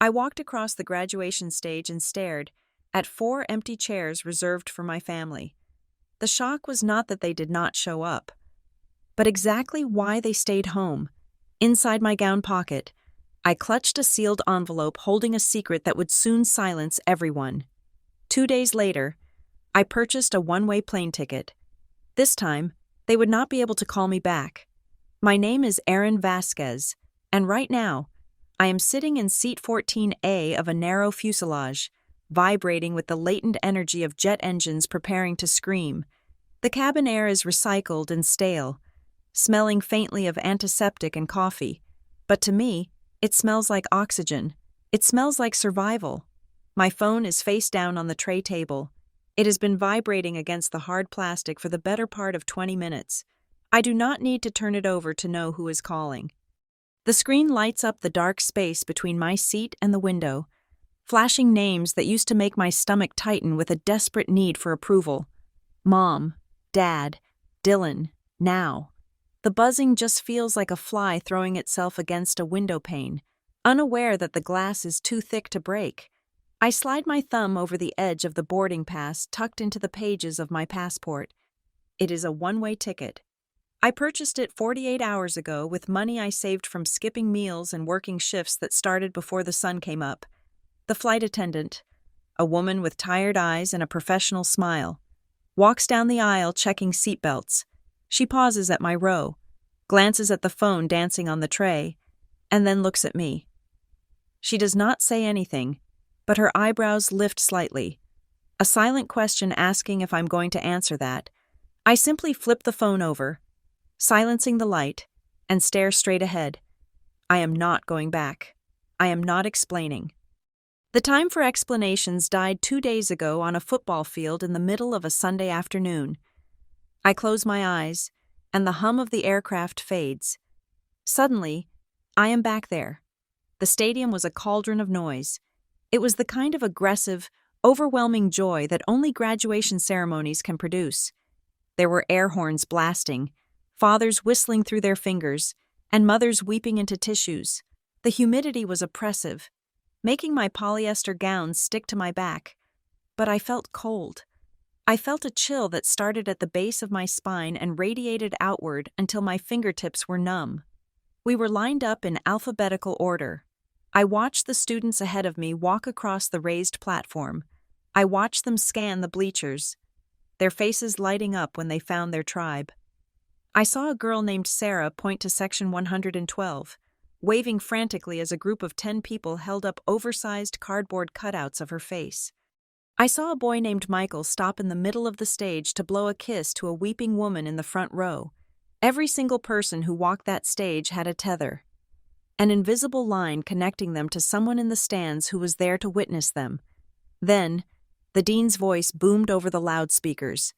I walked across the graduation stage and stared at four empty chairs reserved for my family. The shock was not that they did not show up, but exactly why they stayed home. Inside my gown pocket, I clutched a sealed envelope holding a secret that would soon silence everyone. 2 days later, I purchased a one-way plane ticket. This time, they would not be able to call me back. My name is Erin Vasquez, and right now, I am sitting in seat 14A of a narrow fuselage, vibrating with the latent energy of jet engines preparing to scream. The cabin air is recycled and stale, smelling faintly of antiseptic and coffee. But to me, it smells like oxygen. It smells like survival. My phone is face down on the tray table. It has been vibrating against the hard plastic for the better part of 20 minutes. I do not need to turn it over to know who is calling. The screen lights up the dark space between my seat and the window, flashing names that used to make my stomach tighten with a desperate need for approval. Mom, Dad, Dylan, now. The buzzing just feels like a fly throwing itself against a window pane, unaware that the glass is too thick to break. I slide my thumb over the edge of the boarding pass tucked into the pages of my passport. It is a one-way ticket. I purchased it 48 hours ago with money I saved from skipping meals and working shifts that started before the sun came up. The flight attendant, a woman with tired eyes and a professional smile, walks down the aisle checking seatbelts. She pauses at my row, glances at the phone dancing on the tray, and then looks at me. She does not say anything, but her eyebrows lift slightly, a silent question asking if I'm going to answer that. I simply flip the phone over, silencing the light, and stare straight ahead. I am not going back. I am not explaining. The time for explanations died 2 days ago on a football field in the middle of a Sunday afternoon. I close my eyes, and the hum of the aircraft fades. Suddenly, I am back there. The stadium was a cauldron of noise. It was the kind of aggressive, overwhelming joy that only graduation ceremonies can produce. There were air horns blasting, fathers whistling through their fingers, and mothers weeping into tissues. The humidity was oppressive, making my polyester gown stick to my back. But I felt cold. I felt a chill that started at the base of my spine and radiated outward until my fingertips were numb. We were lined up in alphabetical order. I watched the students ahead of me walk across the raised platform. I watched them scan the bleachers, their faces lighting up when they found their tribe. I saw a girl named Sarah point to section 112, waving frantically as a group of 10 people held up oversized cardboard cutouts of her face. I saw a boy named Michael stop in the middle of the stage to blow a kiss to a weeping woman in the front row. Every single person who walked that stage had a tether, an invisible line connecting them to someone in the stands who was there to witness them. Then, the dean's voice boomed over the loudspeakers,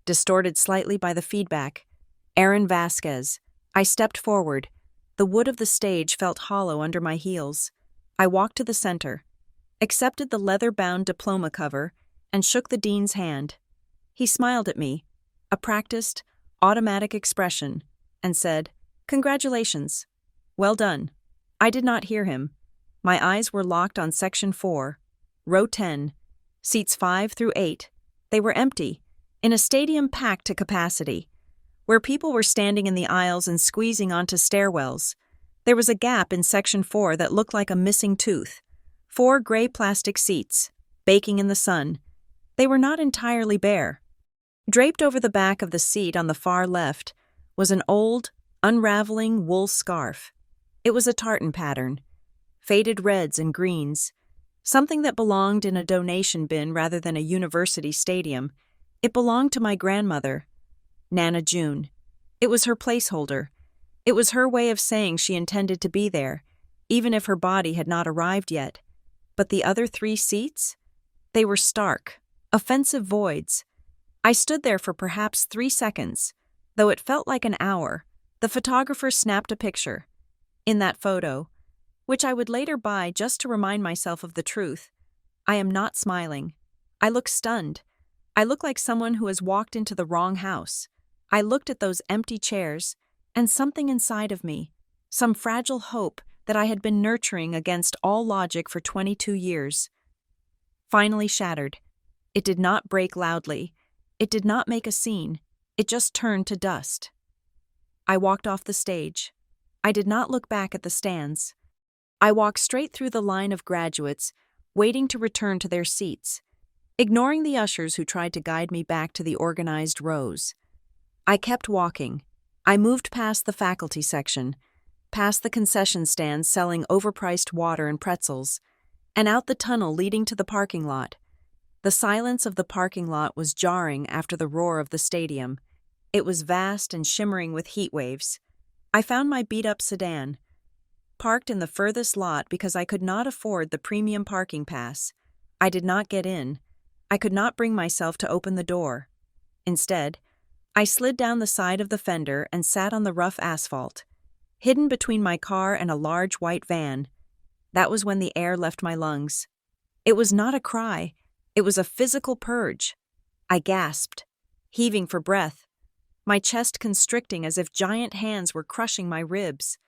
distorted slightly by the feedback. Erin Vasquez. I stepped forward. The wood of the stage felt hollow under my heels. I walked to the center, accepted the leather-bound diploma cover, and shook the dean's hand. He smiled at me, a practiced, automatic expression, and said, "Congratulations. Well done." I did not hear him. My eyes were locked on section 4, row 10, seats 5 through 8. They were empty, in a stadium packed to capacity. Where people were standing in the aisles and squeezing onto stairwells, there was a gap in section 4 that looked like a missing tooth. 4 gray plastic seats, baking in the sun. They were not entirely bare. Draped over the back of the seat on the far left was an old, unraveling wool scarf. It was a tartan pattern, faded reds and greens, something that belonged in a donation bin rather than a university stadium. It belonged to my grandmother, Nana June. It was her placeholder. It was her way of saying she intended to be there, even if her body had not arrived yet. But the other 3 seats? They were stark, offensive voids. I stood there for perhaps 3 seconds, though it felt like an hour. The photographer snapped a picture. In that photo, which I would later buy just to remind myself of the truth, I am not smiling. I look stunned. I look like someone who has walked into the wrong house. I looked at those empty chairs, and something inside of me, some fragile hope that I had been nurturing against all logic for 22 years. Finally shattered. It did not break loudly. It did not make a scene. It just turned to dust. I walked off the stage. I did not look back at the stands. I walked straight through the line of graduates, waiting to return to their seats, ignoring the ushers who tried to guide me back to the organized rows. I kept walking. I moved past the faculty section, past the concession stands selling overpriced water and pretzels, and out the tunnel leading to the parking lot. The silence of the parking lot was jarring after the roar of the stadium. It was vast and shimmering with heat waves. I found my beat-up sedan, parked in the furthest lot because I could not afford the premium parking pass. I did not get in. I could not bring myself to open the door. Instead, I slid down the side of the fender and sat on the rough asphalt, hidden between my car and a large white van. That was when the air left my lungs. It was not a cry. It was a physical purge. I gasped, heaving for breath, my chest constricting as if giant hands were crushing my ribs.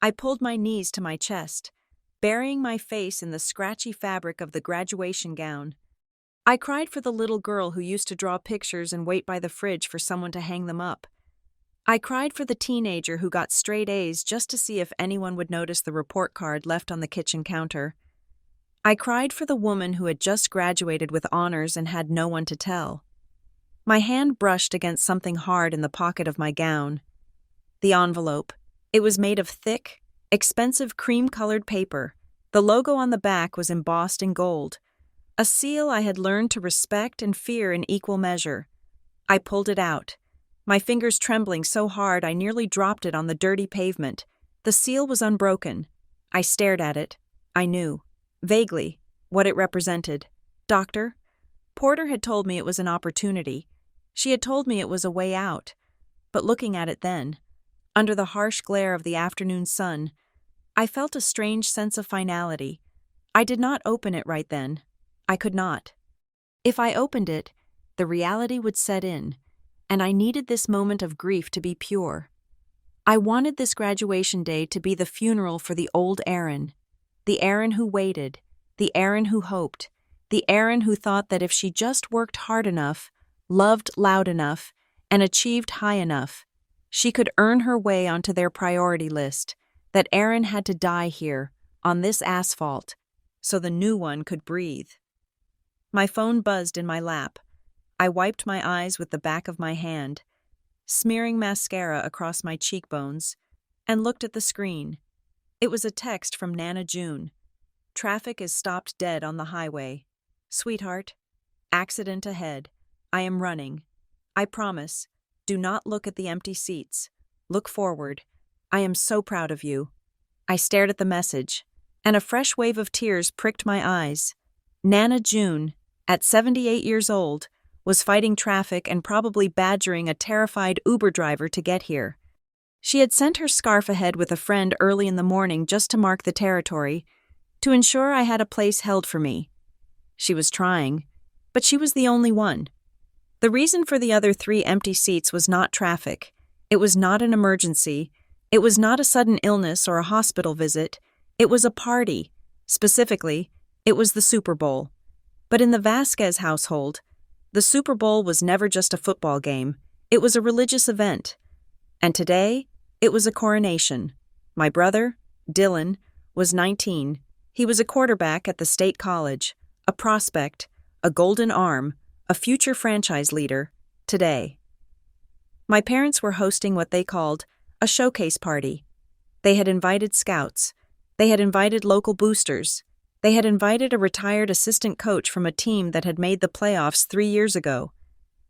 I pulled my knees to my chest, burying my face in the scratchy fabric of the graduation gown. I cried for the little girl who used to draw pictures and wait by the fridge for someone to hang them up. I cried for the teenager who got straight A's just to see if anyone would notice the report card left on the kitchen counter. I cried for the woman who had just graduated with honors and had no one to tell. My hand brushed against something hard in the pocket of my gown. The envelope. It was made of thick, expensive cream-colored paper. The logo on the back was embossed in gold, a seal I had learned to respect and fear in equal measure. I pulled it out, my fingers trembling so hard I nearly dropped it on the dirty pavement. The seal was unbroken. I stared at it. I knew, vaguely, what it represented. Doctor? Porter had told me it was an opportunity. She had told me it was a way out. But looking at it then, under the harsh glare of the afternoon sun, I felt a strange sense of finality. I did not open it right then. I could not. If I opened it, the reality would set in, and I needed this moment of grief to be pure. I wanted this graduation day to be the funeral for the old Erin, the Erin who waited, the Erin who hoped, the Erin who thought that if she just worked hard enough, loved loud enough, and achieved high enough, she could earn her way onto their priority list, that Erin had to die here, on this asphalt, so the new one could breathe. My phone buzzed in my lap. I wiped my eyes with the back of my hand, smearing mascara across my cheekbones, and looked at the screen. It was a text from Nana June. Traffic is stopped dead on the highway. Sweetheart, accident ahead. I am running. I promise. Do not look at the empty seats. Look forward. I am so proud of you. I stared at the message, and a fresh wave of tears pricked my eyes. Nana June, at 78 years old, was fighting traffic and probably badgering a terrified Uber driver to get here. She had sent her scarf ahead with a friend early in the morning just to mark the territory, to ensure I had a place held for me. She was trying, but she was the only one. The reason for the other 3 empty seats was not traffic. It was not an emergency. It was not a sudden illness or a hospital visit. It was a party. Specifically, it was the Super Bowl. But in the Vasquez household, the Super Bowl was never just a football game. It was a religious event. And today, it was a coronation. My brother, Dylan, was 19. He was a quarterback at the state college, a prospect, a golden arm, a future franchise leader, today. My parents were hosting what they called a showcase party. They had invited scouts. They had invited local boosters. They had invited a retired assistant coach from a team that had made the playoffs 3 years ago.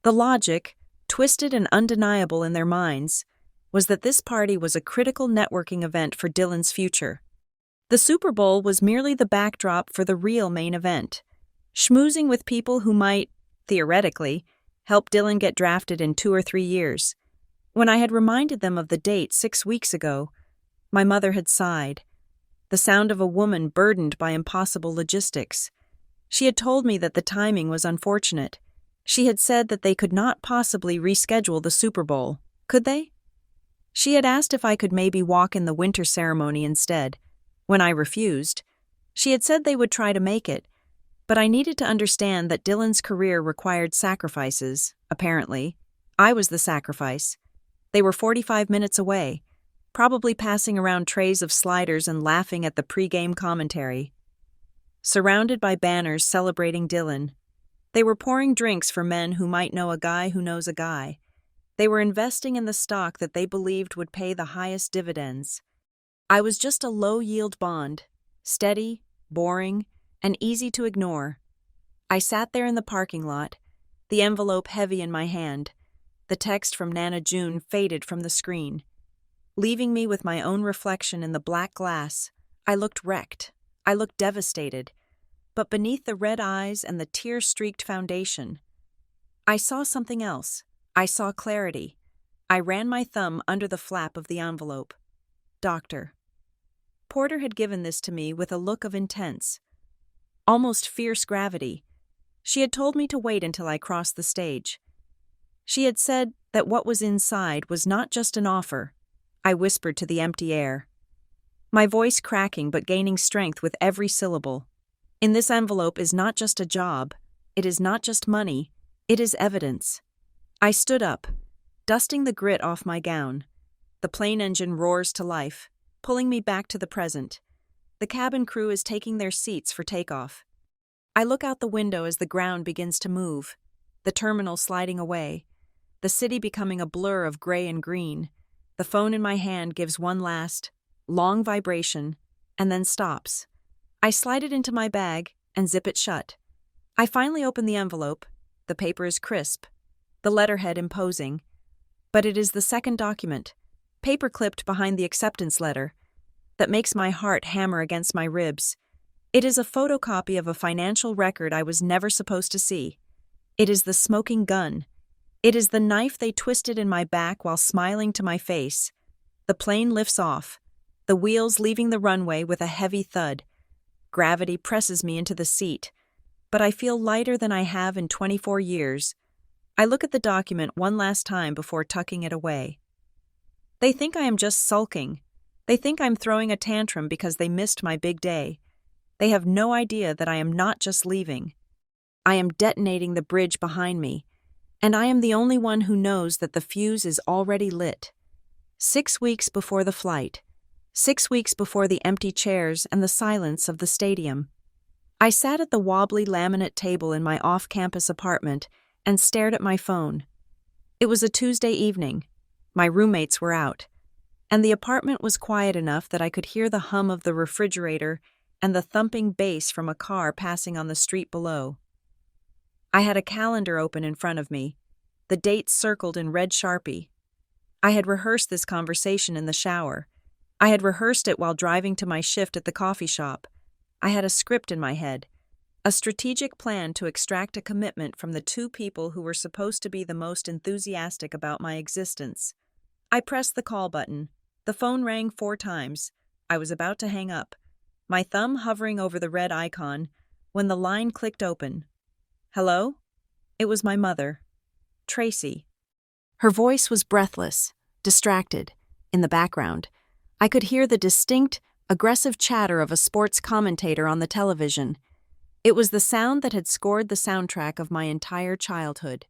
The logic, twisted and undeniable in their minds, was that this party was a critical networking event for Dylan's future. The Super Bowl was merely the backdrop for the real main event, schmoozing with people who might, theoretically, help Dylan get drafted in 2 or 3 years. When I had reminded them of the date 6 weeks ago, my mother had sighed, the sound of a woman burdened by impossible logistics. She had told me that the timing was unfortunate. She had said that they could not possibly reschedule the Super Bowl, could they? She had asked if I could maybe walk in the winter ceremony instead, When I refused, she had said they would try to make it, but I needed to understand that Dylan's career required sacrifices, apparently. I was the sacrifice. They were 45 minutes away, probably passing around trays of sliders and laughing at the pre-game commentary. Surrounded by banners celebrating Dylan, they were pouring drinks for men who might know a guy who knows a guy. They were investing in the stock that they believed would pay the highest dividends. I was just a low-yield bond, steady, boring, and easy to ignore. I sat there in the parking lot, the envelope heavy in my hand. The text from Nana June faded from the screen. Leaving me with my own reflection in the black glass, I looked wrecked. I looked devastated. But beneath the red eyes and the tear-streaked foundation, I saw something else. I saw clarity. I ran my thumb under the flap of the envelope. Doctor. Porter had given this to me with a look of intense, almost fierce gravity. She had told me to wait until I crossed the stage. She had said that what was inside was not just an offer. I whispered to the empty air, my voice cracking but gaining strength with every syllable. In this envelope is not just a job. It is not just money. It is evidence. I stood up, dusting the grit off my gown. The plane engine roars to life, pulling me back to the present. The cabin crew is taking their seats for takeoff. I look out the window as the ground begins to move, the terminal sliding away, the city becoming a blur of gray and green. The phone in my hand gives one last, long vibration, and then stops. I slide it into my bag and zip it shut. I finally open the envelope. The paper is crisp, the letterhead imposing. But it is the second document, paper-clipped behind the acceptance letter, that makes my heart hammer against my ribs. It is a photocopy of a financial record I was never supposed to see. It is the smoking gun. It is the knife they twisted in my back while smiling to my face. The plane lifts off, the wheels leaving the runway with a heavy thud. Gravity presses me into the seat, but I feel lighter than I have in 24 years. I look at the document one last time before tucking it away. They think I am just sulking. They think I'm throwing a tantrum because they missed my big day. They have no idea that I am not just leaving. I am detonating the bridge behind me, and I am the only one who knows that the fuse is already lit. 6 weeks before the flight, 6 weeks before the empty chairs and the silence of the stadium, I sat at the wobbly laminate table in my off-campus apartment and stared at my phone. It was a Tuesday evening. My roommates were out, and the apartment was quiet enough that I could hear the hum of the refrigerator and the thumping bass from a car passing on the street below. I had a calendar open in front of me, the dates circled in red Sharpie. I had rehearsed this conversation in the shower. I had rehearsed it while driving to my shift at the coffee shop. I had a script in my head, a strategic plan to extract a commitment from the two people who were supposed to be the most enthusiastic about my existence. I pressed the call button. The phone rang 4 times. I was about to hang up, my thumb hovering over the red icon, when the line clicked open. Hello? It was my mother, Tracy. Her voice was breathless, distracted. In the background, I could hear the distinct, aggressive chatter of a sports commentator on the television. It was the sound that had scored the soundtrack of my entire childhood.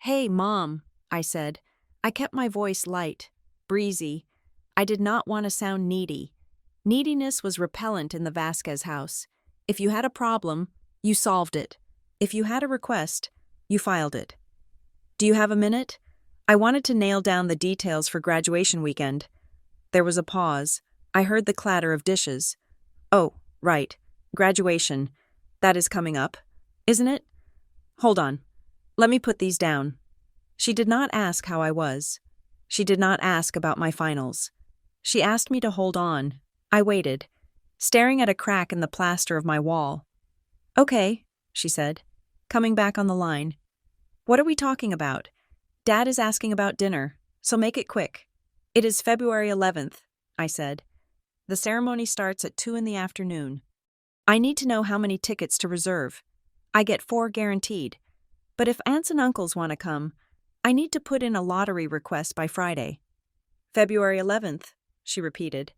"Hey, Mom," I said. I kept my voice light, breezy. I did not want to sound needy. Neediness was repellent in the Vasquez house. If you had a problem, you solved it. If you had a request, you filed it. "Do you have a minute? I wanted to nail down the details for graduation weekend." There was a pause. I heard the clatter of dishes. "Oh, right. Graduation. That is coming up, isn't it? Hold on. Let me put these down." She did not ask how I was. She did not ask about my finals. She asked me to hold on. I waited, staring at a crack in the plaster of my wall. "Okay," she said, coming back on the line. "What are we talking about? Dad is asking about dinner, so make it quick." "It is February 11th, I said. "The ceremony starts at 2 in the afternoon. I need to know how many tickets to reserve. I get 4 guaranteed. But if aunts and uncles want to come, I need to put in a lottery request by Friday." "February 11th, she repeated.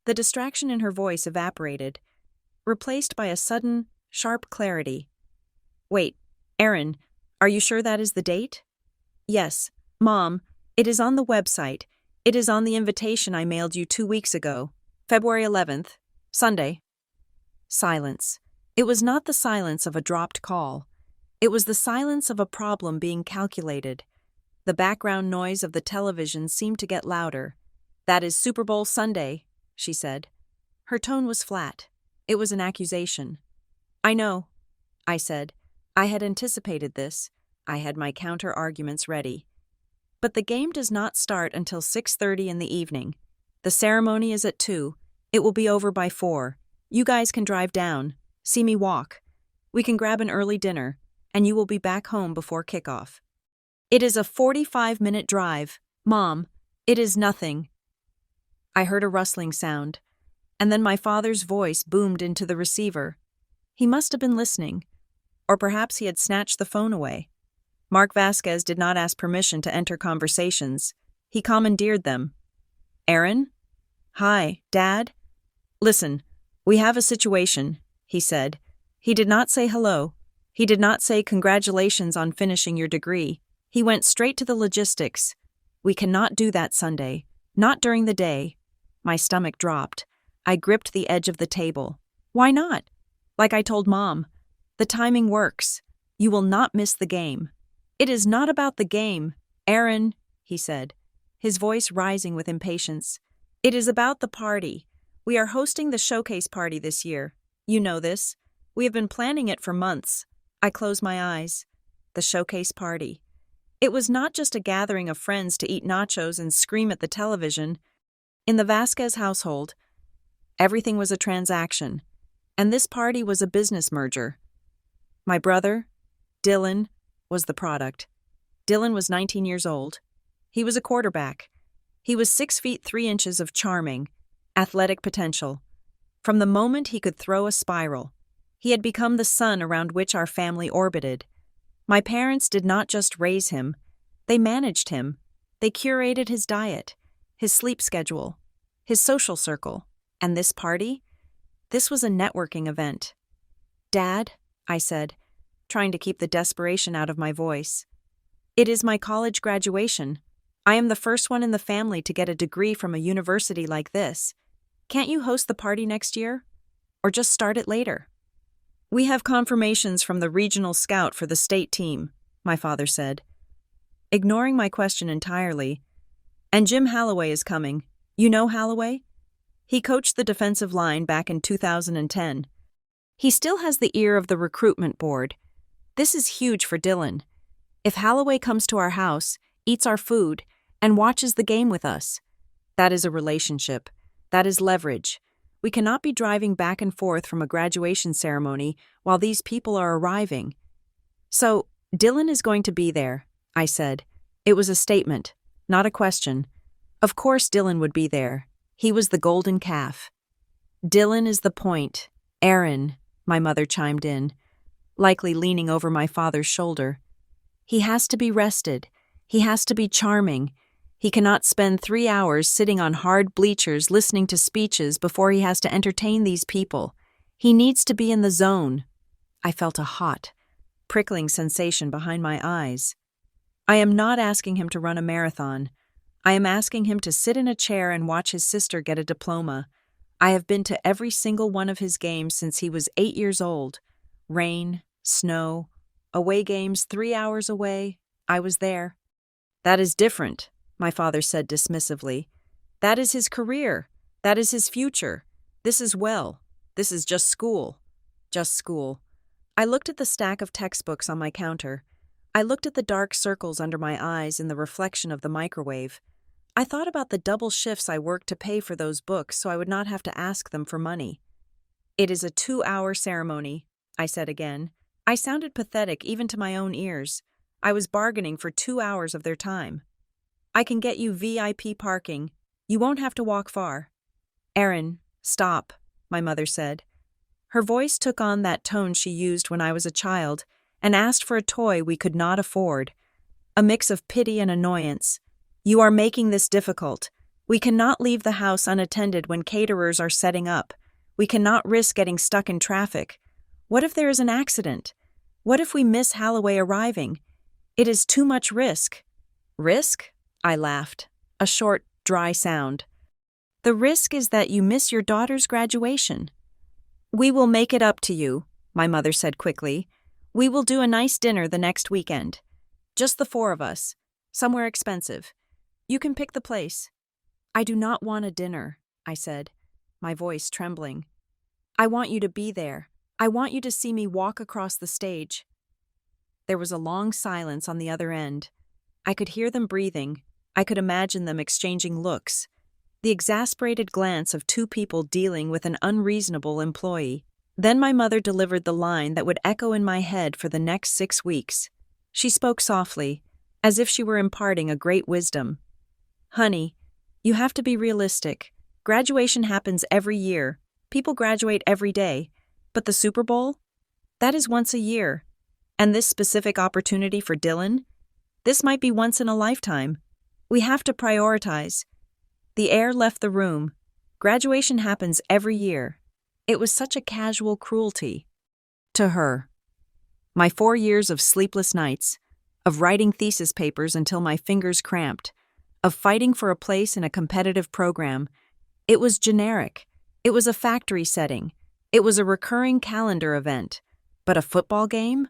The distraction in her voice evaporated, replaced by a sudden, sharp clarity. Wait, Erin, are you sure that is the date? Yes, Mom, it is on the website. It is on the invitation I mailed you 2 weeks ago, February 11th, Sunday. Silence. It was not the silence of a dropped call. It was the silence of a problem being calculated. The background noise of the television seemed to get louder. That is Super Bowl Sunday, she said. Her tone was flat. It was an accusation. I know, I said. I had anticipated this. I had my counter-arguments ready. But the game does not start until 6:30 in the evening. The ceremony is at 2. It will be over by 4. You guys can drive down, see me walk. We can grab an early dinner, and you will be back home before kickoff. It is a 45-minute drive. Mom, it is nothing. I heard a rustling sound, and then my father's voice boomed into the receiver. He must have been listening, or perhaps he had snatched the phone away. Mark Vasquez did not ask permission to enter conversations. He commandeered them. Erin? Hi, Dad? Listen, we have a situation, he said. He did not say hello. He did not say congratulations on finishing your degree. He went straight to the logistics. We cannot do that Sunday. Not during the day. My stomach dropped. I gripped the edge of the table. Why not? Like I told Mom, the timing works. You will not miss the game. It is not about the game, Erin, he said, his voice rising with impatience. It is about the party. We are hosting the showcase party this year. You know this. We have been planning it for months. I closed my eyes. The showcase party. It was not just a gathering of friends to eat nachos and scream at the television. In the Vasquez household, everything was a transaction, and this party was a business merger. My brother, Dylan, was the product. Dylan was 19 years old. He was a quarterback. He was 6 feet 3 inches of charming, athletic potential. From the moment he could throw a spiral, he had become the sun around which our family orbited. My parents did not just raise him, they managed him. They curated his diet, his sleep schedule, his social circle. And this party? This was a networking event. Dad, I said, trying to keep the desperation out of my voice. It is my college graduation. I am the first one in the family to get a degree from a university like this. Can't you host the party next year? Or just start it later? We have confirmations from the regional scout for the state team, my father said. Ignoring my question entirely, and Jim Halloway is coming. You know Halloway? He coached the defensive line back in 2010. He still has the ear of the recruitment board. This is huge for Dylan. If Halloway comes to our house, eats our food, and watches the game with us, that is a relationship. That is leverage. We cannot be driving back and forth from a graduation ceremony while these people are arriving. So, Dylan is going to be there, I said. It was a statement, not a question. Of course Dylan would be there. He was the golden calf. Dylan is the point. Erin, my mother chimed in, likely leaning over my father's shoulder. He has to be rested. He has to be charming. He cannot spend 3 hours sitting on hard bleachers listening to speeches before he has to entertain these people. He needs to be in the zone. I felt a hot, prickling sensation behind my eyes. I am not asking him to run a marathon. I am asking him to sit in a chair and watch his sister get a diploma. I have been to every single one of his games since he was 8 years old. Rain, snow, away games 3 hours away. I was there. That is different, my father said dismissively. That is his career. That is his future. This is This is just school. Just school. I looked at the stack of textbooks on my counter. I looked at the dark circles under my eyes in the reflection of the microwave. I thought about the double shifts I worked to pay for those books so I would not have to ask them for money. It is a 2-hour ceremony, I said again. I sounded pathetic even to my own ears. I was bargaining for 2 hours of their time. I can get you VIP parking. You won't have to walk far. Erin, stop, my mother said. Her voice took on that tone she used when I was a child and asked for a toy we could not afford. A mix of pity and annoyance. You are making this difficult. We cannot leave the house unattended when caterers are setting up. We cannot risk getting stuck in traffic. What if there is an accident? What if we miss Holloway arriving? It is too much risk. Risk? I laughed. A short, dry sound. The risk is that you miss your daughter's graduation. We will make it up to you, my mother said quickly. We will do a nice dinner the next weekend. Just the four of us. Somewhere expensive. You can pick the place. I do not want a dinner, I said, my voice trembling. I want you to be there. I want you to see me walk across the stage. There was a long silence on the other end. I could hear them breathing. I could imagine them exchanging looks. The exasperated glance of two people dealing with an unreasonable employee. Then my mother delivered the line that would echo in my head for the next 6 weeks. She spoke softly, as if she were imparting a great wisdom. Honey, you have to be realistic. Graduation happens every year. People graduate every day. But the Super Bowl? That is once a year. And this specific opportunity for Dylan? This might be once in a lifetime. We have to prioritize. The air left the room. Graduation happens every year. It was such a casual cruelty. To her. My 4 years of sleepless nights, of writing thesis papers until my fingers cramped, of fighting for a place in a competitive program, it was generic. It was a factory setting. It was a recurring calendar event. But a football game?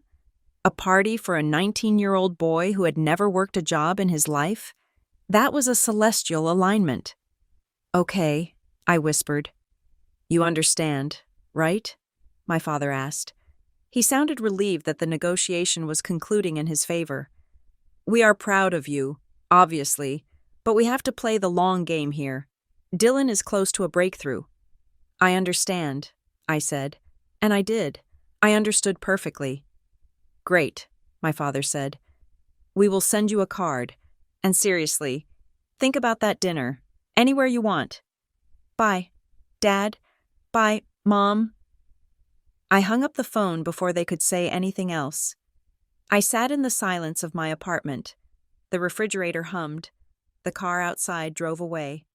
A party for a 19-year-old boy who had never worked a job in his life? That was a celestial alignment. Okay, I whispered. You understand, right? My father asked. He sounded relieved that the negotiation was concluding in his favor. We are proud of you, obviously, but we have to play the long game here. Dylan is close to a breakthrough. I understand, I said. And I did. I understood perfectly. Great, my father said. We will send you a card. And seriously, think about that dinner. Anywhere you want. Bye, Dad. Bye, Mom. I hung up the phone before they could say anything else. I sat in the silence of my apartment. The refrigerator hummed. The car outside drove away,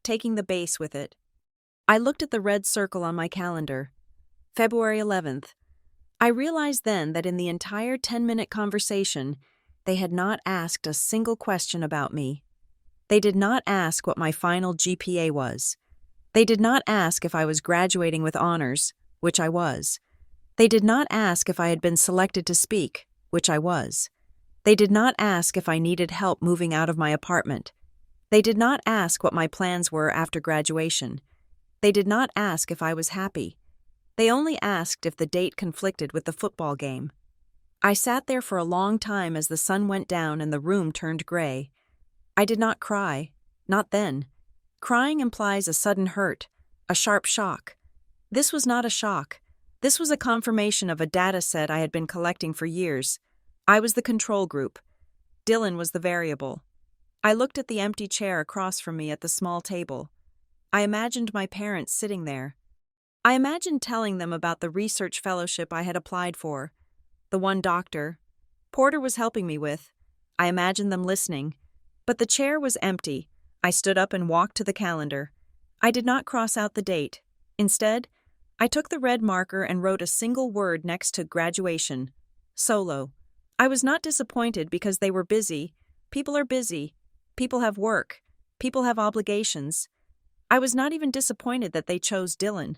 taking the bass with it. I looked at the red circle on my calendar. February 11th. I realized then that in the entire 10-minute conversation, they had not asked a single question about me. They did not ask what my final GPA was. They did not ask if I was graduating with honors, which I was. They did not ask if I had been selected to speak, which I was. They did not ask if I needed help moving out of my apartment. They did not ask what my plans were after graduation. They did not ask if I was happy. They only asked if the date conflicted with the football game. I sat there for a long time as the sun went down and the room turned gray. I did not cry, not then. Crying implies a sudden hurt, a sharp shock. This was not a shock. This was a confirmation of a data set I had been collecting for years. I was the control group. Dylan was the variable. I looked at the empty chair across from me at the small table. I imagined my parents sitting there. I imagined telling them about the research fellowship I had applied for, the one doctor Porter was helping me with. I imagined them listening. But the chair was empty. I stood up and walked to the calendar. I did not cross out the date. Instead, I took the red marker and wrote a single word next to graduation. Solo. I was not disappointed because they were busy. People are busy. People have work. People have obligations. I was not even disappointed that they chose Dylan.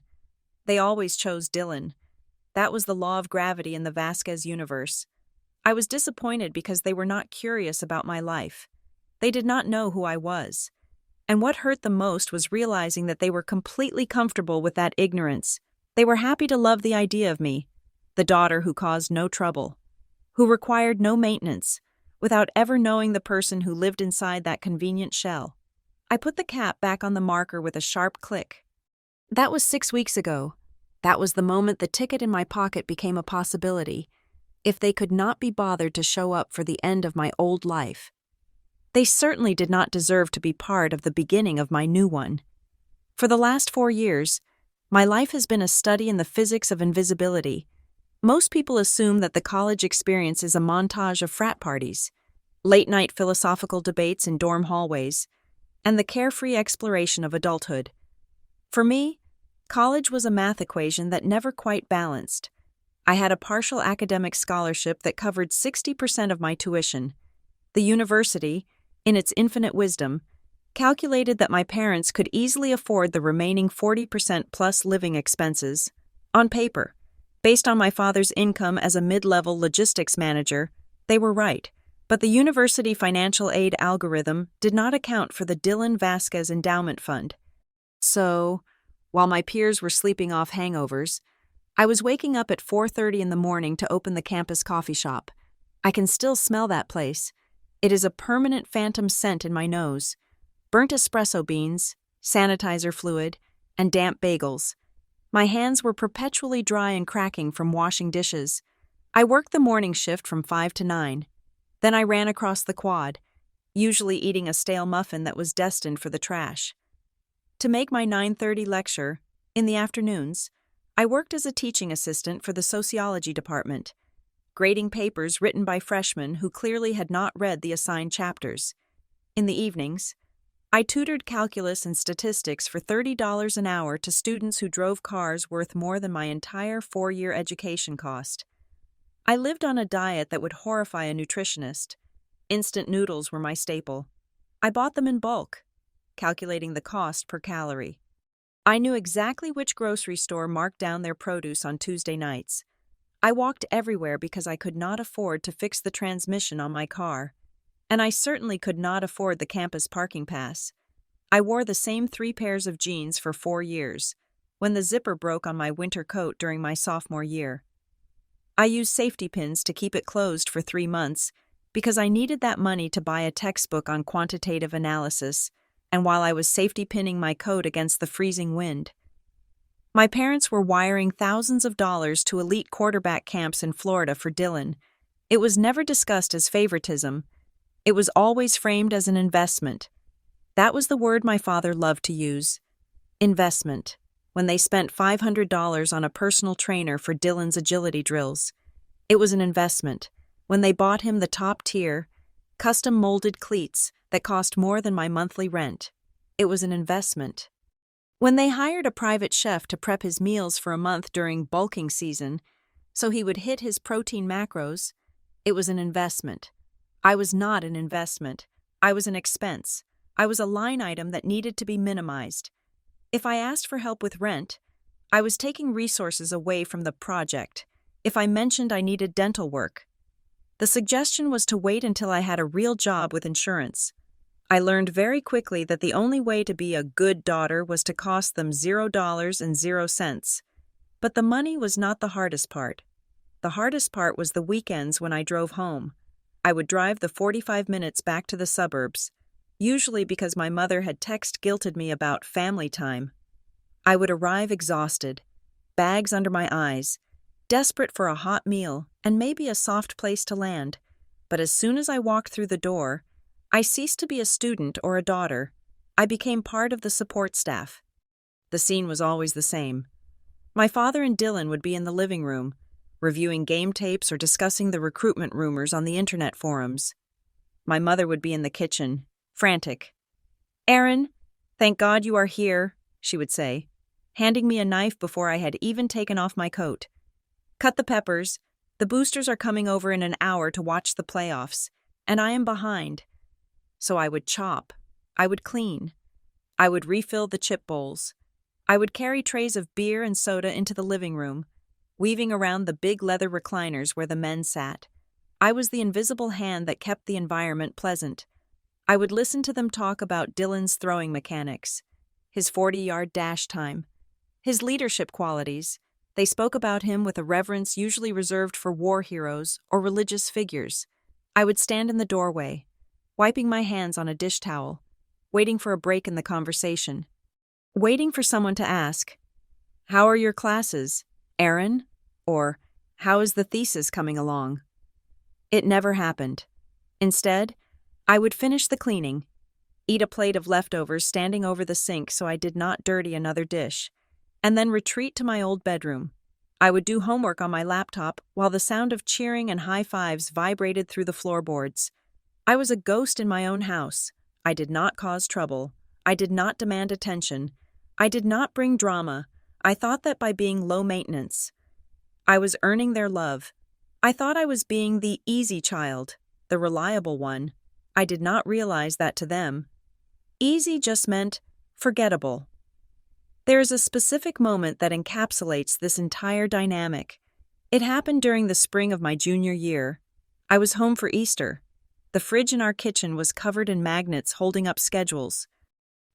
They always chose Dylan. That was the law of gravity in the Vasquez universe. I was disappointed because they were not curious about my life. They did not know who I was. And what hurt the most was realizing that they were completely comfortable with that ignorance. They were happy to love the idea of me, the daughter who caused no trouble, who required no maintenance, without ever knowing the person who lived inside that convenient shell. I put the cap back on the marker with a sharp click. That was 6 weeks ago. That was the moment the ticket in my pocket became a possibility, if they could not be bothered to show up for the end of my old life. They certainly did not deserve to be part of the beginning of my new one. For the last 4 years, my life has been a study in the physics of invisibility. Most people assume that the college experience is a montage of frat parties, late-night philosophical debates in dorm hallways, and the carefree exploration of adulthood. For me, college was a math equation that never quite balanced. I had a partial academic scholarship that covered 60% of my tuition. The university, in its infinite wisdom, calculated that my parents could easily afford the remaining 40% plus living expenses. On paper, based on my father's income as a mid-level logistics manager, they were right, but the university financial aid algorithm did not account for the Dylan Vasquez Endowment Fund. So, while my peers were sleeping off hangovers, I was waking up at 4:30 in the morning to open the campus coffee shop. I can still smell that place. It is a permanent phantom scent in my nose. Burnt espresso beans, sanitizer fluid, and damp bagels. My hands were perpetually dry and cracking from washing dishes. I worked the morning shift from 5 to 9. Then I ran across the quad, usually eating a stale muffin that was destined for the trash. To make my 9:30 lecture, in the afternoons, I worked as a teaching assistant for the sociology department, grading papers written by freshmen who clearly had not read the assigned chapters. In the evenings, I tutored calculus and statistics for $30 an hour to students who drove cars worth more than my entire 4-year education cost. I lived on a diet that would horrify a nutritionist. Instant noodles were my staple. I bought them in bulk, calculating the cost per calorie. I knew exactly which grocery store marked down their produce on Tuesday nights. I walked everywhere because I could not afford to fix the transmission on my car. And I certainly could not afford the campus parking pass. I wore the same 3 pairs of jeans for 4 years, when the zipper broke on my winter coat during my sophomore year. I used safety pins to keep it closed for 3 months because I needed that money to buy a textbook on quantitative analysis, and while I was safety pinning my coat against the freezing wind. My parents were wiring thousands of dollars to elite quarterback camps in Florida for Dylan. It was never discussed as favoritism. It was always framed as an investment. That was the word my father loved to use. Investment. When they spent $500 on a personal trainer for Dylan's agility drills. It was an investment. When they bought him the top-tier, custom-molded cleats that cost more than my monthly rent. It was an investment. When they hired a private chef to prep his meals for a month during bulking season, so he would hit his protein macros, it was an investment. I was not an investment. I was an expense. I was a line item that needed to be minimized. If I asked for help with rent, I was taking resources away from the project. If I mentioned I needed dental work, the suggestion was to wait until I had a real job with insurance. I learned very quickly that the only way to be a good daughter was to cost them $0.00. But the money was not the hardest part. The hardest part was the weekends when I drove home. I would drive the 45 minutes back to the suburbs, usually because my mother had text-guilted me about family time. I would arrive exhausted, bags under my eyes, desperate for a hot meal and maybe a soft place to land. But as soon as I walked through the door, I ceased to be a student or a daughter. I became part of the support staff. The scene was always the same. My father and Dylan would be in the living room, reviewing game tapes or discussing the recruitment rumors on the internet forums. My mother would be in the kitchen, frantic. "Aaron, thank God you are here," she would say, handing me a knife before I had even taken off my coat. "Cut the peppers. The boosters are coming over in an hour to watch the playoffs, and I am behind." So I would chop. I would clean. I would refill the chip bowls. I would carry trays of beer and soda into the living room, weaving around the big leather recliners where the men sat. I was the invisible hand that kept the environment pleasant. I would listen to them talk about Dylan's throwing mechanics, his 40-yard dash time, his leadership qualities. They spoke about him with a reverence usually reserved for war heroes or religious figures. I would stand in the doorway, wiping my hands on a dish towel, waiting for a break in the conversation, waiting for someone to ask, "How are your classes, Aaron?" or "How is the thesis coming along?" It never happened. Instead, I would finish the cleaning, eat a plate of leftovers standing over the sink so I did not dirty another dish, and then retreat to my old bedroom. I would do homework on my laptop while the sound of cheering and high fives vibrated through the floorboards. I was a ghost in my own house. I did not cause trouble. I did not demand attention. I did not bring drama. I thought that by being low maintenance, I was earning their love. I thought I was being the easy child, the reliable one. I did not realize that to them, easy just meant forgettable. There is a specific moment that encapsulates this entire dynamic. It happened during the spring of my junior year. I was home for Easter. The fridge in our kitchen was covered in magnets holding up schedules.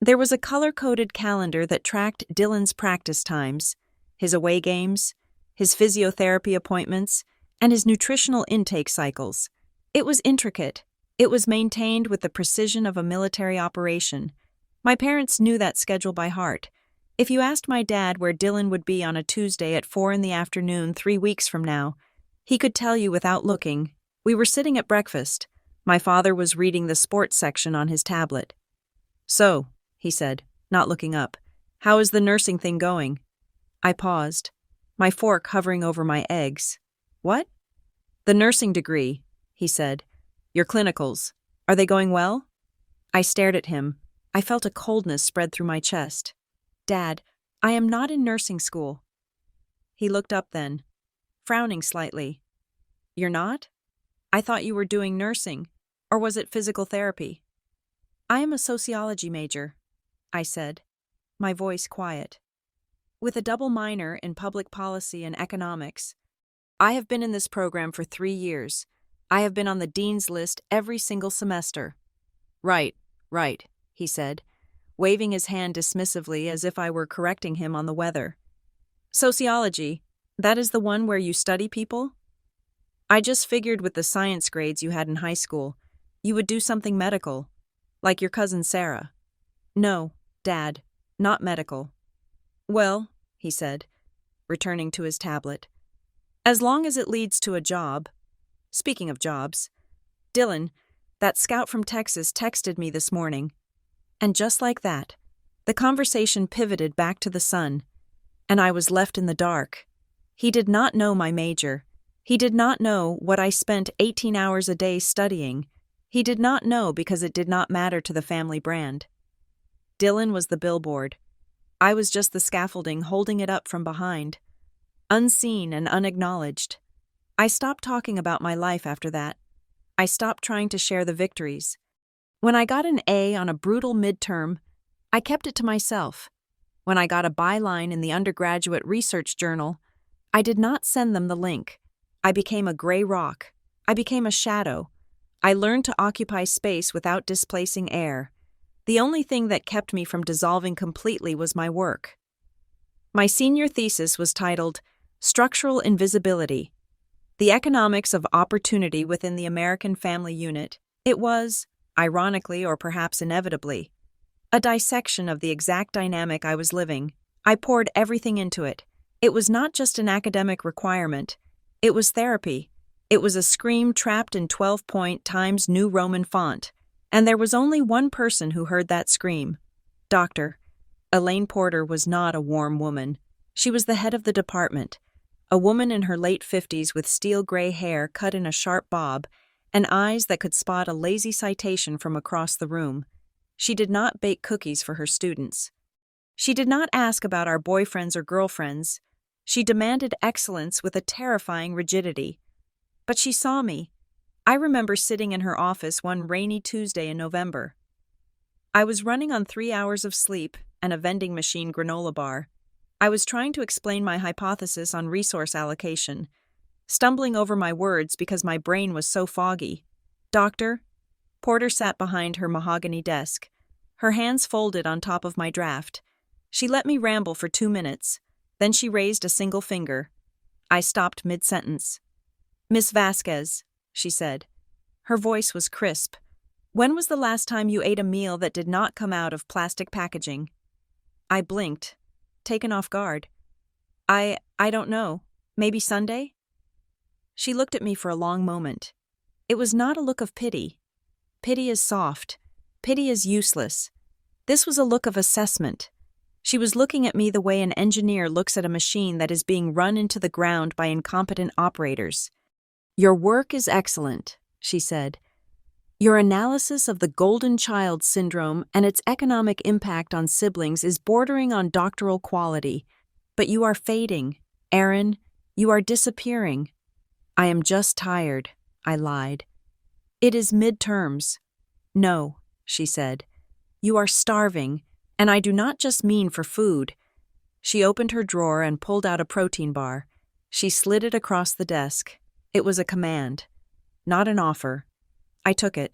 There was a color-coded calendar that tracked Dylan's practice times, his away games, his physiotherapy appointments, and his nutritional intake cycles. It was intricate. It was maintained with the precision of a military operation. My parents knew that schedule by heart. If you asked my dad where Dylan would be on a Tuesday at 4 p.m. 3 weeks from now, he could tell you without looking. We were sitting at breakfast. My father was reading the sports section on his tablet. "So," he said, not looking up, "how is the nursing thing going?" I paused, my fork hovering over my eggs. "What?" "The nursing degree," he said. "Your clinicals. Are they going well?" I stared at him. I felt a coldness spread through my chest. "Dad, I am not in nursing school." He looked up then, frowning slightly. "You're not? I thought you were doing nursing, or was it physical therapy?" "I am a sociology major," I said, my voice quiet. "With a double minor in public policy and economics. I have been in this program for 3 years. I have been on the dean's list every single semester." Right, he said, waving his hand dismissively as if I were correcting him on the weather. "Sociology, that is the one where you study people?" I just figured with the science grades you had in high school, you would do something medical, like your cousin Sarah. "No, Dad, not medical." "Well," he said, returning to his tablet, "as long as it leads to a job." Speaking of jobs, Dylan, that scout from Texas, texted me this morning. And just like that, the conversation pivoted back to the sun, and I was left in the dark. He did not know my major. He did not know what I spent 18 hours a day studying. He did not know because it did not matter to the family brand. Dylan was the billboard. I was just the scaffolding holding it up from behind, unseen and unacknowledged. I stopped talking about my life after that. I stopped trying to share the victories. When I got an A on a brutal midterm, I kept it to myself. When I got a byline in the undergraduate research journal, I did not send them the link. I became a gray rock. I became a shadow. I learned to occupy space without displacing air. The only thing that kept me from dissolving completely was my work. My senior thesis was titled Structural Invisibility: The Economics of Opportunity Within the American Family Unit. It was, ironically or perhaps inevitably, a dissection of the exact dynamic I was living. I poured everything into it. It was not just an academic requirement. It was therapy. It was a scream trapped in 12-point Times New Roman font. And there was only one person who heard that scream. Dr. Elaine Porter was not a warm woman. She was the head of the department, a woman in her late 50s with steel-gray hair cut in a sharp bob and eyes that could spot a lazy citation from across the room. She did not bake cookies for her students. She did not ask about our boyfriends or girlfriends. She demanded excellence with a terrifying rigidity. But she saw me. I remember sitting in her office one rainy Tuesday in November. I was running on 3 hours of sleep and a vending machine granola bar. I was trying to explain my hypothesis on resource allocation, stumbling over my words because my brain was so foggy. "Doctor?" Porter sat behind her mahogany desk, her hands folded on top of my draft. She let me ramble for 2 minutes. Then she raised a single finger. I stopped mid-sentence. "Miss Vasquez," she said. Her voice was crisp. "When was the last time you ate a meal that did not come out of plastic packaging?" I blinked, taken off guard. I don't know. Maybe Sunday?" She looked at me for a long moment. It was not a look of pity. Pity is soft. Pity is useless. This was a look of assessment. She was looking at me the way an engineer looks at a machine that is being run into the ground by incompetent operators. "Your work is excellent," she said. Your analysis of the golden child syndrome and its economic impact on siblings is bordering on doctoral quality. But you are fading, Aaron. You are disappearing. I am just tired, I lied. It is midterms. No, she said. You are starving, and I do not just mean for food. She opened her drawer and pulled out a protein bar. She slid it across the desk. It was a command, not an offer. I took it.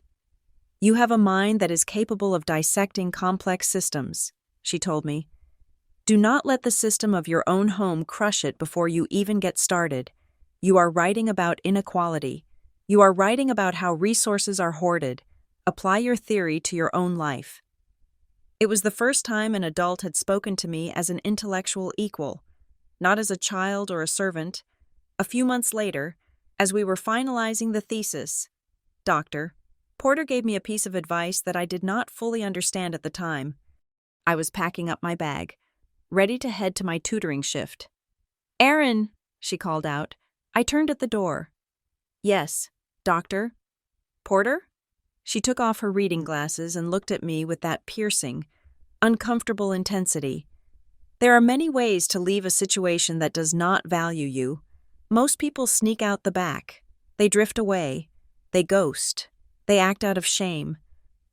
You have a mind that is capable of dissecting complex systems, she told me. Do not let the system of your own home crush it before you even get started. You are writing about inequality. You are writing about how resources are hoarded. Apply your theory to your own life. It was the first time an adult had spoken to me as an intellectual equal, not as a child or a servant. A few months later, as we were finalizing the thesis, Dr. Porter gave me a piece of advice that I did not fully understand at the time. I was packing up my bag, ready to head to my tutoring shift. Aaron, she called out. I turned at the door. Yes, Doctor? Porter? She took off her reading glasses and looked at me with that piercing, uncomfortable intensity. There are many ways to leave a situation that does not value you. Most people sneak out the back. They drift away. They ghost. They act out of shame.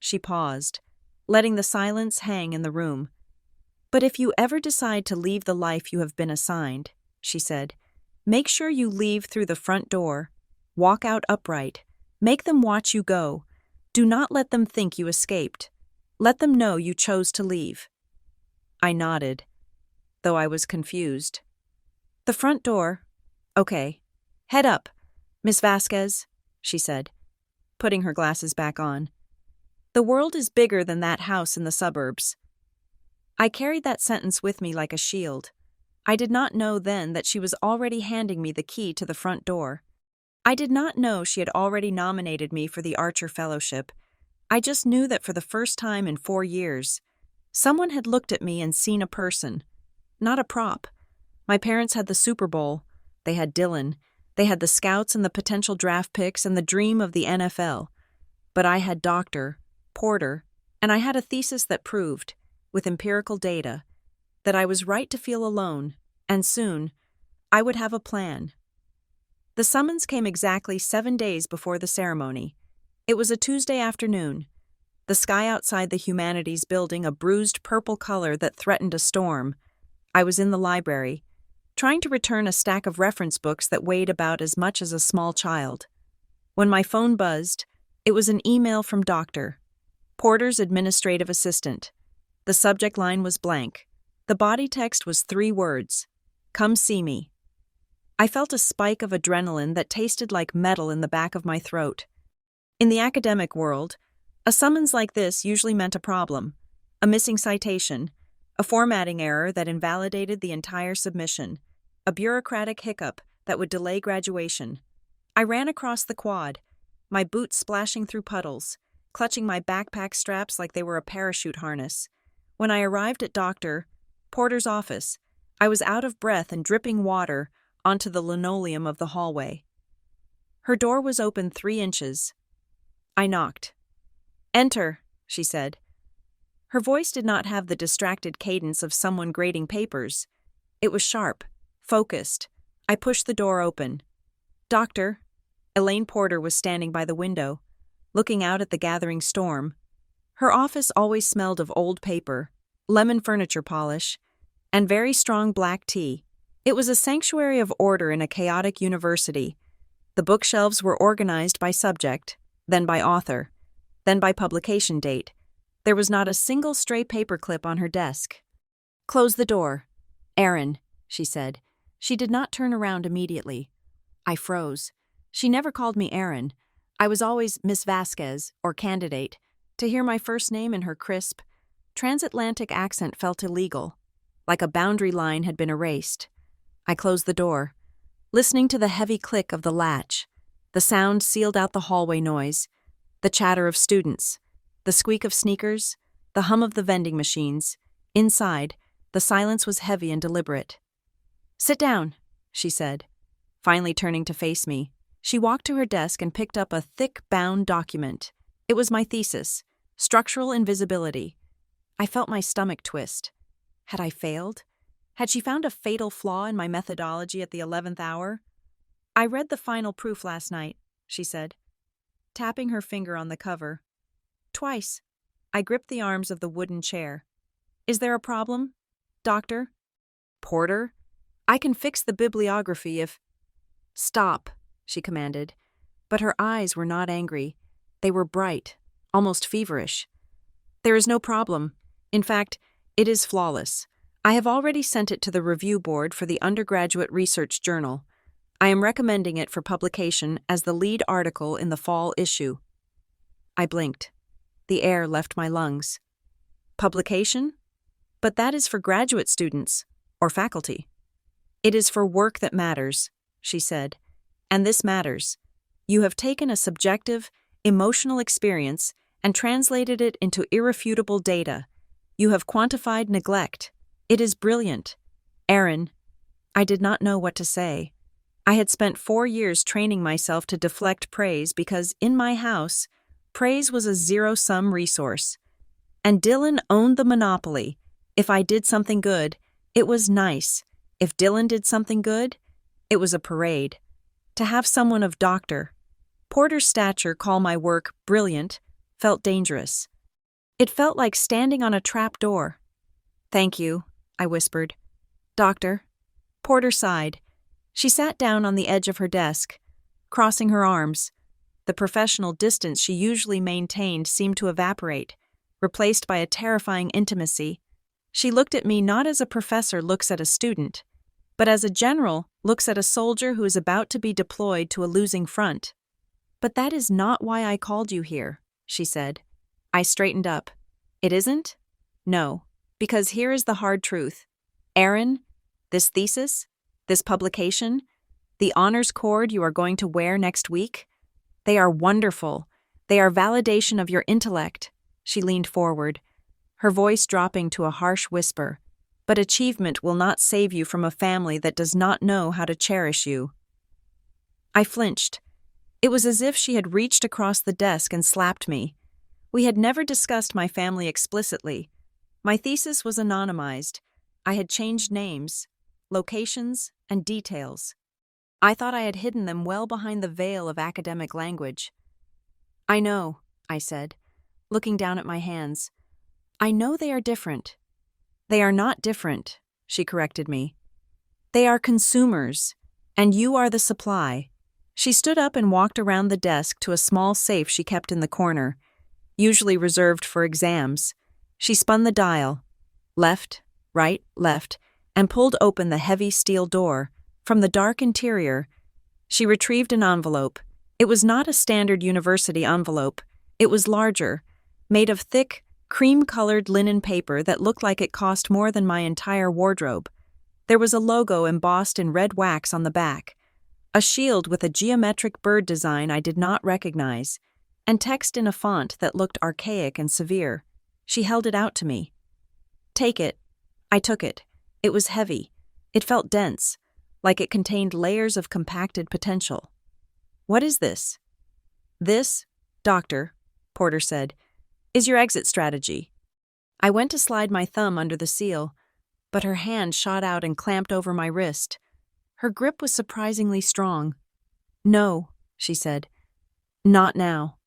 She paused, letting the silence hang in the room. But if you ever decide to leave the life you have been assigned, she said, make sure you leave through the front door. Walk out upright. Make them watch you go. Do not let them think you escaped. Let them know you chose to leave. I nodded, though I was confused. The front door? Okay. Head up, Miss Vasquez, she said, putting her glasses back on. The world is bigger than that house in the suburbs. I carried that sentence with me like a shield. I did not know then that she was already handing me the key to the front door. I did not know she had already nominated me for the Archer Fellowship. I just knew that for the first time in 4 years, someone had looked at me and seen a person, not a prop. My parents had the Super Bowl. They had Dylan. They had the scouts and the potential draft picks and the dream of the NFL. But I had Dr. Porter, and I had a thesis that proved, with empirical data, that I was right to feel alone, and soon, I would have a plan. The summons came exactly 7 days before the ceremony. It was a Tuesday afternoon. The sky outside the Humanities building a bruised purple color that threatened a storm. I was in the library, trying to return a stack of reference books that weighed about as much as a small child. When my phone buzzed, it was an email from Dr. Porter's administrative assistant. The subject line was blank. The body text was 3 words. Come see me. I felt a spike of adrenaline that tasted like metal in the back of my throat. In the academic world, a summons like this usually meant a problem, a missing citation, a formatting error that invalidated the entire submission, a bureaucratic hiccup that would delay graduation. I ran across the quad, my boots splashing through puddles, clutching my backpack straps like they were a parachute harness. When I arrived at Dr. Porter's office, I was out of breath and dripping water onto the linoleum of the hallway. Her door was open 3 inches. I knocked. Enter, she said. Her voice did not have the distracted cadence of someone grading papers. It was sharp, focused. I pushed the door open. Doctor, Elaine Porter was standing by the window, looking out at the gathering storm. Her office always smelled of old paper, lemon furniture polish, and very strong black tea. It was a sanctuary of order in a chaotic university. The bookshelves were organized by subject, then by author, then by publication date. There was not a single stray paperclip on her desk. Close the door. Aaron, she said. She did not turn around immediately. I froze. She never called me Aaron. I was always Miss Vasquez, or candidate. To hear my first name in her crisp, transatlantic accent felt illegal, like a boundary line had been erased. I closed the door, listening to the heavy click of the latch. The sound sealed out the hallway noise, the chatter of students, the squeak of sneakers, the hum of the vending machines. Inside, the silence was heavy and deliberate. Sit down, she said, finally turning to face me. She walked to her desk and picked up a thick, bound document. It was my thesis, Structural Invisibility. I felt my stomach twist. Had I failed? Had she found a fatal flaw in my methodology at the 11th hour? I read the final proof last night, she said, tapping her finger on the cover. Twice. I gripped the arms of the wooden chair. Is there a problem, doctor? Porter? I can fix the bibliography if— Stop, she commanded. But her eyes were not angry. They were bright, almost feverish. There is no problem. In fact, it is flawless. I have already sent it to the review board for the undergraduate research journal. I am recommending it for publication as the lead article in the fall issue. I blinked. The air left my lungs. Publication? But that is for graduate students, or faculty. It is for work that matters, she said. And this matters. You have taken a subjective, emotional experience and translated it into irrefutable data. You have quantified neglect. It is brilliant. Erin, I did not know what to say. I had spent 4 years training myself to deflect praise because, in my house, praise was a zero-sum resource. And Dylan owned the monopoly. If I did something good, it was nice. If Dylan did something good, it was a parade. To have someone of Dr. Porter's stature call my work brilliant felt dangerous. It felt like standing on a trap door. Thank you, I whispered. Doctor. Porter sighed. She sat down on the edge of her desk, crossing her arms. The professional distance she usually maintained seemed to evaporate, replaced by a terrifying intimacy. She looked at me not as a professor looks at a student, but as a general looks at a soldier who is about to be deployed to a losing front. But that is not why I called you here, she said. I straightened up. It isn't? No, because here is the hard truth. Erin, this thesis, this publication, the honors cord you are going to wear next week, they are wonderful. They are validation of your intellect. She leaned forward, her voice dropping to a harsh whisper. But achievement will not save you from a family that does not know how to cherish you. I flinched. It was as if she had reached across the desk and slapped me. We had never discussed my family explicitly. My thesis was anonymized. I had changed names, locations, and details. I thought I had hidden them well behind the veil of academic language. I know, I said, looking down at my hands. I know they are different. They are not different, she corrected me. They are consumers, and you are the supply. She stood up and walked around the desk to a small safe she kept in the corner, usually reserved for exams. She spun the dial, left, right, left, and pulled open the heavy steel door. From the dark interior, she retrieved an envelope. It was not a standard university envelope. It was larger, made of thick, cream-colored linen paper that looked like it cost more than my entire wardrobe. There was a logo embossed in red wax on the back, a shield with a geometric bird design I did not recognize, and text in a font that looked archaic and severe. She held it out to me. Take it. I took it. It was heavy. It felt dense, like it contained layers of compacted potential. What is this? This, Doctor, Porter said, is your exit strategy. I went to slide my thumb under the seal, but her hand shot out and clamped over my wrist. Her grip was surprisingly strong. No, she said. Not now.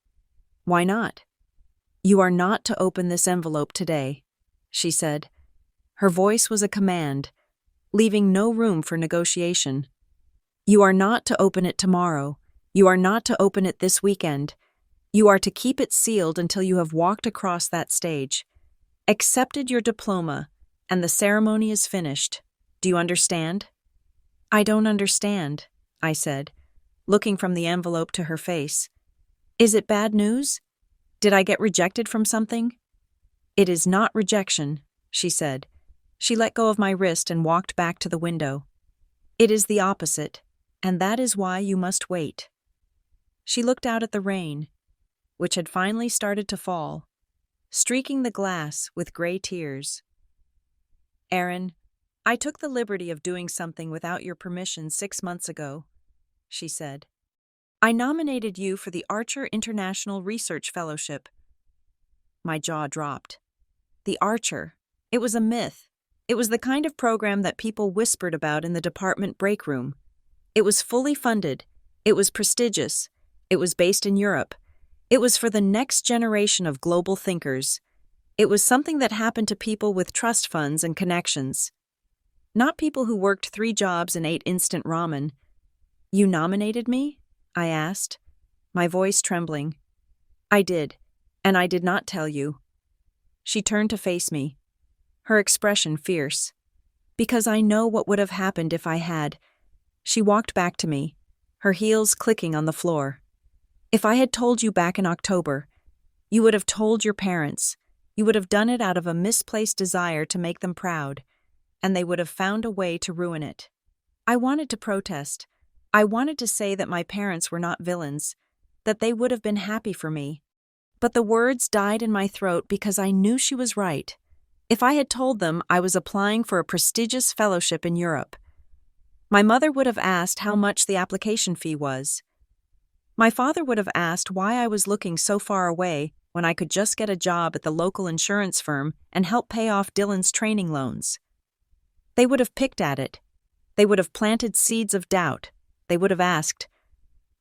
Why not? You are not to open this envelope today, she said. Her voice was a command, leaving no room for negotiation. You are not to open it tomorrow. You are not to open it this weekend. You are to keep it sealed until you have walked across that stage, accepted your diploma, and the ceremony is finished. Do you understand? I don't understand, I said, looking from the envelope to her face. Is it bad news? Did I get rejected from something? It is not rejection, she said. She let go of my wrist and walked back to the window. It is the opposite, and that is why you must wait. She looked out at the rain, which had finally started to fall, streaking the glass with gray tears. Erin, I took the liberty of doing something without your permission 6 months ago, she said. I nominated you for the Archer International Research Fellowship. My jaw dropped. The Archer. It was a myth. It was the kind of program that people whispered about in the department break room. It was fully funded. It was prestigious. It was based in Europe. It was for the next generation of global thinkers. It was something that happened to people with trust funds and connections. Not people who worked 3 jobs and ate instant ramen. You nominated me? I asked, my voice trembling. I did, and I did not tell you. She turned to face me, her expression fierce. Because I know what would have happened if I had. She walked back to me, her heels clicking on the floor. If I had told you back in October, you would have told your parents. You would have done it out of a misplaced desire to make them proud, and they would have found a way to ruin it. I wanted to protest. I wanted to say that my parents were not villains, that they would have been happy for me. But the words died in my throat because I knew she was right. If I had told them I was applying for a prestigious fellowship in Europe, my mother would have asked how much the application fee was. My father would have asked why I was looking so far away when I could just get a job at the local insurance firm and help pay off Dylan's training loans. They would have picked at it. They would have planted seeds of doubt. They would have asked,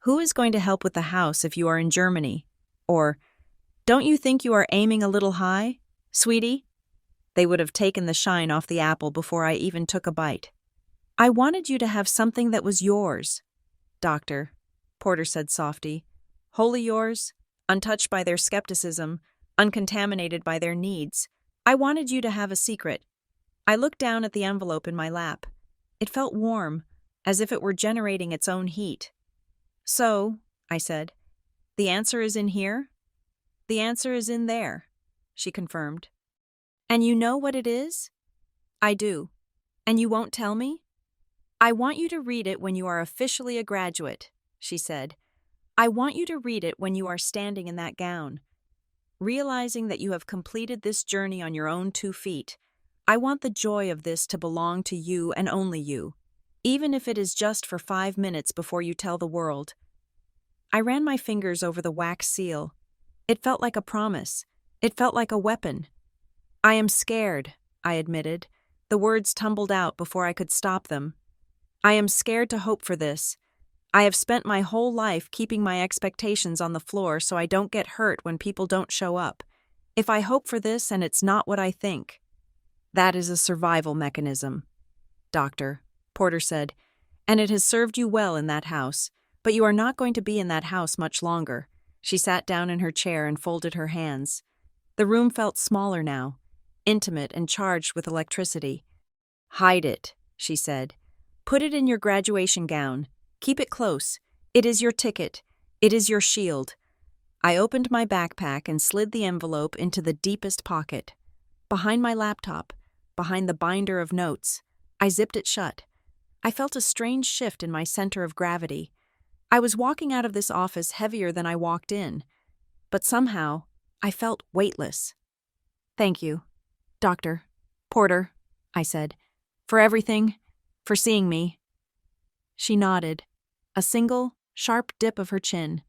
"Who is going to help with the house if you are in Germany?" Or, "Don't you think you are aiming a little high, sweetie?" They would have taken the shine off the apple before I even took a bite. I wanted you to have something that was yours, Doctor, Porter said softly. Wholly yours, untouched by their skepticism, uncontaminated by their needs. I wanted you to have a secret. I looked down at the envelope in my lap. It felt warm, as if it were generating its own heat. So, I said, the answer is in here? The answer is in there, she confirmed. And you know what it is? I do. And you won't tell me? I want you to read it when you are officially a graduate, she said. I want you to read it when you are standing in that gown. Realizing that you have completed this journey on your own 2 feet, I want the joy of this to belong to you and only you, even if it is just for 5 minutes before you tell the world. I ran my fingers over the wax seal. It felt like a promise. It felt like a weapon. I am scared, I admitted. The words tumbled out before I could stop them. I am scared to hope for this. I have spent my whole life keeping my expectations on the floor so I don't get hurt when people don't show up. If I hope for this and it's not what I think, that is a survival mechanism, Doctor, Porter said, and it has served you well in that house, but you are not going to be in that house much longer. She sat down in her chair and folded her hands. The room felt smaller now, intimate and charged with electricity. Hide it, she said. Put it in your graduation gown. Keep it close. It is your ticket. It is your shield. I opened my backpack and slid the envelope into the deepest pocket. Behind my laptop, behind the binder of notes, I zipped it shut. I felt a strange shift in my center of gravity. I was walking out of this office heavier than I walked in, but somehow I felt weightless. Thank you, Dr. Porter, I said, for everything, for seeing me. She nodded, a single, sharp dip of her chin.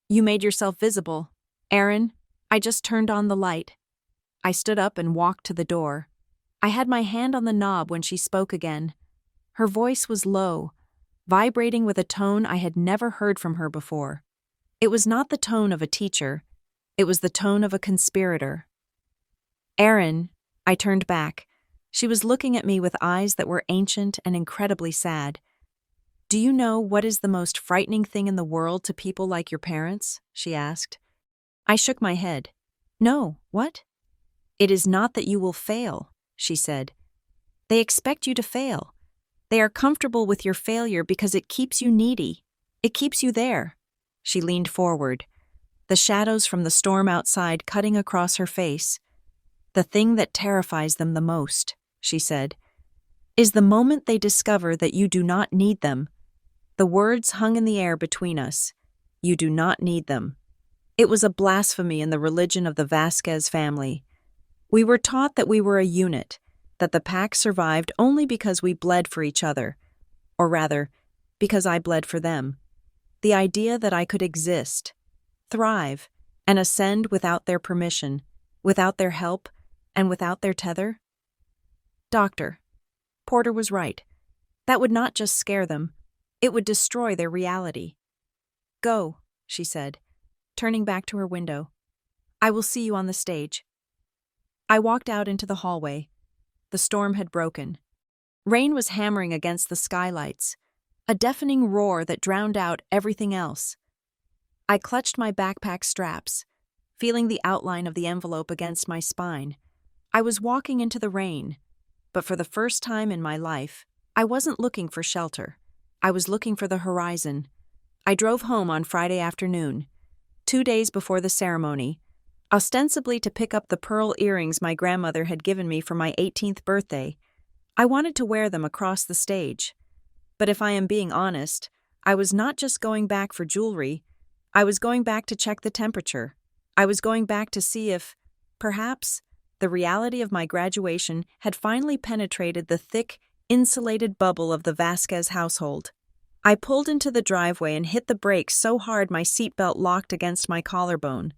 You made yourself visible. Aaron, I just turned on the light. I stood up and walked to the door. I had my hand on the knob when she spoke again. Her voice was low, vibrating with a tone I had never heard from her before. It was not the tone of a teacher. It was the tone of a conspirator. Aaron, I turned back. She was looking at me with eyes that were ancient and incredibly sad. Do you know what is the most frightening thing in the world to people like your parents? She asked. I shook my head. No, what? It is not that you will fail, she said. They expect you to fail. They are comfortable with your failure because it keeps you needy. It keeps you there. She leaned forward, the shadows from the storm outside cutting across her face. The thing that terrifies them the most, she said, is the moment they discover that you do not need them. The words hung in the air between us. You do not need them. It was a blasphemy in the religion of the Vasquez family. We were taught that we were a unit, that the pack survived only because we bled for each other, or rather, because I bled for them. The idea that I could exist, thrive, and ascend without their permission, without their help, and without their tether? Doctor, Porter was right. That would not just scare them, it would destroy their reality. Go, she said, turning back to her window. I will see you on the stage. I walked out into the hallway. The storm had broken. Rain was hammering against the skylights, a deafening roar that drowned out everything else. I clutched my backpack straps, feeling the outline of the envelope against my spine. I was walking into the rain, but for the first time in my life, I wasn't looking for shelter. I was looking for the horizon. I drove home on Friday afternoon, 2 days before the ceremony, ostensibly to pick up the pearl earrings my grandmother had given me for my 18th birthday. I wanted to wear them across the stage. But if I am being honest, I was not just going back for jewelry. I was going back to check the temperature. I was going back to see if, perhaps, the reality of my graduation had finally penetrated the thick, insulated bubble of the Vasquez household. I pulled into the driveway and hit the brakes so hard my seatbelt locked against my collarbone.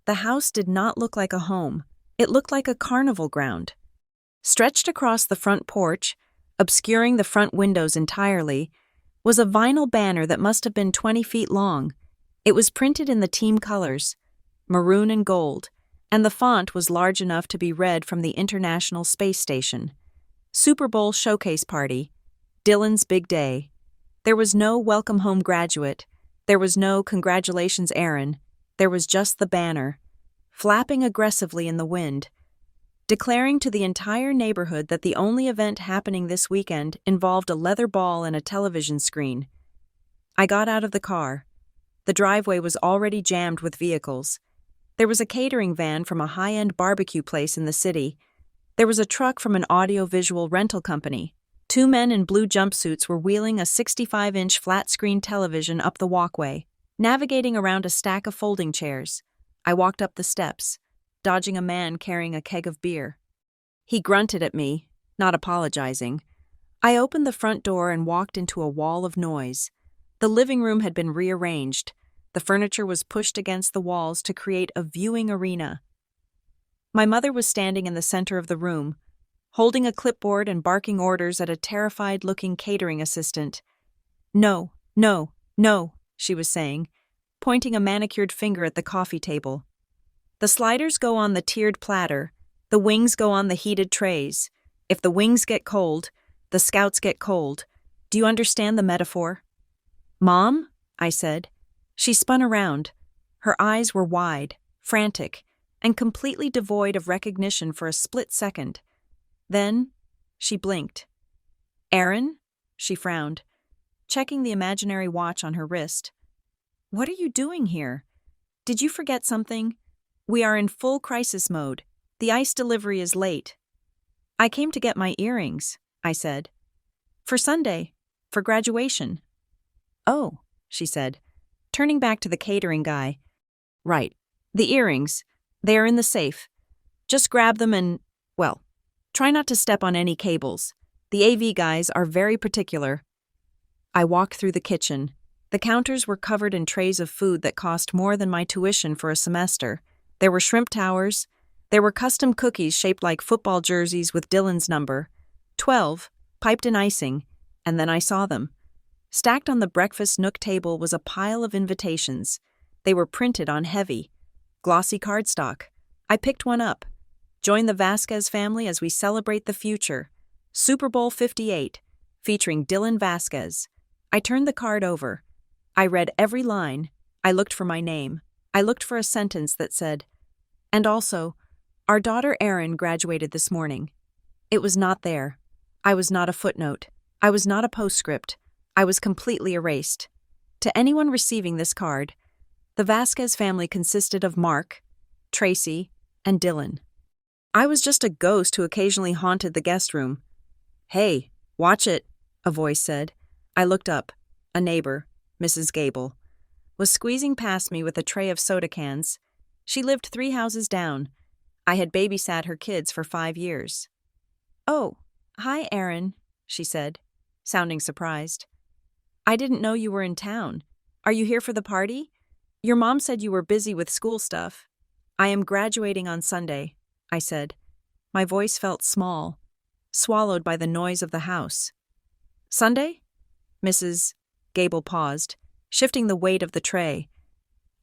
The house did not look like a home. It looked like a carnival ground. Stretched across the front porch, obscuring the front windows entirely, was a vinyl banner that must have been 20 feet long. It was printed in the team colors, maroon and gold, and the font was large enough to be read from the International Space Station. Super Bowl Showcase Party. Dylan's Big Day. There was no welcome home graduate. There was no congratulations Aaron. There was just the banner, flapping aggressively in the wind, declaring to the entire neighborhood that the only event happening this weekend involved a leather ball and a television screen. I got out of the car. The driveway was already jammed with vehicles. There was a catering van from a high-end barbecue place in the city. There was a truck from an audio-visual rental company. 2 men in blue jumpsuits were wheeling a 65-inch flat-screen television up the walkway, navigating around a stack of folding chairs. I walked up the steps, dodging a man carrying a keg of beer. He grunted at me, not apologizing. I opened the front door and walked into a wall of noise. The living room had been rearranged. The furniture was pushed against the walls to create a viewing arena. My mother was standing in the center of the room, holding a clipboard and barking orders at a terrified-looking catering assistant. No, no, no, she was saying, pointing a manicured finger at the coffee table. The sliders go on the tiered platter, the wings go on the heated trays. If the wings get cold, the scouts get cold. Do you understand the metaphor? Mom? I said. She spun around. Her eyes were wide, frantic, and completely devoid of recognition for a split second. Then, she blinked. Aaron? She frowned, checking the imaginary watch on her wrist. What are you doing here? Did you forget something? We are in full crisis mode. The ice delivery is late. I came to get my earrings, I said. For Sunday. For graduation. Oh, she said, turning back to the catering guy. Right. The earrings. They are in the safe. Just grab them and, well, try not to step on any cables. The AV guys are very particular. I walked through the kitchen. The counters were covered in trays of food that cost more than my tuition for a semester. There were shrimp towers. There were custom cookies shaped like football jerseys with Dylan's number, 12, piped in icing, and then I saw them. Stacked on the breakfast nook table was a pile of invitations. They were printed on heavy, glossy cardstock. I picked one up. Join the Vasquez family as we celebrate the future. Super Bowl 58, featuring Dylan Vasquez. I turned the card over. I read every line. I looked for my name. I looked for a sentence that said, and also, our daughter Erin graduated this morning. It was not there. I was not a footnote. I was not a postscript. I was completely erased. To anyone receiving this card, the Vasquez family consisted of Mark, Tracy, and Dylan. I was just a ghost who occasionally haunted the guest room. Hey, watch it, a voice said. I looked up. A neighbor, Mrs. Gable, was squeezing past me with a tray of soda cans. She lived 3 houses down. I had babysat her kids for 5 years. Oh, hi, Aaron, she said, sounding surprised. I didn't know you were in town. Are you here for the party? Your mom said you were busy with school stuff. I am graduating on Sunday, I said. My voice felt small, swallowed by the noise of the house. Sunday? Mrs. Gable paused, shifting the weight of the tray.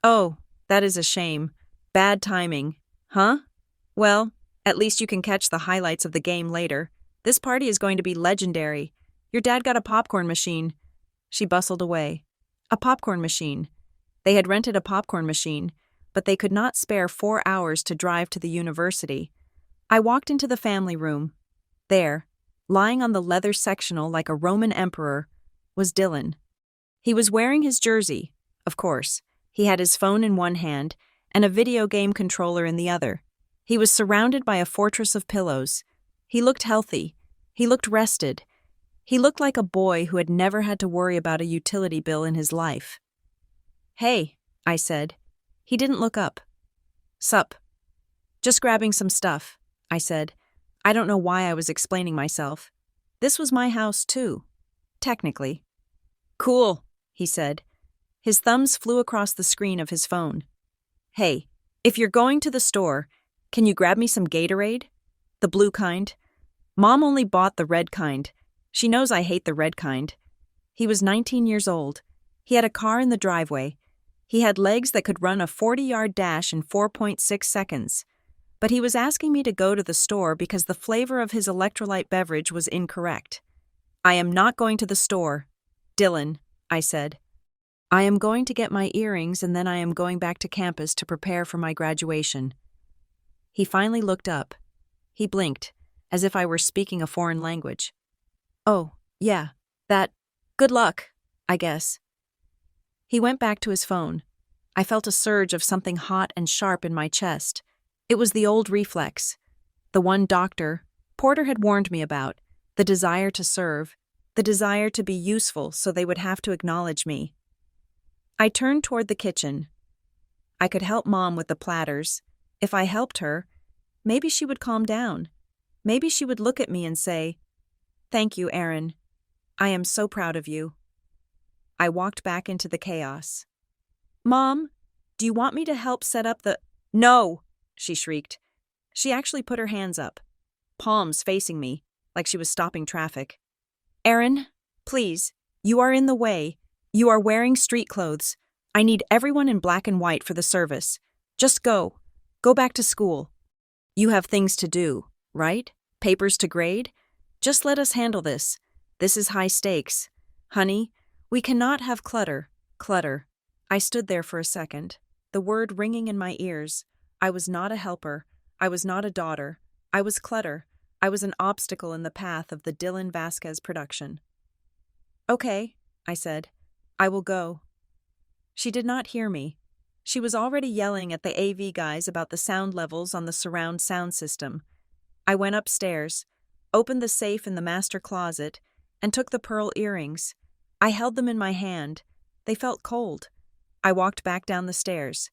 Oh, that is a shame. Bad timing. Huh? Well, at least you can catch the highlights of the game later. This party is going to be legendary. Your dad got a popcorn machine. She bustled away. A popcorn machine. They had rented a popcorn machine, but they could not spare 4 hours to drive to the university. I walked into the family room. There, lying on the leather sectional like a Roman emperor, was Dylan. He was wearing his jersey, of course. He had his phone in one hand and a video game controller in the other. He was surrounded by a fortress of pillows. He looked healthy. He looked rested. He looked like a boy who had never had to worry about a utility bill in his life. Hey, I said. He didn't look up. Sup. Just grabbing some stuff, I said. I don't know why I was explaining myself. This was my house, too. Technically. Cool, he said. His thumbs flew across the screen of his phone. Hey, if you're going to the store, can you grab me some Gatorade? The blue kind. Mom only bought the red kind. She knows I hate the red kind. He was 19 years old. He had a car in the driveway. He had legs that could run a 40-yard dash in 4.6 seconds. But he was asking me to go to the store because the flavor of his electrolyte beverage was incorrect. I am not going to the store. Dylan, I said. I am going to get my earrings and then I am going back to campus to prepare for my graduation. He finally looked up. He blinked, as if I were speaking a foreign language. Oh, yeah, that. Good luck, I guess. He went back to his phone. I felt a surge of something hot and sharp in my chest. It was the old reflex. The one Dr. Porter had warned me about. The desire to serve. The desire to be useful so they would have to acknowledge me. I turned toward the kitchen. I could help Mom with the platters. If I helped her, maybe she would calm down. Maybe she would look at me and say, "Thank you, Aaron. I am so proud of you." I walked back into the chaos. Mom, do you want me to help set up the— No, she shrieked. She actually put her hands up, palms facing me, like she was stopping traffic. Aaron, please, you are in the way. You are wearing street clothes. I need everyone in black and white for the service. Just go. Go back to school. You have things to do, right? Papers to grade? Just let us handle this. This is high stakes. Honey, we cannot have clutter. Clutter. I stood there for a second, the word ringing in my ears. I was not a helper. I was not a daughter. I was clutter. I was an obstacle in the path of the Dylan Vasquez production. Okay, I said. I will go. She did not hear me. She was already yelling at the AV guys about the sound levels on the surround sound system. I went upstairs, opened the safe in the master closet, and took the pearl earrings. I held them in my hand. They felt cold. I walked back down the stairs.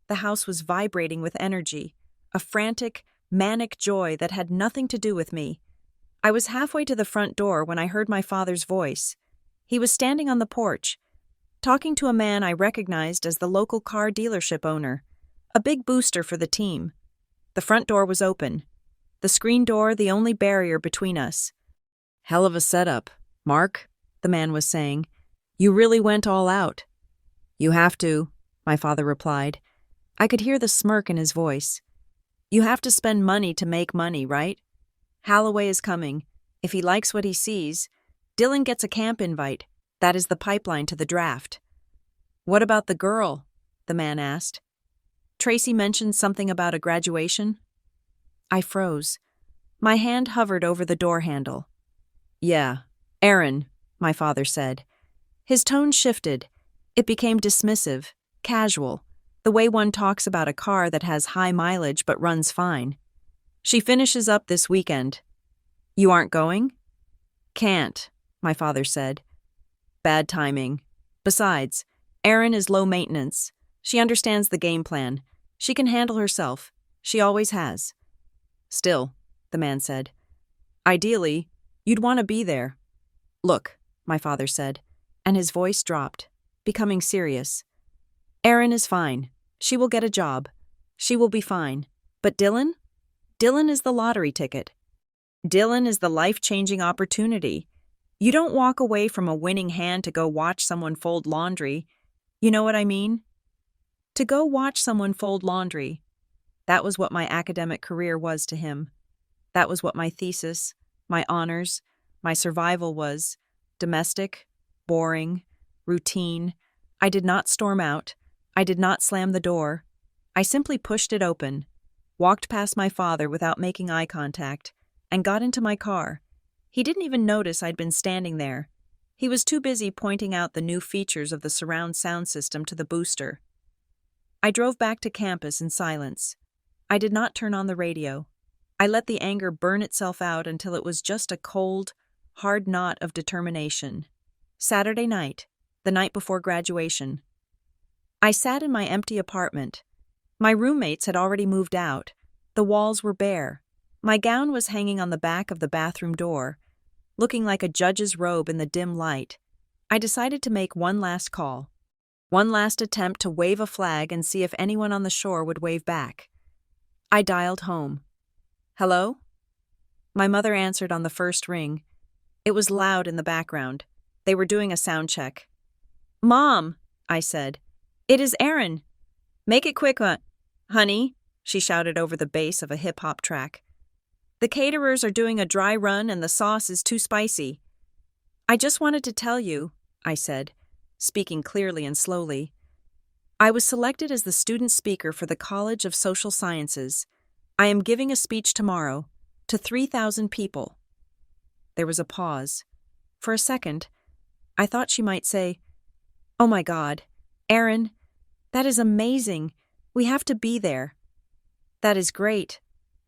The house was vibrating with energy, a frantic, manic joy that had nothing to do with me. I was halfway to the front door when I heard my father's voice. He was standing on the porch, talking to a man I recognized as the local car dealership owner, a big booster for the team. The front door was open, the screen door the only barrier between us. Hell of a setup, Mark, the man was saying. You really went all out. You have to, my father replied. I could hear the smirk in his voice. You have to spend money to make money, right? Holloway is coming. If he likes what he sees, Dylan gets a camp invite. That is the pipeline to the draft. What about the girl? The man asked. Tracy mentioned something about a graduation. I froze. My hand hovered over the door handle. Yeah, Aaron, my father said. His tone shifted. It became dismissive, casual, the way one talks about a car that has high mileage but runs fine. She finishes up this weekend. You aren't going? Can't, my father said. Bad timing. Besides, Erin is low maintenance. She understands the game plan. She can handle herself. She always has. Still, the man said. Ideally, you'd want to be there. Look, my father said, and his voice dropped. becoming serious. Erin is fine. She will get a job. She will be fine. But Dylan? Dylan is the lottery ticket. Dylan is the life-changing opportunity. You don't walk away from a winning hand to go watch someone fold laundry. You know what I mean? To go watch someone fold laundry. That was what my academic career was to him. That was what my thesis, my honors, my survival was. Domestic, boring, routine. I did not storm out. I did not slam the door. I simply pushed it open, walked past my father without making eye contact, and got into my car. He didn't even notice I'd been standing there. He was too busy pointing out the new features of the surround sound system to the booster. I drove back to campus in silence. I did not turn on the radio. I let the anger burn itself out until it was just a cold, hard knot of determination. Saturday night, the night before graduation. I sat in my empty apartment. My roommates had already moved out. The walls were bare. My gown was hanging on the back of the bathroom door, looking like a judge's robe in the dim light. I decided to make one last call. One last attempt to wave a flag and see if anyone on the shore would wave back. I dialed home. Hello? My mother answered on the first ring. It was loud in the background. They were doing a sound check. Mom, I said. It is Erin. Make it quick, honey, she shouted over the bass of a hip-hop track. The caterers are doing a dry run and the sauce is too spicy. I just wanted to tell you, I said, speaking clearly and slowly. I was selected as the student speaker for the College of Social Sciences. I am giving a speech tomorrow to 3,000 people. There was a pause. For a second, I thought she might say, Oh my God, Erin, that is amazing. We have to be there. That is great,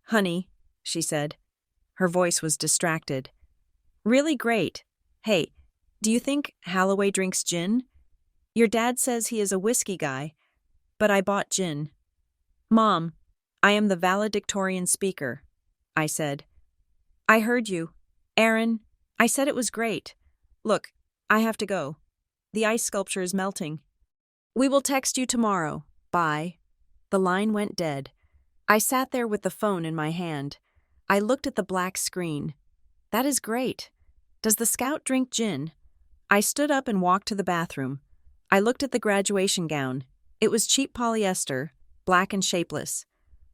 honey, she said. Her voice was distracted. Really great. Hey, do you think Holloway drinks gin? Your dad says he is a whiskey guy, but I bought gin. Mom, I am the valedictorian speaker, I said. I heard you. Erin, I said it was great. Look, I have to go. The ice sculpture is melting. We will text you tomorrow. Bye. The line went dead. I sat there with the phone in my hand. I looked at the black screen. That is great. Does the scout drink gin? I stood up and walked to the bathroom. I looked at the graduation gown. It was cheap polyester, black and shapeless.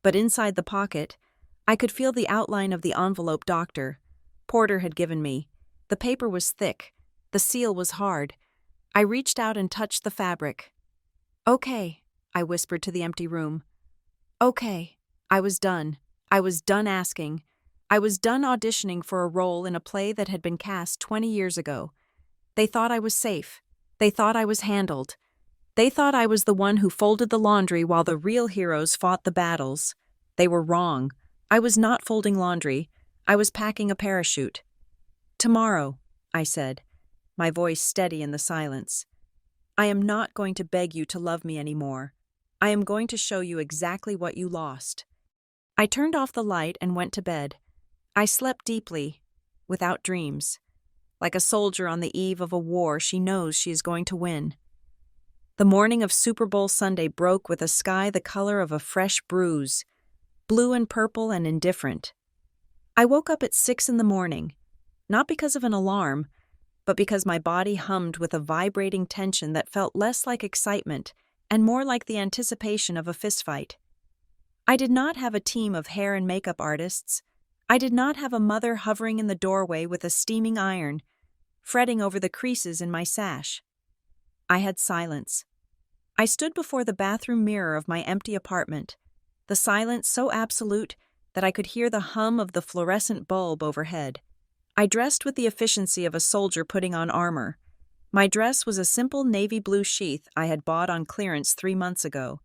But inside the pocket, I could feel the outline of the envelope Dr. Porter had given me. The paper was thick. The seal was hard. I reached out and touched the fabric. Okay, I whispered to the empty room. Okay, I was done. I was done asking. I was done auditioning for a role in a play that had been cast 20 years ago. They thought I was safe. They thought I was handled. They thought I was the one who folded the laundry while the real heroes fought the battles. They were wrong. I was not folding laundry. I was packing a parachute. Tomorrow, I said, my voice steady in the silence. I am not going to beg you to love me anymore. I am going to show you exactly what you lost. I turned off the light and went to bed. I slept deeply, without dreams. Like a soldier on the eve of a war, she knows she is going to win. The morning of Super Bowl Sunday broke with a sky the color of a fresh bruise, blue and purple and indifferent. I woke up at 6 a.m, not because of an alarm, but because my body hummed with a vibrating tension that felt less like excitement and more like the anticipation of a fistfight. I did not have a team of hair and makeup artists. I did not have a mother hovering in the doorway with a steaming iron, fretting over the creases in my sash. I had silence. I stood before the bathroom mirror of my empty apartment, the silence so absolute that I could hear the hum of the fluorescent bulb overhead. I dressed with the efficiency of a soldier putting on armor. My dress was a simple navy blue sheath I had bought on clearance 3 months ago.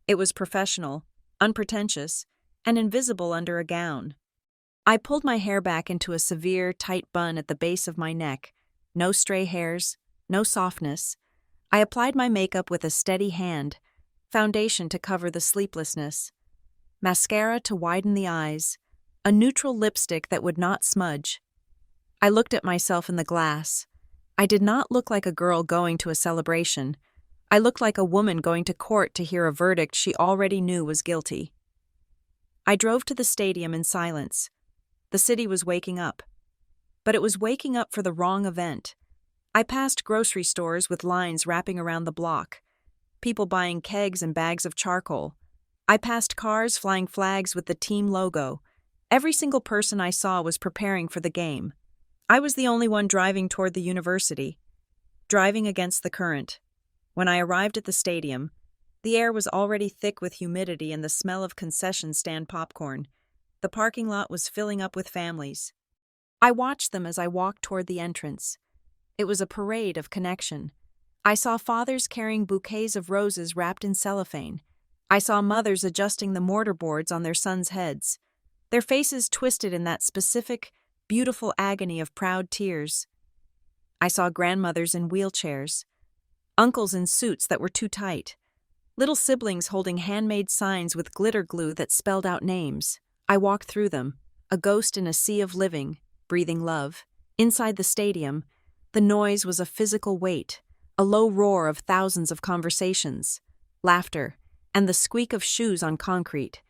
It was professional, unpretentious, and invisible under a gown. I pulled my hair back into a severe, tight bun at the base of my neck. No stray hairs, no softness. I applied my makeup with a steady hand, foundation to cover the sleeplessness, mascara to widen the eyes, a neutral lipstick that would not smudge. I looked at myself in the glass. I did not look like a girl going to a celebration. I looked like a woman going to court to hear a verdict she already knew was guilty. I drove to the stadium in silence. The city was waking up. But it was waking up for the wrong event. I passed grocery stores with lines wrapping around the block, people buying kegs and bags of charcoal. I passed cars flying flags with the team logo. Every single person I saw was preparing for the game. I was the only one driving toward the university, driving against the current. When I arrived at the stadium, the air was already thick with humidity and the smell of concession stand popcorn. The parking lot was filling up with families. I watched them as I walked toward the entrance. It was a parade of connection. I saw fathers carrying bouquets of roses wrapped in cellophane. I saw mothers adjusting the mortarboards on their sons' heads, their faces twisted in that specific, beautiful agony of proud tears. I saw grandmothers in wheelchairs, uncles in suits that were too tight, little siblings holding handmade signs with glitter glue that spelled out names. I walked through them, a ghost in a sea of living, breathing love. Inside the stadium, the noise was a physical weight, a low roar of thousands of conversations, laughter, and the squeak of shoes on concrete.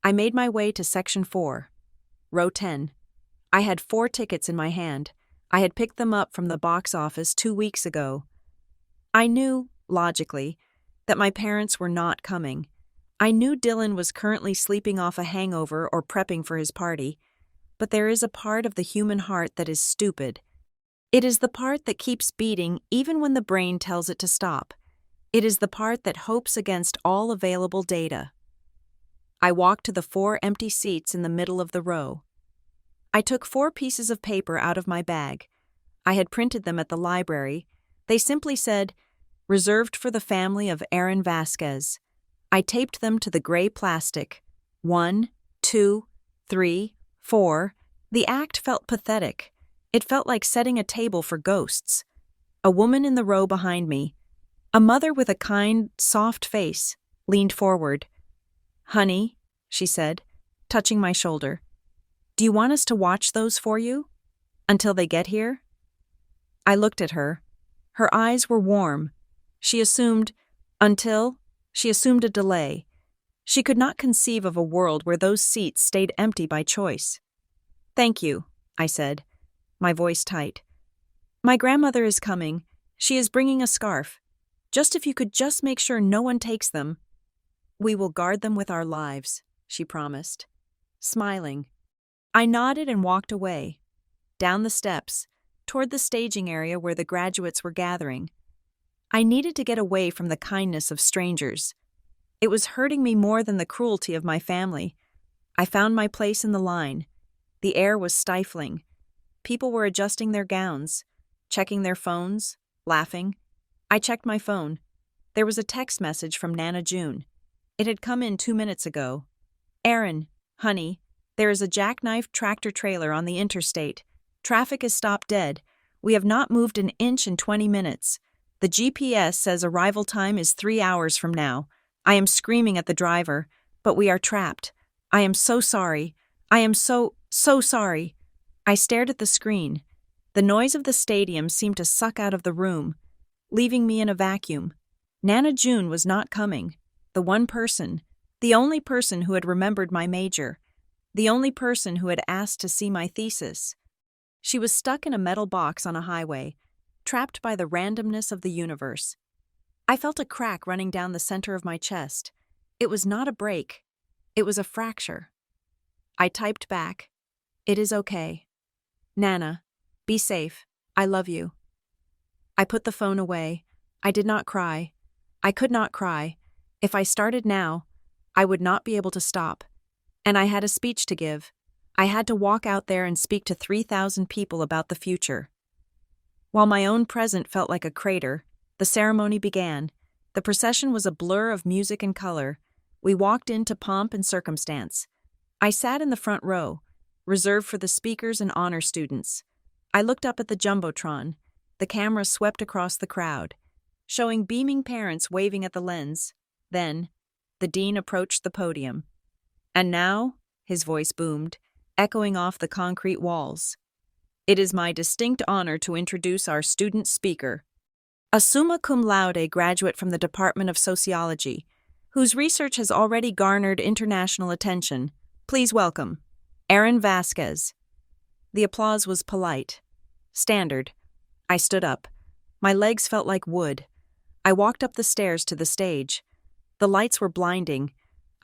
I made my way to Section 4, Row 10. I had 4 tickets in my hand. I had picked them up from the box office 2 weeks ago. I knew, logically, that my parents were not coming. I knew Dylan was currently sleeping off a hangover or prepping for his party, but there is a part of the human heart that is stupid. It is the part that keeps beating even when the brain tells it to stop. It is the part that hopes against all available data. I walked to the 4 empty seats in the middle of the row. I took 4 pieces of paper out of my bag. I had printed them at the library. They simply said, "Reserved for the family of Aaron Vasquez." I taped them to the gray plastic. 1, 2, 3, 4. The act felt pathetic. It felt like setting a table for ghosts. A woman in the row behind me, a mother with a kind, soft face, leaned forward. "Honey," she said, touching my shoulder, "do you want us to watch those for you? Until they get here?" I looked at her. Her eyes were warm. She assumed a delay. She could not conceive of a world where those seats stayed empty by choice. "Thank you," I said, my voice tight. "My grandmother is coming. She is bringing a scarf. Just if you could just make sure no one takes them." "We will guard them with our lives," she promised, smiling. I nodded and walked away, down the steps, toward the staging area where the graduates were gathering. I needed to get away from the kindness of strangers. It was hurting me more than the cruelty of my family. I found my place in the line. The air was stifling. People were adjusting their gowns, checking their phones, laughing. I checked my phone. There was a text message from Nana June. It had come in 2 minutes ago. "Aaron, honey, there is a jackknife tractor trailer on the interstate. Traffic is stopped dead. We have not moved an inch in 20 minutes. The GPS says arrival time is 3 hours from now. I am screaming at the driver, but we are trapped. I am so sorry. I am so sorry." I stared at the screen. The noise of the stadium seemed to suck out of the room, leaving me in a vacuum. Nana June was not coming. The one person, the only person who had remembered my major, the only person who had asked to see my thesis. She was stuck in a metal box on a highway, trapped by the randomness of the universe. I felt a crack running down the center of my chest. It was not a break. It was a fracture. I typed back, "It is okay. Nana, be safe. I love you." I put the phone away. I did not cry. I could not cry. If I started now, I would not be able to stop. And I had a speech to give. I had to walk out there and speak to 3,000 people about the future. While my own present felt like a crater, the ceremony began. The procession was a blur of music and color. We walked into pomp and circumstance. I sat in the front row, reserved for the speakers and honor students. I looked up at the jumbotron. The camera swept across the crowd, showing beaming parents waving at the lens. Then, the dean approached the podium. "And now," his voice boomed, echoing off the concrete walls, It is my distinct honor to introduce our student speaker, a summa cum laude graduate from the Department of Sociology, whose research has already garnered international attention. Please welcome Aaron Vasquez. The applause was polite, standard. I stood up. My legs felt like wood. I walked up the stairs to the stage. The lights were blinding.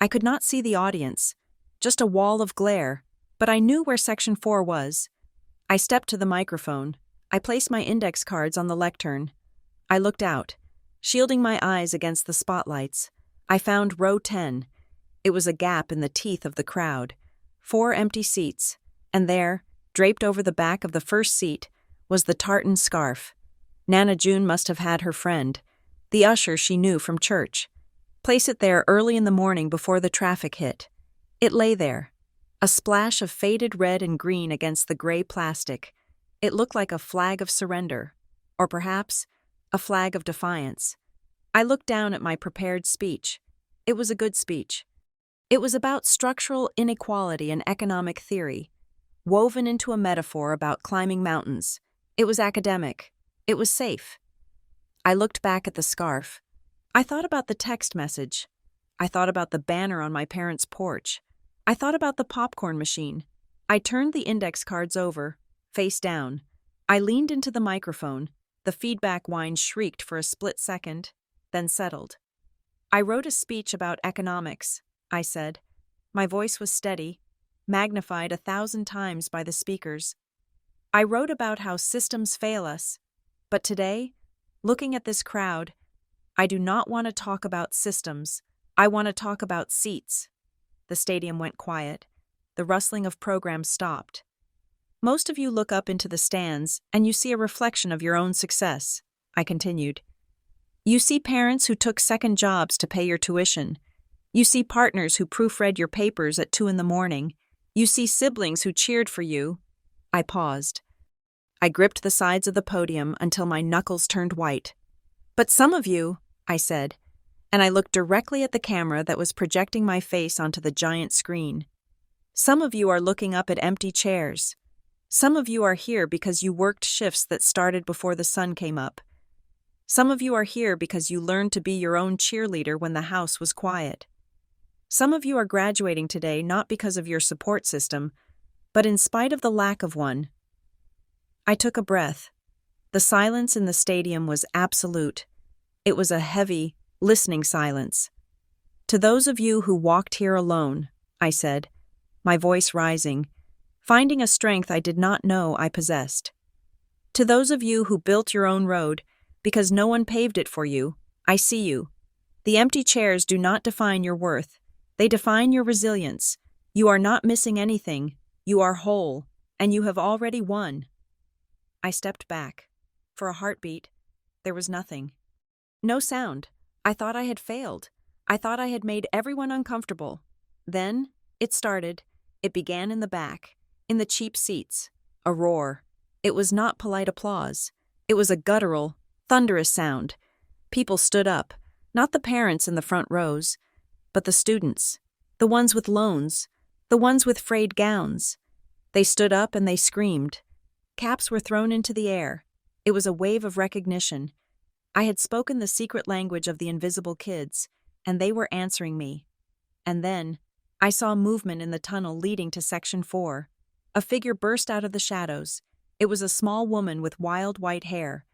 I could not see the audience, just a wall of glare, but I knew where Section 4 was. I stepped to the microphone. I placed my index cards on the lectern. I looked out, shielding my eyes against the spotlights. I found row 10. It was a gap in the teeth of the crowd. 4 empty seats, and there, draped over the back of the first seat, was the tartan scarf. Nana June must have had her friend, the usher she knew from church, place it there early in the morning before the traffic hit. It lay there, a splash of faded red and green against the gray plastic. It looked like a flag of surrender, or perhaps a flag of defiance. I looked down at my prepared speech. It was a good speech. It was about structural inequality and economic theory, woven into a metaphor about climbing mountains. It was academic. It was safe. I looked back at the scarf. I thought about the text message. I thought about the banner on my parents' porch. I thought about the popcorn machine. I turned the index cards over, face down. I leaned into the microphone. The feedback whine shrieked for a split second, then settled. I wrote a speech about economics, I said. My voice was steady, magnified 1,000 times by the speakers. I wrote about how systems fail us, but today, looking at this crowd, I do not want to talk about systems. I want to talk about seats. The stadium went quiet. The rustling of programs stopped. Most of you look up into the stands and you see a reflection of your own success, I continued. You see parents who took second jobs to pay your tuition. You see partners who proofread your papers at 2 a.m. You see siblings who cheered for you. I paused. I gripped the sides of the podium until my knuckles turned white. But some of you, I said, and I looked directly at the camera that was projecting my face onto the giant screen. Some of you are looking up at empty chairs. Some of you are here because you worked shifts that started before the sun came up. Some of you are here because you learned to be your own cheerleader when the house was quiet. Some of you are graduating today not because of your support system, but in spite of the lack of one. I took a breath. The silence in the stadium was absolute. It was a heavy, listening silence. To those of you who walked here alone, I said, my voice rising, finding a strength I did not know I possessed. To those of you who built your own road because no one paved it for you, I see you. The empty chairs do not define your worth. They define your resilience. You are not missing anything. You are whole, and you have already won. I stepped back. For a heartbeat, there was nothing. No sound. I thought I had failed. I thought I had made everyone uncomfortable. Then, it started. It began in the back, in the cheap seats. A roar. It was not polite applause. It was a guttural, thunderous sound. People stood up, not the parents in the front rows, but the students, the ones with loans, the ones with frayed gowns. They stood up and they screamed. Caps were thrown into the air. It was a wave of recognition. I had spoken the secret language of the invisible kids, and they were answering me. And then, I saw movement in the tunnel leading to Section 4. A figure burst out of the shadows. It was a small woman with wild white hair,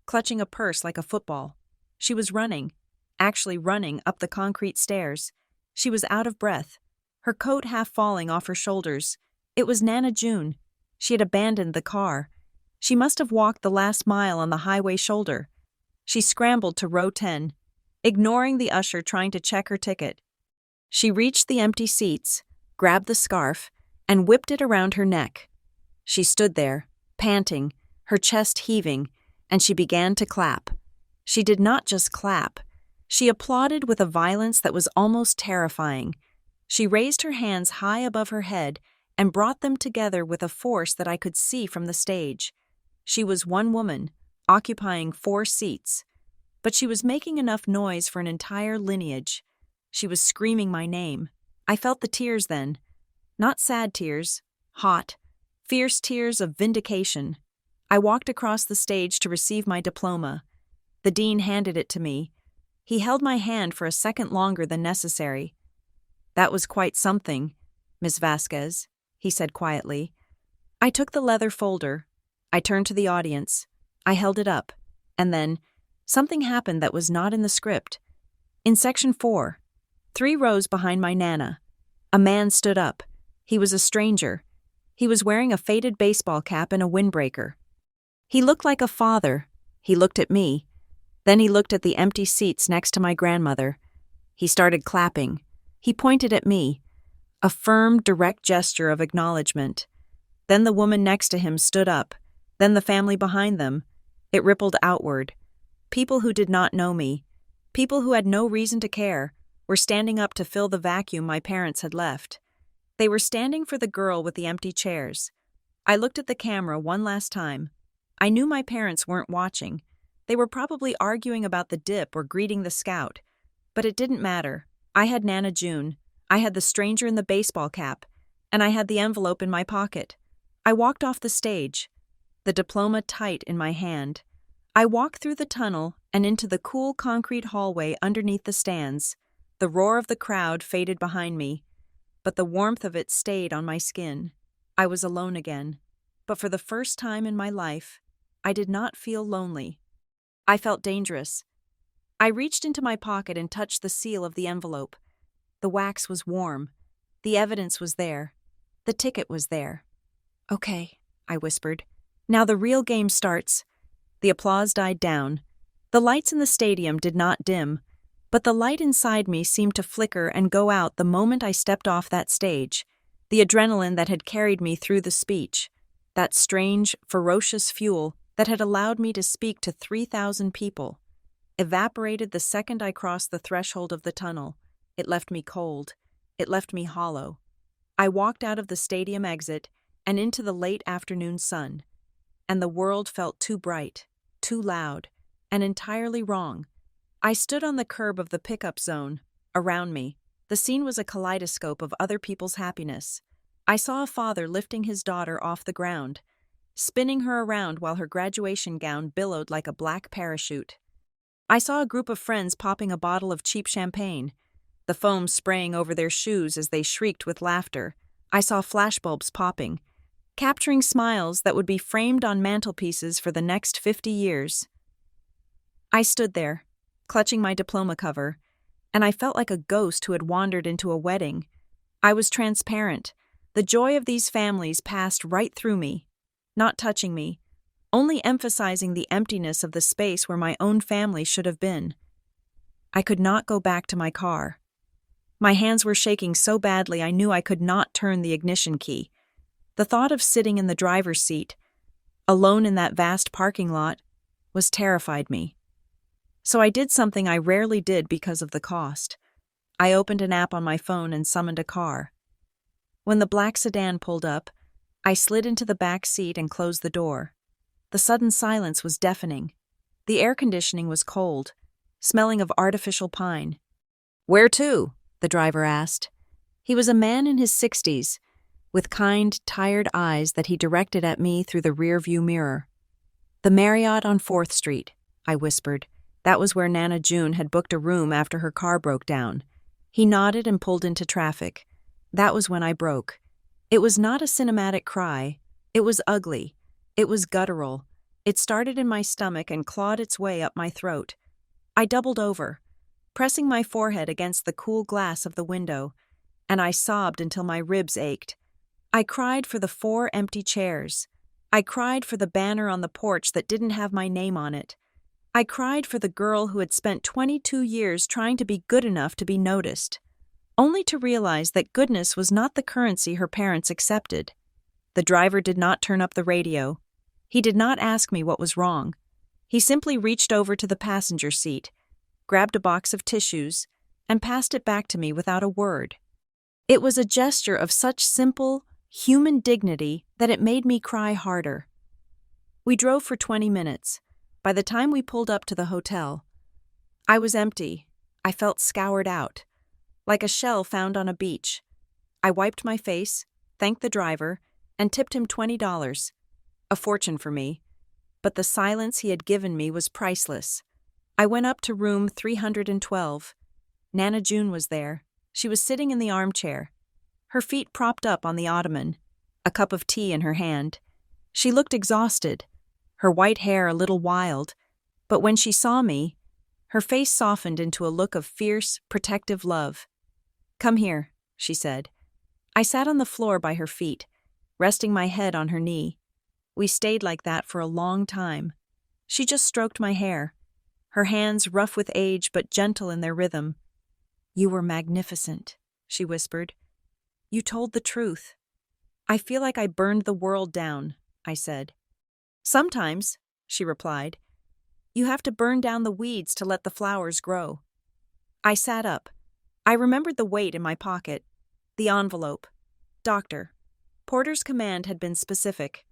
clutching a purse like a football. She was running, actually running up the concrete stairs. She was out of breath, her coat half falling off her shoulders. It was Nana June. She had abandoned the car. She must have walked the last mile on the highway shoulder. She scrambled to row 10, ignoring the usher trying to check her ticket. She reached the empty seats, grabbed the scarf, and whipped it around her neck. She stood there, panting, her chest heaving, and she began to clap. She did not just clap. She applauded with a violence that was almost terrifying. She raised her hands high above her head and brought them together with a force that I could see from the stage. She was one woman, occupying 4 seats, but she was making enough noise for an entire lineage. She was screaming my name. I felt the tears then. Not sad tears, hot, Fierce tears of vindication. I walked across the stage to receive my diploma. The dean handed it to me. He held my hand for a second longer than necessary. "That was quite something, Miss Vasquez," he said quietly. I took the leather folder. I turned to the audience. I held it up. And then, something happened that was not in the script. In section 4, 3 rows behind my Nana, a man stood up. He was a stranger. He was wearing a faded baseball cap and a windbreaker. He looked like a father. He looked at me. Then he looked at the empty seats next to my grandmother. He started clapping. He pointed at me. A firm, direct gesture of acknowledgement. Then the woman next to him stood up. Then the family behind them. It rippled outward. People who did not know me, people who had no reason to care, were standing up to fill the vacuum my parents had left. They were standing for the girl with the empty chairs. I looked at the camera one last time. I knew my parents weren't watching. They were probably arguing about the dip or greeting the scout. But it didn't matter. I had Nana June. I had the stranger in the baseball cap. And I had the envelope in my pocket. I walked off the stage, the diploma tight in my hand. I walked through the tunnel and into the cool concrete hallway underneath the stands. The roar of the crowd faded behind me, but the warmth of it stayed on my skin. I was alone again, but for the first time in my life, I did not feel lonely. I felt dangerous. I reached into my pocket and touched the seal of the envelope. The wax was warm. The evidence was there. The ticket was there. "Okay," I whispered. "Now the real game starts." The applause died down. The lights in the stadium did not dim, but the light inside me seemed to flicker and go out the moment I stepped off that stage. The adrenaline that had carried me through the speech, that strange, ferocious fuel that had allowed me to speak to 3,000 people, evaporated the second I crossed the threshold of the tunnel. It left me cold. It left me hollow. I walked out of the stadium exit and into the late afternoon sun, and the world felt too bright, too loud, and entirely wrong. I stood on the curb of the pickup zone. Around me, the scene was a kaleidoscope of other people's happiness. I saw a father lifting his daughter off the ground, spinning her around while her graduation gown billowed like a black parachute. I saw a group of friends popping a bottle of cheap champagne, the foam spraying over their shoes as they shrieked with laughter. I saw flashbulbs popping, capturing smiles that would be framed on mantelpieces for the next 50 years. I stood there, clutching my diploma cover, and I felt like a ghost who had wandered into a wedding. I was transparent. The joy of these families passed right through me, not touching me, only emphasizing the emptiness of the space where my own family should have been. I could not go back to my car. My hands were shaking so badly I knew I could not turn the ignition key. The thought of sitting in the driver's seat, alone in that vast parking lot, was terrified me. So I did something I rarely did because of the cost. I opened an app on my phone and summoned a car. When the black sedan pulled up, I slid into the back seat and closed the door. The sudden silence was deafening. The air conditioning was cold, smelling of artificial pine. "Where to?" the driver asked. He was a man in his 60s, with kind, tired eyes that he directed at me through the rearview mirror. "The Marriott on 4th Street, I whispered. That was where Nana June had booked a room after her car broke down. He nodded and pulled into traffic. That was when I broke. It was not a cinematic cry. It was ugly. It was guttural. It started in my stomach and clawed its way up my throat. I doubled over, pressing my forehead against the cool glass of the window, and I sobbed until my ribs ached. I cried for the 4 empty chairs. I cried for the banner on the porch that didn't have my name on it. I cried for the girl who had spent 22 years trying to be good enough to be noticed, only to realize that goodness was not the currency her parents accepted. The driver did not turn up the radio. He did not ask me what was wrong. He simply reached over to the passenger seat, grabbed a box of tissues, and passed it back to me without a word. It was a gesture of such simple, human dignity that it made me cry harder. We drove for 20 minutes. By the time we pulled up to the hotel, I was empty. I felt scoured out, like a shell found on a beach. I wiped my face, thanked the driver, and tipped him $20. A fortune for me. But the silence he had given me was priceless. I went up to room 312. Nana June was there. She was sitting in the armchair, her feet propped up on the ottoman, a cup of tea in her hand. She looked exhausted, her white hair a little wild, but when she saw me, her face softened into a look of fierce, protective love. "Come here," she said. I sat on the floor by her feet, resting my head on her knee. We stayed like that for a long time. She just stroked my hair, her hands rough with age but gentle in their rhythm. "You were magnificent," she whispered. "You told the truth." "I feel like I burned the world down," I said. "Sometimes," she replied. "You have to burn down the weeds to let the flowers grow." I sat up. I remembered the weight in my pocket. The envelope. "Doctor." Porter's command had been specific.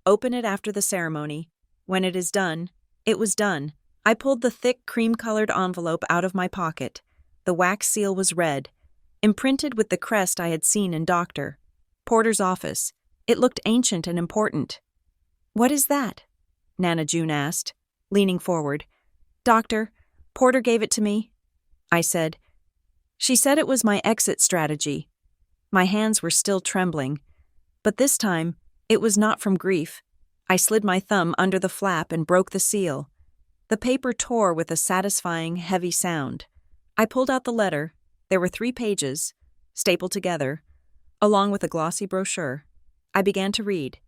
"Open it after the ceremony. When it is done, it was done." I pulled the thick, cream-colored envelope out of my pocket. The wax seal was red, imprinted with the crest I had seen in Dr. Porter's office. It looked ancient and important. "What is that?" Nana June asked, leaning forward. "Doctor, Porter gave it to me," I said. She said it was my exit strategy. My hands were still trembling, but this time it was not from grief. I slid my thumb under the flap and broke the seal. The paper tore with a satisfying, heavy sound. I pulled out the letter. There were 3 pages, stapled together, along with a glossy brochure. I began to read.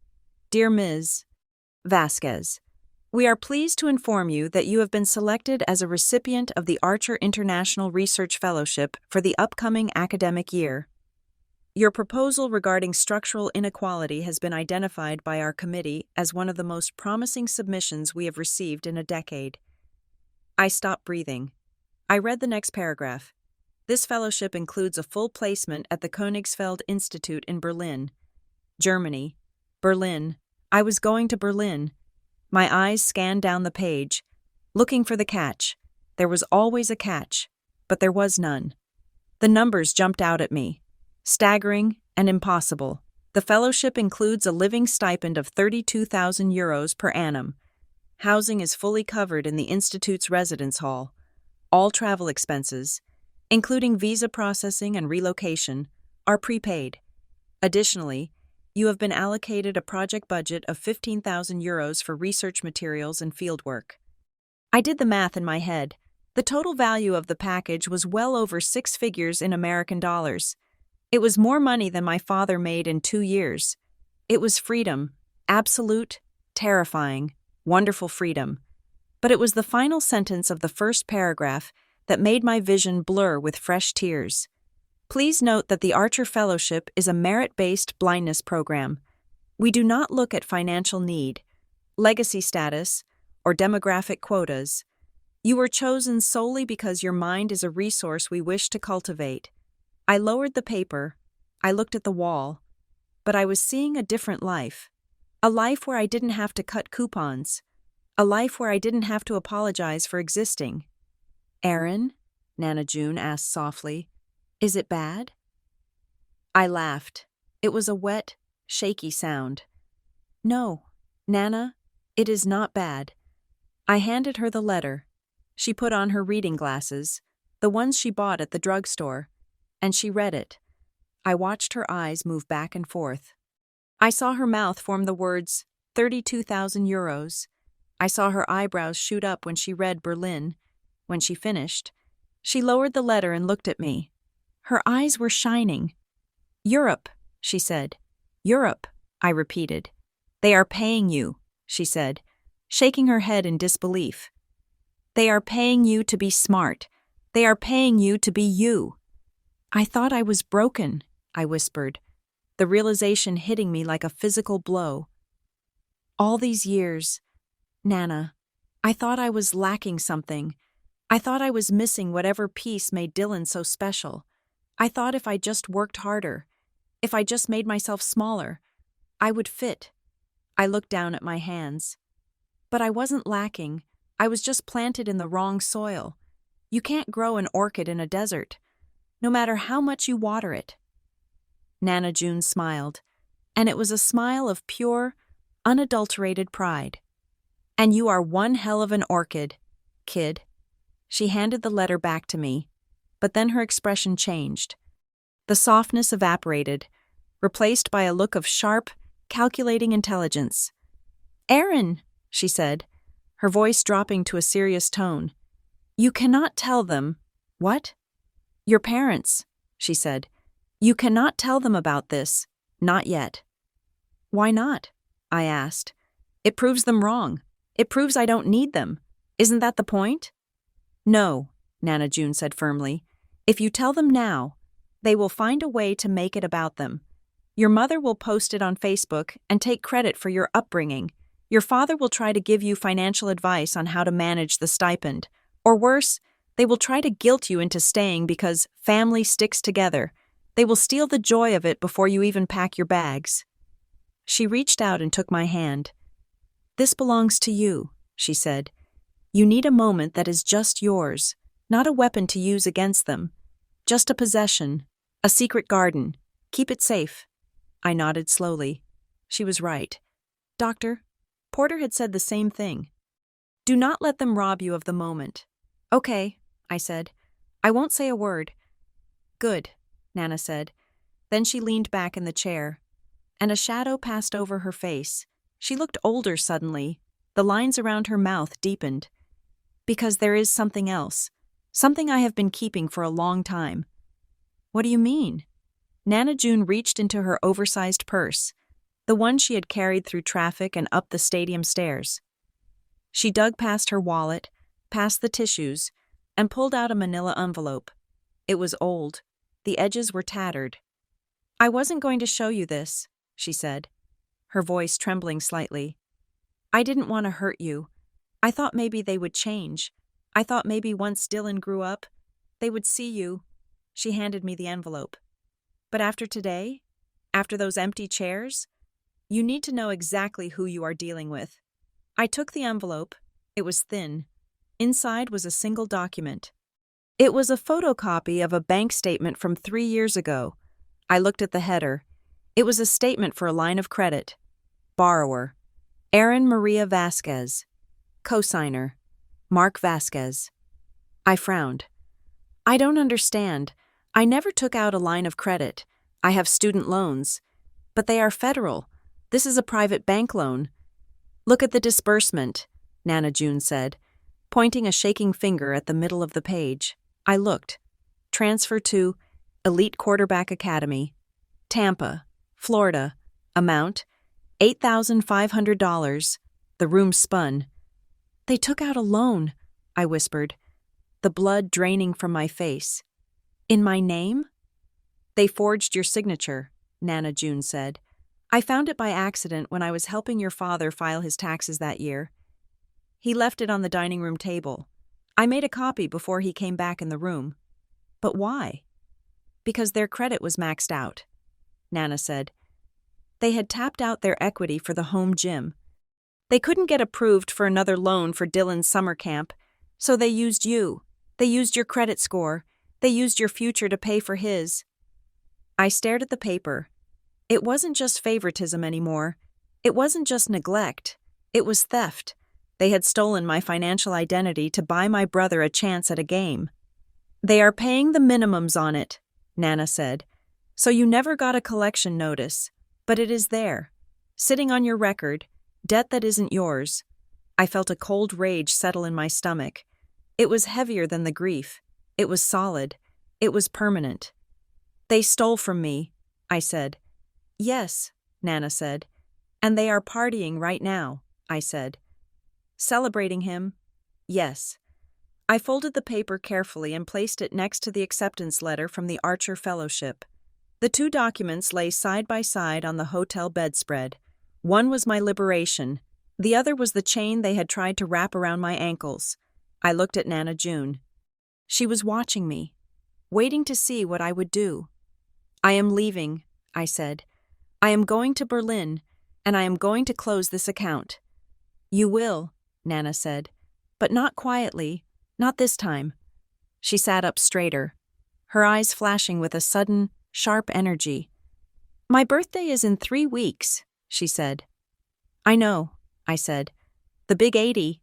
"Dear Ms. Vasquez, we are pleased to inform you that you have been selected as a recipient of the Archer International Research Fellowship for the upcoming academic year. Your proposal regarding structural inequality has been identified by our committee as one of the most promising submissions we have received in a decade." I stopped breathing. I read the next paragraph. "This fellowship includes a full placement at the Königsfeld Institute in Berlin, Germany." Berlin. I was going to Berlin. My eyes scanned down the page, looking for the catch. There was always a catch, but there was none. The numbers jumped out at me. Staggering and impossible. The fellowship includes a living stipend of €32,000 per annum. Housing is fully covered in the Institute's residence hall. All travel expenses, including visa processing and relocation, are prepaid. Additionally, you have been allocated a project budget of €15,000 for research materials and fieldwork. I did the math in my head. The total value of the package was well over 6 figures in American dollars. It was more money than my father made in 2 years. It was freedom, absolute, terrifying, wonderful freedom. But it was the final sentence of the first paragraph that made my vision blur with fresh tears. "Please note that the Archer Fellowship is a merit-based blindness program. We do not look at financial need, legacy status, or demographic quotas. You were chosen solely because your mind is a resource we wish to cultivate." I lowered the paper. I looked at the wall. But I was seeing a different life. A life where I didn't have to cut coupons. A life where I didn't have to apologize for existing. "Aaron?" Nana June asked softly. "Is it bad?" I laughed. It was a wet, shaky sound. "No, Nana, it is not bad." I handed her the letter. She put on her reading glasses, the ones she bought at the drugstore, and she read it. I watched her eyes move back and forth. I saw her mouth form the words, €32,000. I saw her eyebrows shoot up when she read Berlin. When she finished, she lowered the letter and looked at me. Her eyes were shining. "Europe," she said. "Europe," I repeated. "They are paying you," she said, shaking her head in disbelief. "They are paying you to be smart. They are paying you to be you." "I thought I was broken," I whispered, the realization hitting me like a physical blow. "All these years, Nana, I thought I was lacking something. I thought I was missing whatever piece made Dylan so special. I thought if I just worked harder, if I just made myself smaller, I would fit." I looked down at my hands. But I wasn't lacking. I was just planted in the wrong soil. You can't grow an orchid in a desert, no matter how much you water it. Nana June smiled. and it was a smile of pure, unadulterated pride. "And you are one hell of an orchid, kid." She handed the letter back to me, but then her expression changed. The softness evaporated, replaced by a look of sharp, calculating intelligence. "Aaron," she said, her voice dropping to a serious tone, "you cannot tell them—" "What?" "Your parents," she said. "You cannot tell them about this, not yet." "Why not?" I asked. "It proves them wrong. It proves I don't need them. Isn't that the point?" "No," Nana June said firmly. "If you tell them now, they will find a way to make it about them. Your mother will post it on Facebook and take credit for your upbringing. Your father will try to give you financial advice on how to manage the stipend. Or worse, they will try to guilt you into staying because family sticks together. They will steal the joy of it before you even pack your bags." She reached out and took my hand. "This belongs to you," she said. "You need a moment that is just yours, not a weapon to use against them. Just a possession, a secret garden. Keep it safe." I nodded slowly. She was right. "Doctor, Porter had said the same thing. Do not let them rob you of the moment." "Okay," I said. "I won't say a word." "Good," Nana said. Then she leaned back in the chair, and a shadow passed over her face. She looked older suddenly. The lines around her mouth deepened. "Because there is something else. Something I have been keeping for a long time." "What do you mean?" Nana June reached into her oversized purse, the one she had carried through traffic and up the stadium stairs. She dug past her wallet, past the tissues, and pulled out a manila envelope. It was old. The edges were tattered. "I wasn't going to show you this," she said, her voice trembling slightly. "I didn't want to hurt you. I thought maybe they would change. I thought maybe once Dylan grew up, they would see you." She handed me the envelope. "But after today, after those empty chairs, you need to know exactly who you are dealing with." I took the envelope. It was thin. Inside was a single document. It was a photocopy of a bank statement from 3 years ago. I looked at the header. It was a statement for a line of credit. Borrower: Aaron Maria Vasquez. Cosigner: Mark Vasquez. I frowned. "I don't understand. I never took out a line of credit. I have student loans. But they are federal. This is a private bank loan." "Look at the disbursement," Nana June said, pointing a shaking finger at the middle of the page. I looked. Transfer to Elite Quarterback Academy, Tampa, Florida. Amount: $8,500. The room spun. "They took out a loan," I whispered, the blood draining from my face. "In my name?" "They forged your signature," Nana June said. "I found it by accident when I was helping your father file his taxes that year. He left it on the dining room table. I made a copy before he came back in the room." "But why?" "Because their credit was maxed out," Nana said. "They had tapped out their equity for the home gym. They couldn't get approved for another loan for Dylan's summer camp, so they used you. They used your credit score. They used your future to pay for his." I stared at the paper. It wasn't just favoritism anymore. It wasn't just neglect. It was theft. They had stolen my financial identity to buy my brother a chance at a game. "They are paying the minimums on it," Nana said. "So you never got a collection notice. But it is there, sitting on your record, debt that isn't yours." I felt a cold rage settle in my stomach. It was heavier than the grief. It was solid. It was permanent. "They stole from me," I said. "Yes," Nana said. "And they are partying right now," I said. "Celebrating him?" "Yes." I folded the paper carefully and placed it next to the acceptance letter from the Archer Fellowship. The two documents lay side by side on the hotel bedspread. One was my liberation. The other was the chain they had tried to wrap around my ankles. I looked at Nana June. She was watching me, waiting to see what I would do. "I am leaving," I said. "I am going to Berlin, and I am going to close this account." "You will," Nana said, "but not quietly, not this time." She sat up straighter, her eyes flashing with a sudden, sharp energy. My birthday is in 3 weeks, she said. I know, I said. The big 80.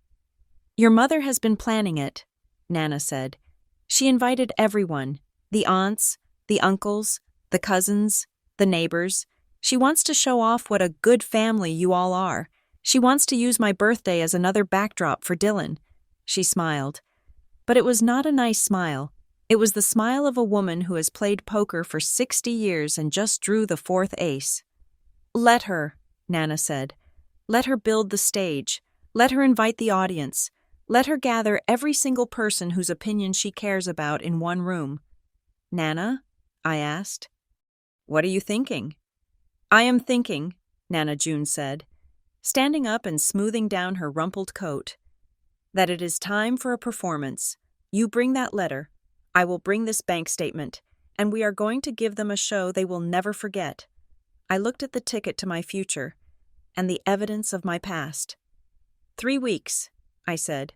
Your mother has been planning it, Nana said. She invited everyone, the aunts, the uncles, the cousins, the neighbors. She wants to show off what a good family you all are. She wants to use my birthday as another backdrop for Dylan. She smiled. But it was not a nice smile. It was the smile of a woman who has played poker for 60 years and just drew the fourth ace. Let her, Nana said. Let her build the stage. Let her invite the audience. Let her gather every single person whose opinion she cares about in one room. Nana? I asked. What are you thinking? I am thinking, Nana June said, standing up and smoothing down her rumpled coat, that it is time for a performance. You bring that letter. I will bring this bank statement, and we are going to give them a show they will never forget. I looked at the ticket to my future and the evidence of my past. 3 weeks, I said.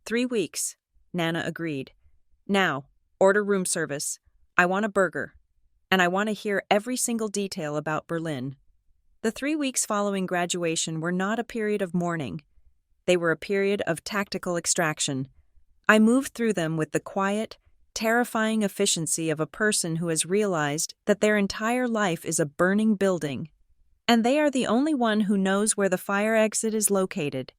3 weeks, Nana agreed. Now, order room service. I want a burger, and I want to hear every single detail about Berlin. The 3 weeks following graduation were not a period of mourning. They were a period of tactical extraction. I moved through them with the quiet, terrifying efficiency of a person who has realized that their entire life is a burning building, and they are the only one who knows where the fire exit is located.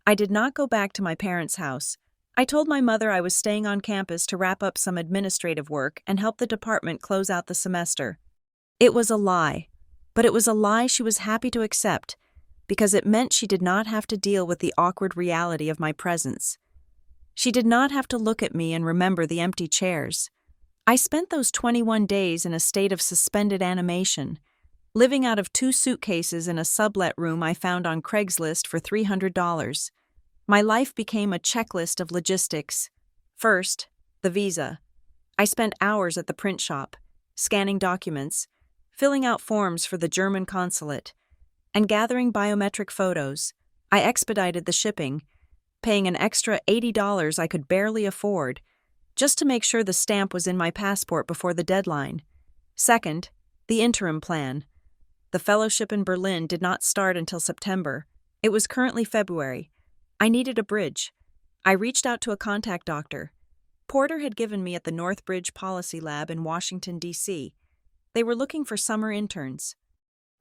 I did not go back to my parents' house. I told my mother I was staying on campus to wrap up some administrative work and help the department close out the semester. It was a lie, but it was a lie she was happy to accept, because it meant she did not have to deal with the awkward reality of my presence. She did not have to look at me and remember the empty chairs. I spent those 21 days in a state of suspended animation, living out of 2 suitcases in a sublet room I found on Craigslist for $300. My life became a checklist of logistics. First, the visa. I spent hours at the print shop, scanning documents, filling out forms for the German consulate, and gathering biometric photos. I expedited the shipping, paying an extra $80 I could barely afford, just to make sure the stamp was in my passport before the deadline. Second, the interim plan. The fellowship in Berlin did not start until September. It was currently February. I needed a bridge. I reached out to a contact doctor. Porter had given me at the Northbridge Policy Lab in Washington, D.C. They were looking for summer interns.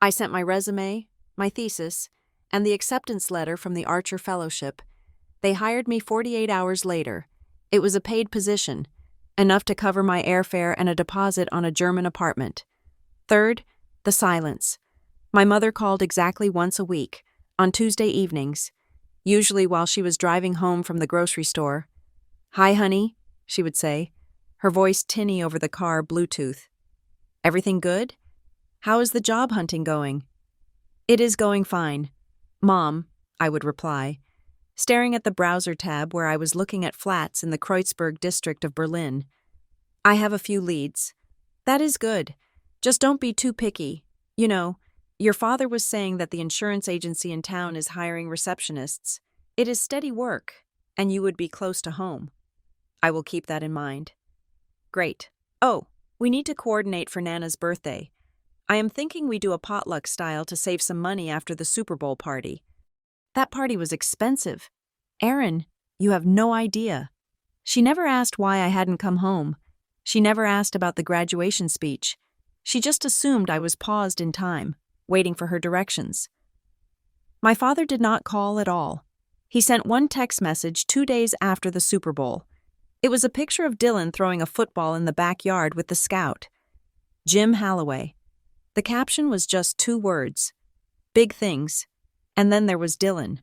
I sent my resume, my thesis, and the acceptance letter from the Archer Fellowship. They hired me 48 hours later. It was a paid position, enough to cover my airfare and a deposit on a German apartment. Third, the silence. My mother called exactly once a week, on Tuesday evenings, usually while she was driving home from the grocery store. Hi, honey, she would say, her voice tinny over the car Bluetooth. Everything good? How is the job hunting going? It is going fine. Mom, I would reply, staring at the browser tab where I was looking at flats in the Kreuzberg district of Berlin. I have a few leads. That is good. Just don't be too picky. You know, your father was saying that the insurance agency in town is hiring receptionists. It is steady work, and you would be close to home. I will keep that in mind. Great. Oh, we need to coordinate for Nana's birthday. I am thinking we do a potluck style to save some money after the Super Bowl party. That party was expensive. Erin, you have no idea. She never asked why I hadn't come home. She never asked about the graduation speech. She just assumed I was paused in time, waiting for her directions. My father did not call at all. He sent one text message 2 days after the Super Bowl. It was a picture of Dylan throwing a football in the backyard with the scout. Jim Halloway. The caption was just 2 words. Big things. And then there was Dylan.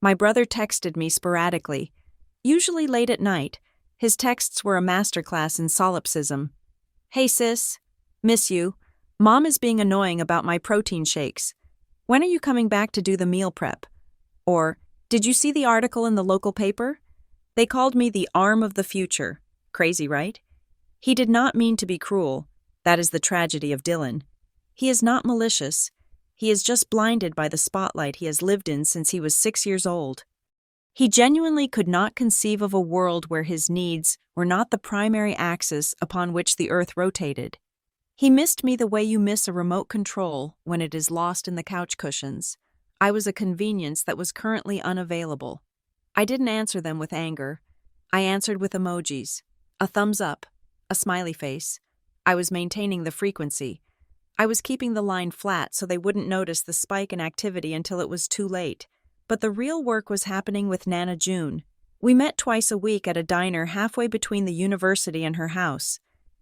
My brother texted me sporadically, usually late at night. His texts were a masterclass in solipsism. Hey sis, miss you. Mom is being annoying about my protein shakes. When are you coming back to do the meal prep? Or, did you see the article in the local paper? They called me the arm of the future. Crazy, right? He did not mean to be cruel. That is the tragedy of Dylan. He is not malicious. He is just blinded by the spotlight he has lived in since he was 6 years old. He genuinely could not conceive of a world where his needs were not the primary axis upon which the earth rotated. He missed me the way you miss a remote control when it is lost in the couch cushions. I was a convenience that was currently unavailable. I didn't answer them with anger. I answered with emojis. A thumbs up, a smiley face. I was maintaining the frequency. I was keeping the line flat so they wouldn't notice the spike in activity until it was too late. But the real work was happening with Nana June. We met twice a week at a diner halfway between the university and her house.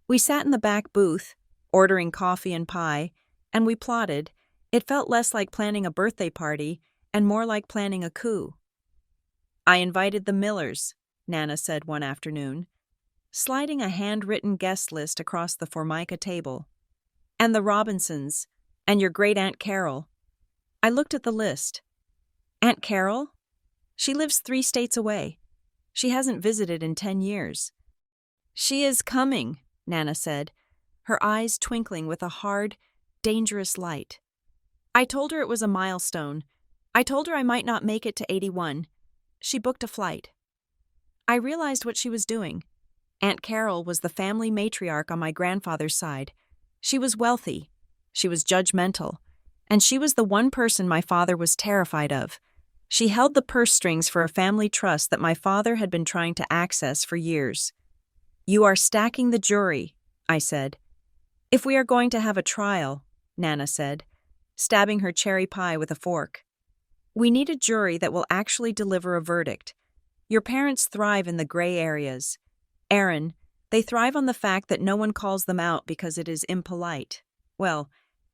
We sat in the back booth, ordering coffee and pie, and we plotted. It felt less like planning a birthday party and more like planning a coup. I invited the Millers, Nana said one afternoon, sliding a handwritten guest list across the Formica table. And the Robinsons, and your great-aunt Carol. I looked at the list. Aunt Carol? She lives 3 states away. She hasn't visited in 10 years. She is coming, Nana said, her eyes twinkling with a hard, dangerous light. I told her it was a milestone. I told her I might not make it to 81. She booked a flight. I realized what she was doing. Aunt Carol was the family matriarch on my grandfather's side. She was wealthy. She was judgmental. And she was the one person my father was terrified of. She held the purse strings for a family trust that my father had been trying to access for years. You are stacking the jury, I said. If we are going to have a trial, Nana said, stabbing her cherry pie with a fork. We need a jury that will actually deliver a verdict. Your parents thrive in the gray areas. Aaron, they thrive on the fact that no one calls them out because it is impolite. Well,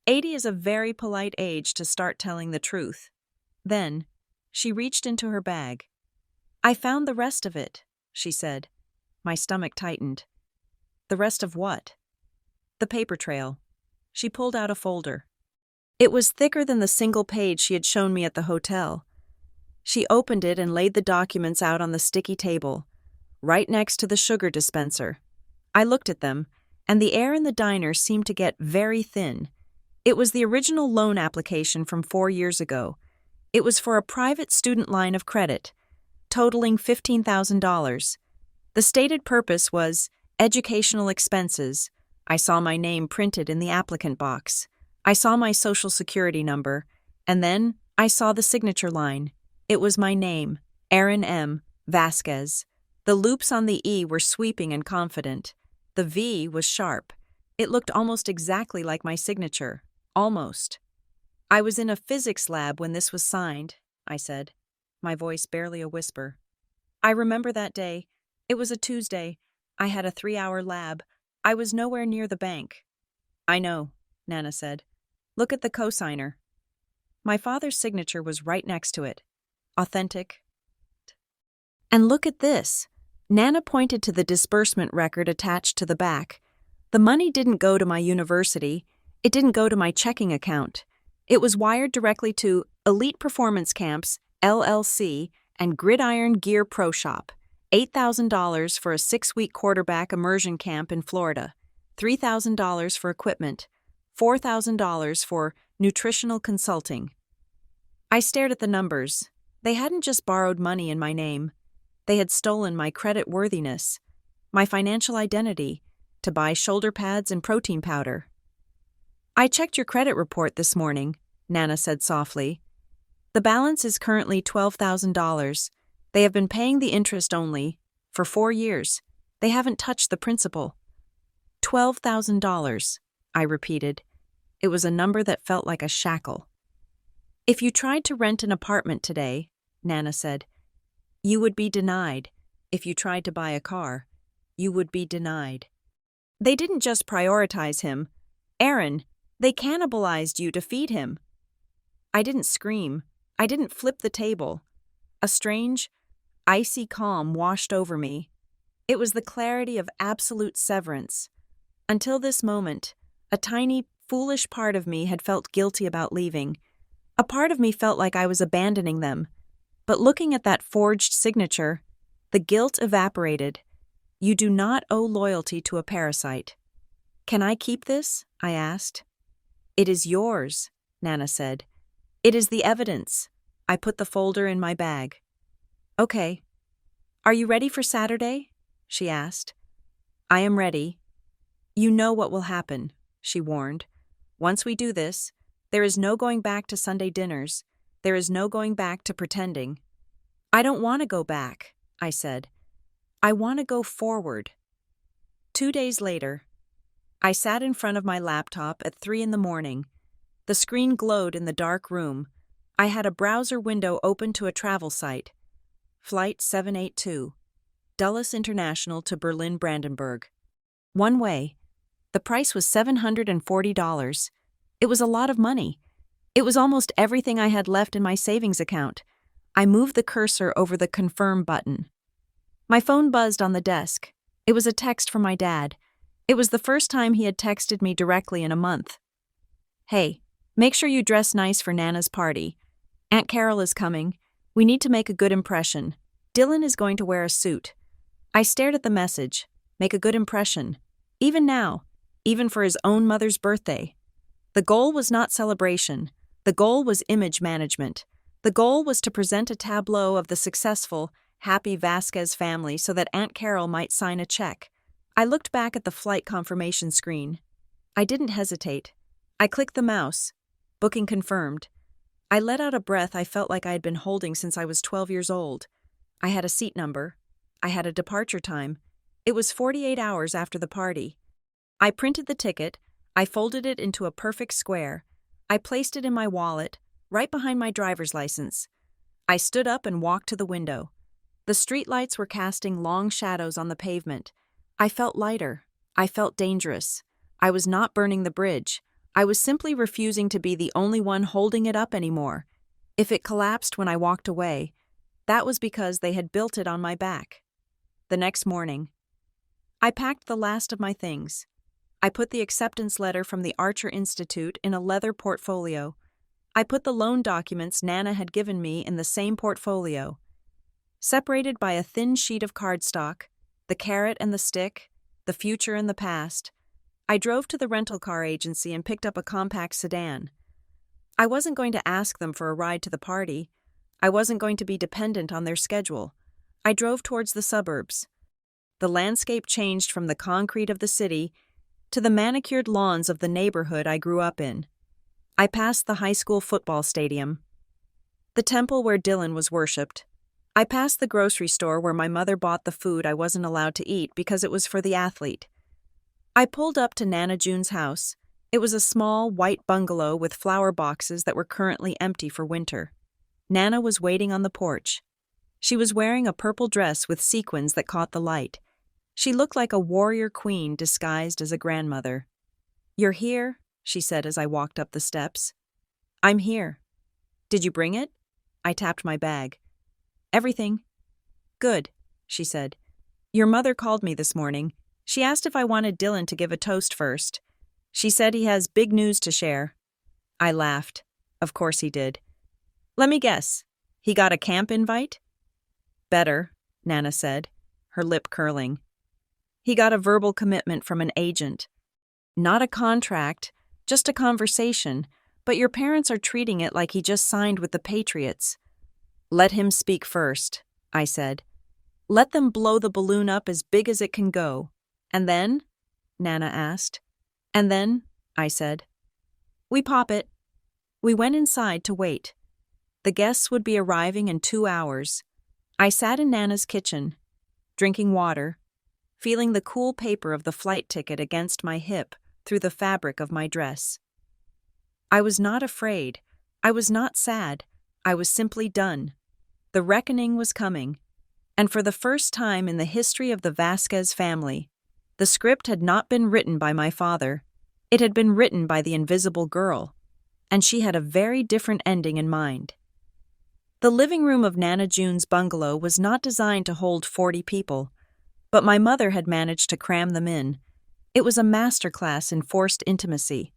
80 is a very polite age to start telling the truth. Then, she reached into her bag. I found the rest of it, she said. My stomach tightened. The rest of what? The paper trail. She pulled out a folder. It was thicker than the single page she had shown me at the hotel. She opened it and laid the documents out on the sticky table, right next to the sugar dispenser. I looked at them, and the air in the diner seemed to get very thin. It was the original loan application from 4 years ago. It was for a private student line of credit, totaling $15,000. The stated purpose was educational expenses. I saw my name printed in the applicant box. I saw my social security number, and then I saw the signature line. It was my name, Aaron M. Vasquez. The loops on the E were sweeping and confident. The V was sharp. It looked almost exactly like my signature. Almost. I was in a physics lab when this was signed, I said, my voice barely a whisper. I remember that day. It was a Tuesday. I had a 3-hour lab. I was nowhere near the bank. I know, Nana said. Look at the cosigner. My father's signature was right next to it. Authentic. And look at this. Nana pointed to the disbursement record attached to the back. The money didn't go to my university. It didn't go to my checking account. It was wired directly to Elite Performance Camps, LLC, and Gridiron Gear Pro Shop. $8,000 for a 6-week quarterback immersion camp in Florida. $3,000 for equipment. $4,000 for nutritional consulting. I stared at the numbers. They hadn't just borrowed money in my name. They had stolen my credit worthiness, my financial identity, to buy shoulder pads and protein powder. I checked your credit report this morning, Nana said softly. The balance is currently $12,000. They have been paying the interest only for 4 years. They haven't touched the principal. $12,000, I repeated. It was a number that felt like a shackle. If you tried to rent an apartment today, Nana said, you would be denied. If you tried to buy a car, you would be denied. They didn't just prioritize him. Aaron, they cannibalized you to feed him. I didn't scream. I didn't flip the table. A strange, icy calm washed over me. It was the clarity of absolute severance. Until this moment, a tiny, foolish part of me had felt guilty about leaving. A part of me felt like I was abandoning them. But looking at that forged signature, the guilt evaporated. You do not owe loyalty to a parasite. Can I keep this? I asked. It is yours, Nana said. It is the evidence. I put the folder in my bag. Okay. Are you ready for Saturday? She asked. I am ready. You know what will happen, she warned. Once we do this, there is no going back to Sunday dinners. There is no going back to pretending. I don't want to go back, I said. I want to go forward. 2 days later, I sat in front of my laptop at 3 a.m. The screen glowed in the dark room. I had a browser window open to a travel site. Flight 782. Dulles International to Berlin-Brandenburg. One way. The price was $740. It was a lot of money. It was almost everything I had left in my savings account. I moved the cursor over the confirm button. My phone buzzed on the desk. It was a text from my dad. It was the first time he had texted me directly in a month. Hey, make sure you dress nice for Nana's party. Aunt Carol is coming. We need to make a good impression. Dylan is going to wear a suit. I stared at the message. Make a good impression. Even now. Even for his own mother's birthday. The goal was not celebration. The goal was image management. The goal was to present a tableau of the successful, happy Vasquez family so that Aunt Carol might sign a check. I looked back at the flight confirmation screen. I didn't hesitate. I clicked the mouse. Booking confirmed. I let out a breath I felt like I had been holding since I was 12 years old. I had a seat number. I had a departure time. It was 48 hours after the party. I printed the ticket. I folded it into a perfect square. I placed it in my wallet, right behind my driver's license. I stood up and walked to the window. The streetlights were casting long shadows on the pavement. I felt lighter. I felt dangerous. I was not burning the bridge. I was simply refusing to be the only one holding it up anymore. If it collapsed when I walked away, that was because they had built it on my back. The next morning, I packed the last of my things. I put the acceptance letter from the Archer Institute in a leather portfolio. I put the loan documents Nana had given me in the same portfolio. Separated by a thin sheet of cardstock, the carrot and the stick, the future and the past, I drove to the rental car agency and picked up a compact sedan. I wasn't going to ask them for a ride to the party. I wasn't going to be dependent on their schedule. I drove towards the suburbs. The landscape changed from the concrete of the city to the manicured lawns of the neighborhood I grew up in. I passed the high school football stadium, the temple where Dylan was worshipped. I passed the grocery store where my mother bought the food I wasn't allowed to eat because it was for the athlete. I pulled up to Nana June's house. It was a small, white bungalow with flower boxes that were currently empty for winter. Nana was waiting on the porch. She was wearing a purple dress with sequins that caught the light. She looked like a warrior queen disguised as a grandmother. "You're here?" she said as I walked up the steps. "I'm here." "Did you bring it?" I tapped my bag. "Everything." "Good," she said. "Your mother called me this morning. She asked if I wanted Dylan to give a toast first. She said he has big news to share." I laughed. Of course he did. "Let me guess. He got a camp invite?" "Better," Nana said, her lip curling. "He got a verbal commitment from an agent. Not a contract, just a conversation, but your parents are treating it like he just signed with the Patriots." "Let him speak first," I said. "Let them blow the balloon up as big as it can go. And then?" Nana asked. "And then?" I said. "We pop it." We went inside to wait. The guests would be arriving in 2 hours. I sat in Nana's kitchen, drinking water, feeling the cool paper of the flight ticket against my hip through the fabric of my dress. I was not afraid. I was not sad. I was simply done. The reckoning was coming. And for the first time in the history of the Vasquez family, the script had not been written by my father. It had been written by the invisible girl, and she had a very different ending in mind. The living room of Nana June's bungalow was not designed to hold 40 people, but my mother had managed to cram them in. It was a masterclass in forced intimacy.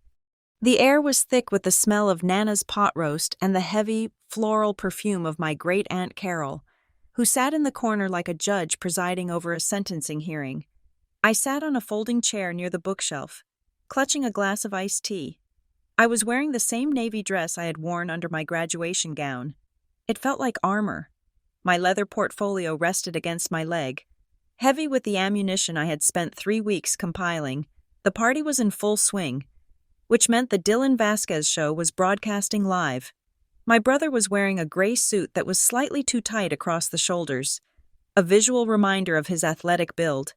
The air was thick with the smell of Nana's pot roast and the heavy, floral perfume of my great-aunt Carol, who sat in the corner like a judge presiding over a sentencing hearing. I sat on a folding chair near the bookshelf, clutching a glass of iced tea. I was wearing the same navy dress I had worn under my graduation gown. It felt like armor. My leather portfolio rested against my leg. Heavy with the ammunition I had spent 3 weeks compiling, the party was in full swing. which meant the Dylan Vasquez show was broadcasting live. My brother was wearing a gray suit that was slightly too tight across the shoulders, a visual reminder of his athletic build.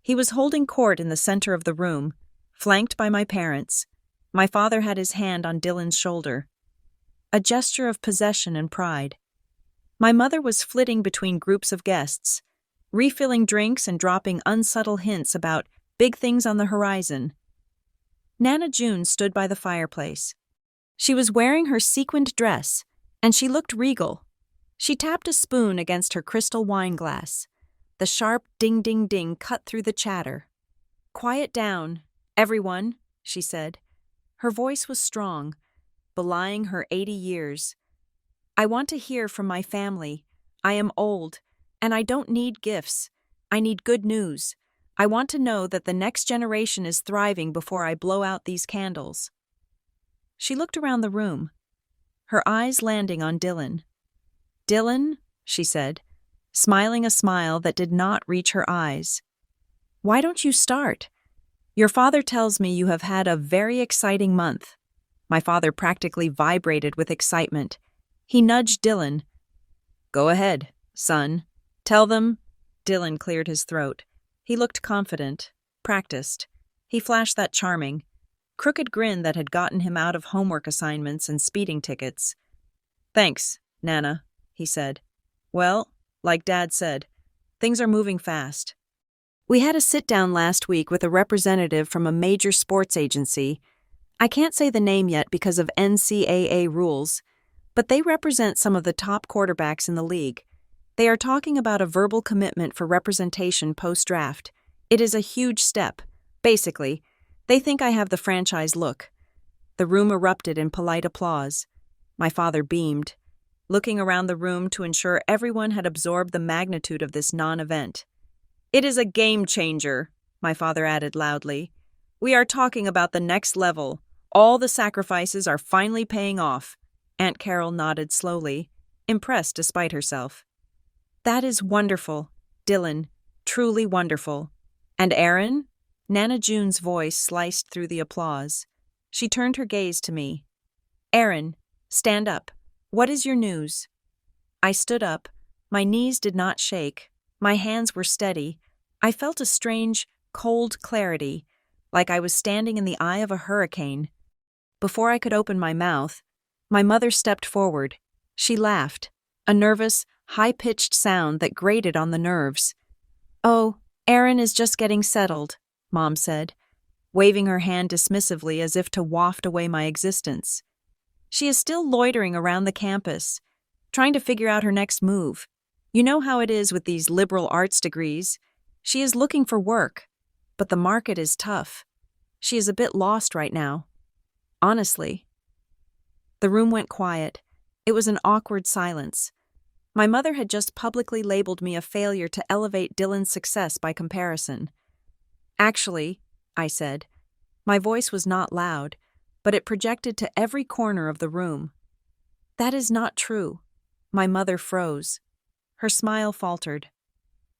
He was holding court in the center of the room, flanked by my parents. My father had his hand on Dylan's shoulder, a gesture of possession and pride. My mother was flitting between groups of guests, refilling drinks and dropping unsubtle hints about big things on the horizon. Nana June stood by the fireplace. She was wearing her sequined dress, and she looked regal. She tapped a spoon against her crystal wine glass. The sharp ding-ding-ding cut through the chatter. "Quiet down, everyone," she said. Her voice was strong, belying her 80 years. "I want to hear from my family. I am old, and I don't need gifts. I need good news. I want to know that the next generation is thriving before I blow out these candles." She looked around the room, her eyes landing on Dylan. "Dylan," she said, smiling a smile that did not reach her eyes, "why don't you start? Your father tells me you have had a very exciting month." My father practically vibrated with excitement. He nudged Dylan. "Go ahead, son. Tell them." Dylan cleared his throat. He looked confident, practiced. He flashed that charming, crooked grin that had gotten him out of homework assignments and speeding tickets. "Thanks, Nana," he said. "Well, like Dad said, things are moving fast." We had a sit-down last week with a representative from a major sports agency. I can't say the name yet because of NCAA rules, but they represent some of the top quarterbacks in the league. They are talking about a verbal commitment for representation post-draft. It is a huge step. Basically, they think I have the franchise look. The room erupted in polite applause. My father beamed, looking around the room to ensure everyone had absorbed the magnitude of this non-event. "It is a game changer," my father added loudly. "We are talking about the next level. All the sacrifices are finally paying off." Aunt Carol nodded slowly, impressed despite herself. "That is wonderful, Dylan, truly wonderful. And Aaron?" Nana June's voice sliced through the applause. She turned her gaze to me. "Aaron, stand up. What is your news?" I stood up. My knees did not shake. My hands were steady. I felt a strange, cold clarity, like I was standing in the eye of a hurricane. Before I could open my mouth, my mother stepped forward. She laughed, a nervous, high-pitched sound that grated on the nerves. "Oh, Aaron is just getting settled," Mom said, waving her hand dismissively as if to waft away my existence. "She is still loitering around the campus, trying to figure out her next move. You know how it is with these liberal arts degrees. She is looking for work, but the market is tough. She is a bit lost right now. Honestly." The room went quiet. It was an awkward silence. My mother had just publicly labeled me a failure to elevate Dylan's success by comparison. "Actually," I said. My voice was not loud, but it projected to every corner of the room. "That is not true." My mother froze. Her smile faltered.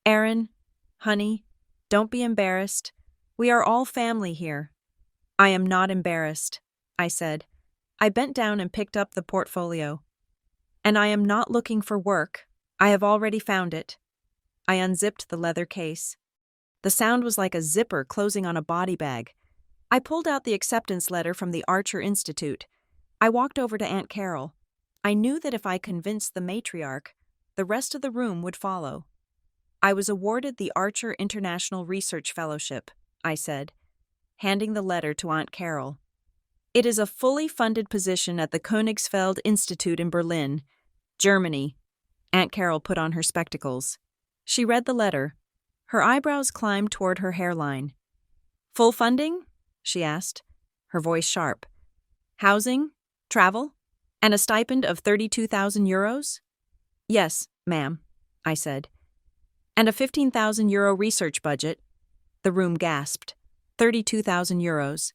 "Aaron, honey, don't be embarrassed. We are all family here." "I am not embarrassed," I said. I bent down and picked up the portfolio. "And I am not looking for work. I have already found it." I unzipped the leather case. The sound was like a zipper closing on a body bag. I pulled out the acceptance letter from the Archer Institute. I walked over to Aunt Carol. I knew that if I convinced the matriarch, the rest of the room would follow. "I was awarded the Archer International Research Fellowship," I said, handing the letter to Aunt Carol. "It is a fully funded position at the Königsfeld Institute in Berlin, Germany." Aunt Carol put on her spectacles. She read the letter. Her eyebrows climbed toward her hairline. "Full funding?" she asked, her voice sharp. "Housing, travel, and a stipend of 32,000 euros? "Yes, ma'am," I said. "And a 15,000 euro research budget." The room gasped. 32,000 euros.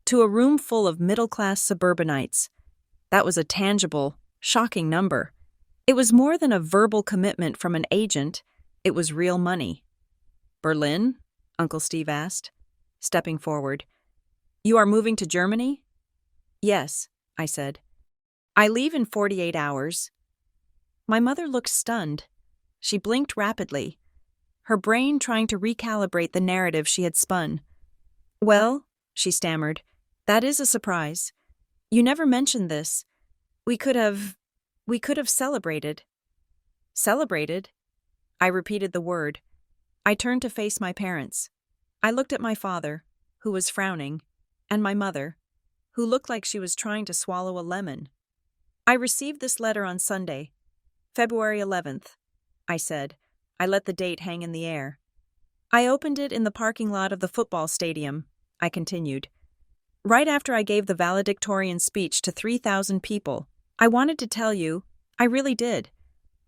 To a room full of middle-class suburbanites. That was a tangible, shocking number. It was more than a verbal commitment from an agent. It was real money. "Berlin?" Uncle Steve asked, stepping forward. "You are moving to Germany?" Yes, I said. I leave in 48 hours. My mother looked stunned. She blinked rapidly, her brain trying to recalibrate the narrative she had spun. Well, she stammered, that is a surprise. You never mentioned this. We could have celebrated. Celebrated? I repeated the word. I turned to face my parents. I looked at my father, who was frowning, and my mother, who looked like she was trying to swallow a lemon. I received this letter on Sunday, February 11th, I said. I let the date hang in the air. I opened it in the parking lot of the football stadium, I continued. Right after I gave the valedictorian speech to 3,000 people, I wanted to tell you, I really did.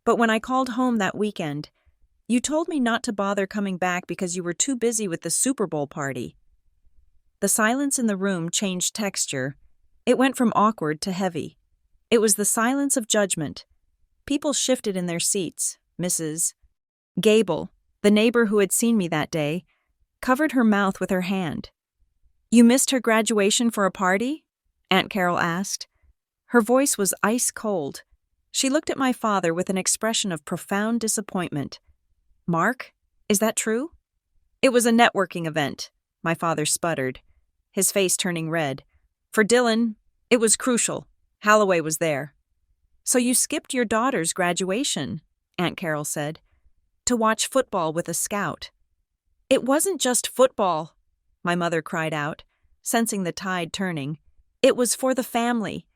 But when I called home that weekend, you told me not to bother coming back because you were too busy with the Super Bowl party. The silence in the room changed texture. It went from awkward to heavy. It was the silence of judgment. People shifted in their seats. Mrs. Gable, the neighbor who had seen me that day, covered her mouth with her hand. You missed her graduation for a party? Aunt Carol asked. Her voice was ice cold. She looked at my father with an expression of profound disappointment. Mark, is that true? It was a networking event, my father sputtered, his face turning red. For Dylan, it was crucial. Holloway was there. So you skipped your daughter's graduation, Aunt Carol said, to watch football with a scout. It wasn't just football, my mother cried out, sensing the tide turning. It was for the family.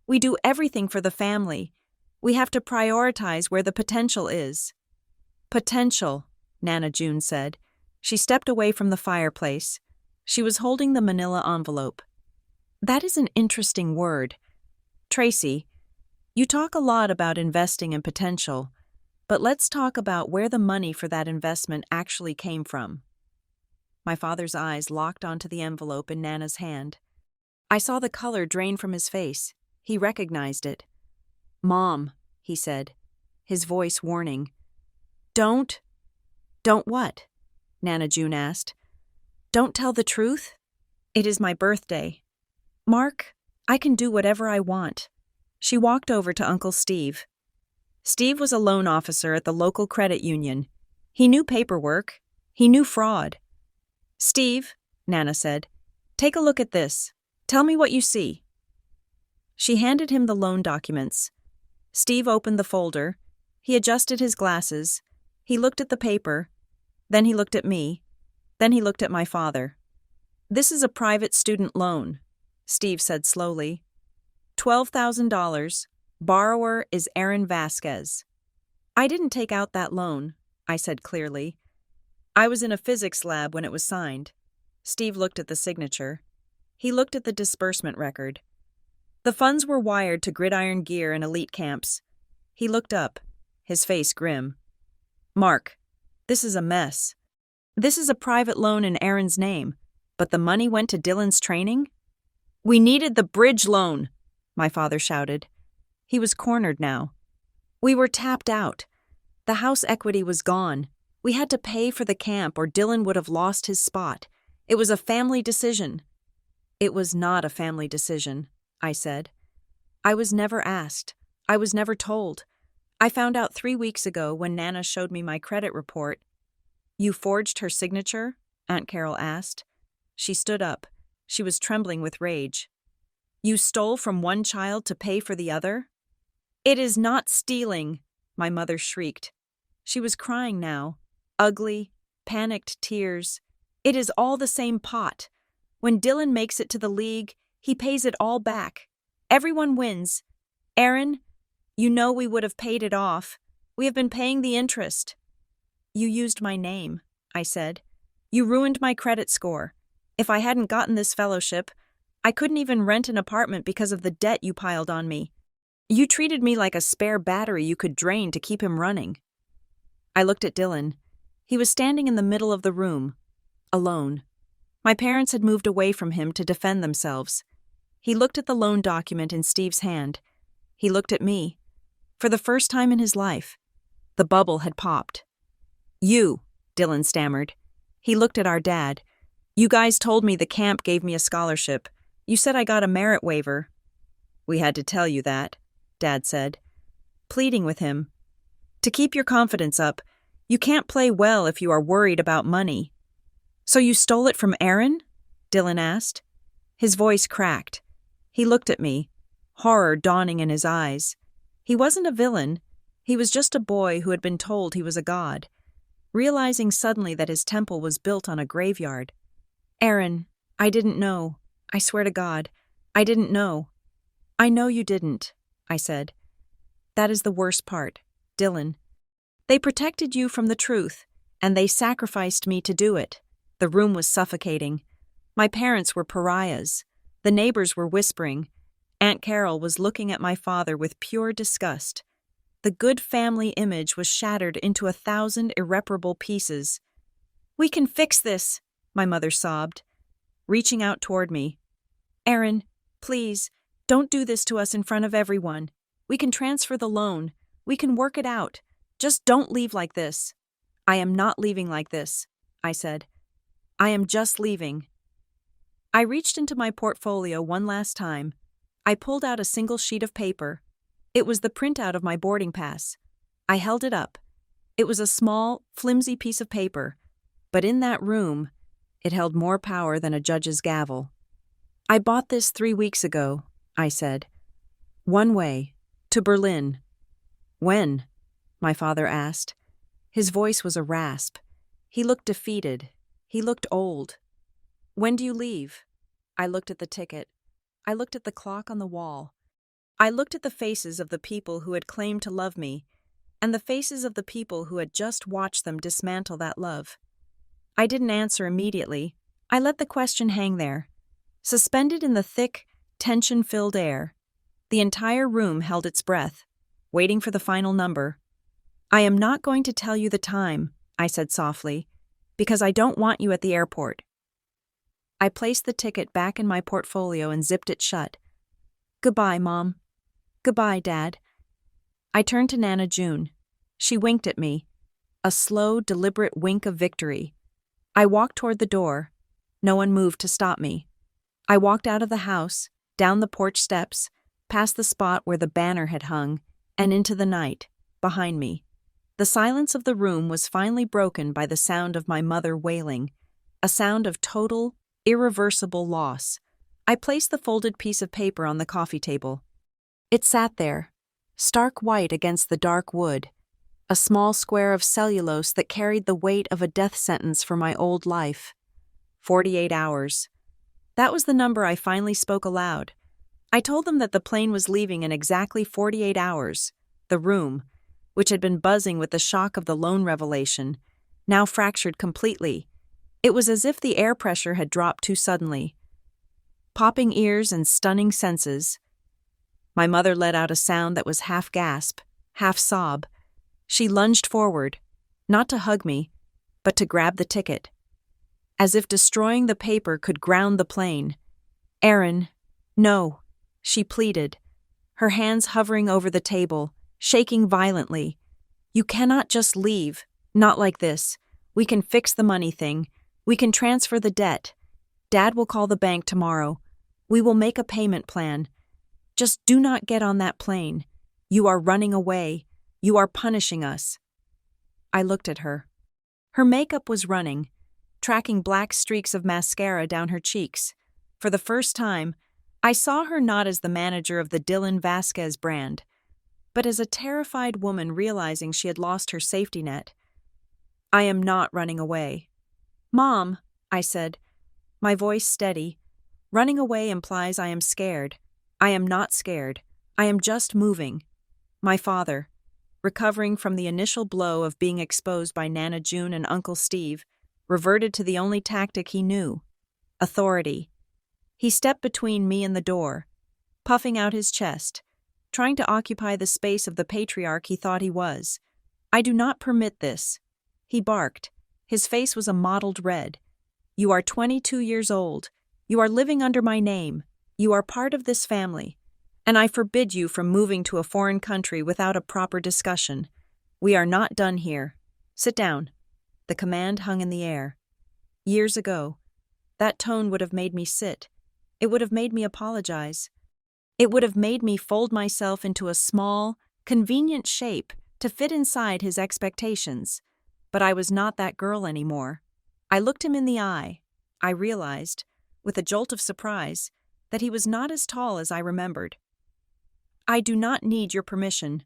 We do everything for the family. We have to prioritize where the potential is. Potential, Nana June said. She stepped away from the fireplace. She was holding the manila envelope. That is an interesting word. Tracy, you talk a lot about investing in potential, but let's talk about where the money for that investment actually came from. My father's eyes locked onto the envelope in Nana's hand. I saw the color drain from his face. He recognized it. Mom, he said, his voice warning. Don't what? Nana June asked. Don't tell the truth? It is my birthday. Mark, I can do whatever I want. She walked over to Uncle Steve. Steve was a loan officer at the local credit union. He knew paperwork. He knew fraud. Steve, Nana said, take a look at this. Tell me what you see. She handed him the loan documents. Steve opened the folder. He adjusted his glasses. He looked at the paper. Then he looked at me. Then he looked at my father. This is a private student loan, Steve said slowly. $12,000. Borrower is Aaron Vasquez. I didn't take out that loan, I said clearly. I was in a physics lab when it was signed. Steve looked at the signature. He looked at the disbursement record. The funds were wired to Gridiron Gear and elite camps. He looked up, his face grim. Mark, this is a mess. This is a private loan in Aaron's name, but the money went to Dylan's training? We needed the bridge loan, my father shouted. He was cornered now. We were tapped out. The house equity was gone. We had to pay for the camp or Dylan would have lost his spot. It was a family decision. It was not a family decision, I said. I was never asked. I was never told. I found out 3 weeks ago when Nana showed me my credit report. You forged her signature? Aunt Carol asked. She stood up. She was trembling with rage. You stole from one child to pay for the other? It is not stealing, my mother shrieked. She was crying now. Ugly, panicked tears. It is all the same pot. When Dylan makes it to the league, he pays it all back. Everyone wins. Aaron, you know we would have paid it off. We have been paying the interest. You used my name, I said. You ruined my credit score. If I hadn't gotten this fellowship, I couldn't even rent an apartment because of the debt you piled on me. You treated me like a spare battery you could drain to keep him running. I looked at Dylan. He was standing in the middle of the room, alone. My parents had moved away from him to defend themselves. He looked at the loan document in Steve's hand. He looked at me. For the first time in his life, the bubble had popped. You, Dylan stammered. He looked at our dad. You guys told me the camp gave me a scholarship. You said I got a merit waiver. We had to tell you that, Dad said, pleading with him. To keep your confidence up, you can't play well if you are worried about money. So you stole it from Aaron? Dylan asked. His voice cracked. He looked at me, horror dawning in his eyes. He wasn't a villain. He was just a boy who had been told he was a god, realizing suddenly that his temple was built on a graveyard. Aaron, I didn't know. I swear to God, I didn't know. I know you didn't, I said. That is the worst part, Dylan. They protected you from the truth, and they sacrificed me to do it. The room was suffocating. My parents were pariahs. The neighbors were whispering. Aunt Carol was looking at my father with pure disgust. The good family image was shattered into 1,000 irreparable pieces. We can fix this, my mother sobbed, reaching out toward me. Aaron, please, don't do this to us in front of everyone. We can transfer the loan. We can work it out. Just don't leave like this. I am not leaving like this, I said. I am just leaving. I reached into my portfolio one last time. I pulled out a single sheet of paper. It was the printout of my boarding pass. I held it up. It was a small, flimsy piece of paper, but in that room, it held more power than a judge's gavel. I bought this 3 weeks ago, I said. One way, to Berlin. When? My father asked. His voice was a rasp. He looked defeated. He looked old. When do you leave? I looked at the ticket. I looked at the clock on the wall. I looked at the faces of the people who had claimed to love me, and the faces of the people who had just watched them dismantle that love. I didn't answer immediately. I let the question hang there. Suspended in the thick, tension-filled air, the entire room held its breath, waiting for the final number. I am not going to tell you the time, I said softly, because I don't want you at the airport. I placed the ticket back in my portfolio and zipped it shut. Goodbye, Mom. Goodbye, Dad. I turned to Nana June. She winked at me, a slow, deliberate wink of victory. I walked toward the door. No one moved to stop me. I walked out of the house, down the porch steps, past the spot where the banner had hung, and into the night, behind me. The silence of the room was finally broken by the sound of my mother wailing, a sound of total, irreversible loss. I placed the folded piece of paper on the coffee table. It sat there, stark white against the dark wood, a small square of cellulose that carried the weight of a death sentence for my old life. 48 hours. That was the number I finally spoke aloud. I told them that the plane was leaving in exactly 48 hours. The room, which had been buzzing with the shock of the loan revelation, now fractured completely. It was as if the air pressure had dropped too suddenly. Popping ears and stunning senses. My mother let out a sound that was half gasp, half sob. She lunged forward, not to hug me, but to grab the ticket. As if destroying the paper could ground the plane. Aaron, no, she pleaded, her hands hovering over the table, shaking violently. You cannot just leave, not like this. We can fix the money thing. We can transfer the debt. Dad will call the bank tomorrow. We will make a payment plan. Just do not get on that plane. You are running away. You are punishing us. I looked at her. Her makeup was running, tracking black streaks of mascara down her cheeks. For the first time, I saw her not as the manager of the Dylan Vasquez brand, but as a terrified woman realizing she had lost her safety net. I am not running away. Mom, I said, my voice steady. Running away implies I am scared. I am not scared. I am just moving. My father, recovering from the initial blow of being exposed by Nana June and Uncle Steve, reverted to the only tactic he knew: authority. He stepped between me and the door, puffing out his chest, trying to occupy the space of the patriarch he thought he was. I do not permit this. He barked. His face was a mottled red. You are 22 years old. You are living under my name. You are part of this family. And I forbid you from moving to a foreign country without a proper discussion. We are not done here. Sit down. The command hung in the air. Years ago, that tone would have made me sit. It would have made me apologize. It would have made me fold myself into a small, convenient shape to fit inside his expectations. But I was not that girl anymore. I looked him in the eye. I realized, with a jolt of surprise, that he was not as tall as I remembered. "I do not need your permission.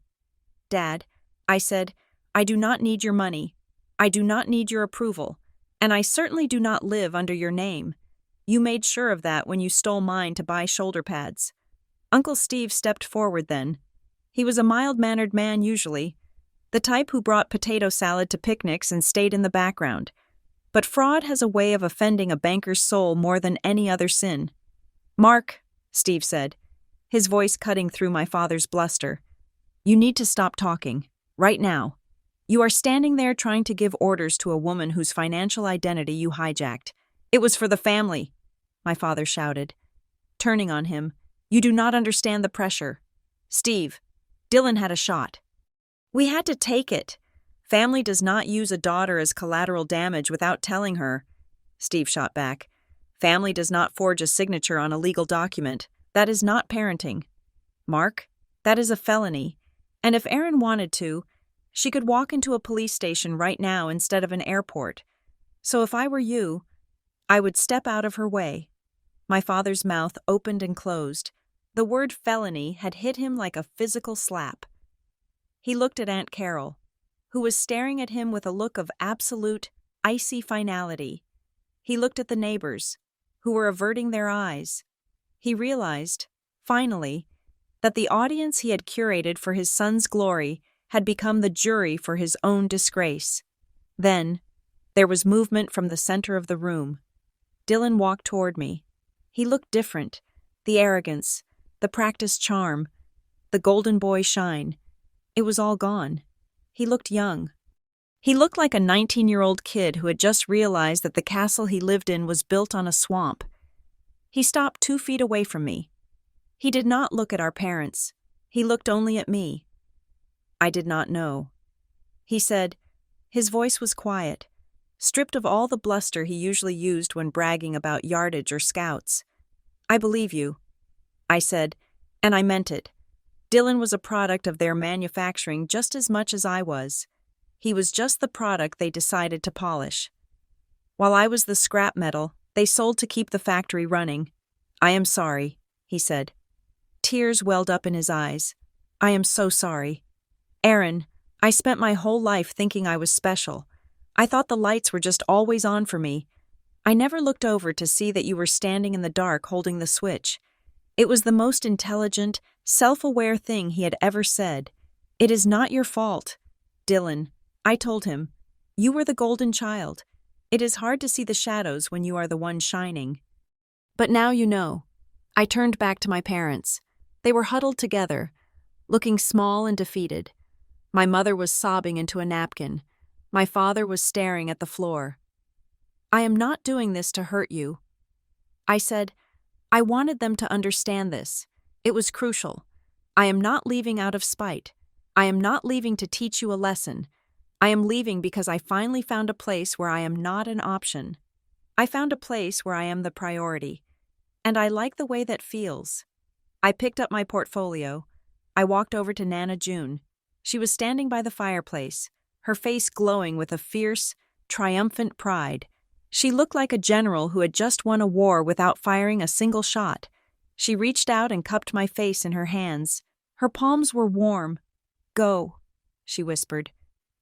Dad," I said, "I do not need your money. I do not need your approval. And I certainly do not live under your name. You made sure of that when you stole mine to buy shoulder pads." Uncle Steve stepped forward then. He was a mild-mannered man usually, the type who brought potato salad to picnics and stayed in the background. But fraud has a way of offending a banker's soul more than any other sin. "Mark," Steve said, his voice cutting through my father's bluster, "you need to stop talking, right now. You are standing there trying to give orders to a woman whose financial identity you hijacked. It was for the family," my father shouted. Turning on him, "You do not understand the pressure. Steve, Dylan had a shot. We had to take it. Family does not use a daughter as collateral damage without telling her," Steve shot back. "Family does not forge a signature on a legal document. That is not parenting. Mark, that is a felony. And if Erin wanted to, she could walk into a police station right now instead of an airport. So if I were you, I would step out of her way." My father's mouth opened and closed. The word felony had hit him like a physical slap. He looked at Aunt Carol, who was staring at him with a look of absolute, icy finality. He looked at the neighbors, who were averting their eyes. He realized, finally, that the audience he had curated for his son's glory had become the jury for his own disgrace. Then, there was movement from the center of the room. Dylan walked toward me. He looked different. The arrogance, the practiced charm, the golden boy shine. It was all gone. He looked young. He looked like a 19-year-old kid who had just realized that the castle he lived in was built on a swamp. He stopped 2 feet away from me. He did not look at our parents. He looked only at me. "I did not know," he said. His voice was quiet, stripped of all the bluster he usually used when bragging about yardage or scouts. "I believe you," I said, and I meant it. Dylan was a product of their manufacturing just as much as I was. He was just the product they decided to polish. While I was the scrap metal they sold to keep the factory running. "I am sorry," he said. Tears welled up in his eyes. "I am so sorry. Erin, I spent my whole life thinking I was special. I thought the lights were just always on for me. I never looked over to see that you were standing in the dark holding the switch." It was the most intelligent, self-aware thing he had ever said. "It is not your fault, Dylan," I told him. "You were the golden child. It is hard to see the shadows when you are the one shining. But now you know." I turned back to my parents. They were huddled together, looking small and defeated. My mother was sobbing into a napkin. My father was staring at the floor. "I am not doing this to hurt you," I said. I wanted them to understand this. It was crucial. I am not leaving out of spite. I am not leaving to teach you a lesson. I am leaving because I finally found a place where I am not an option. I found a place where I am the priority. And I like the way that feels. I picked up my portfolio. I walked over to Nana June. She was standing by the fireplace, her face glowing with a fierce, triumphant pride. She looked like a general who had just won a war without firing a single shot. She reached out and cupped my face in her hands. Her palms were warm. "Go," she whispered.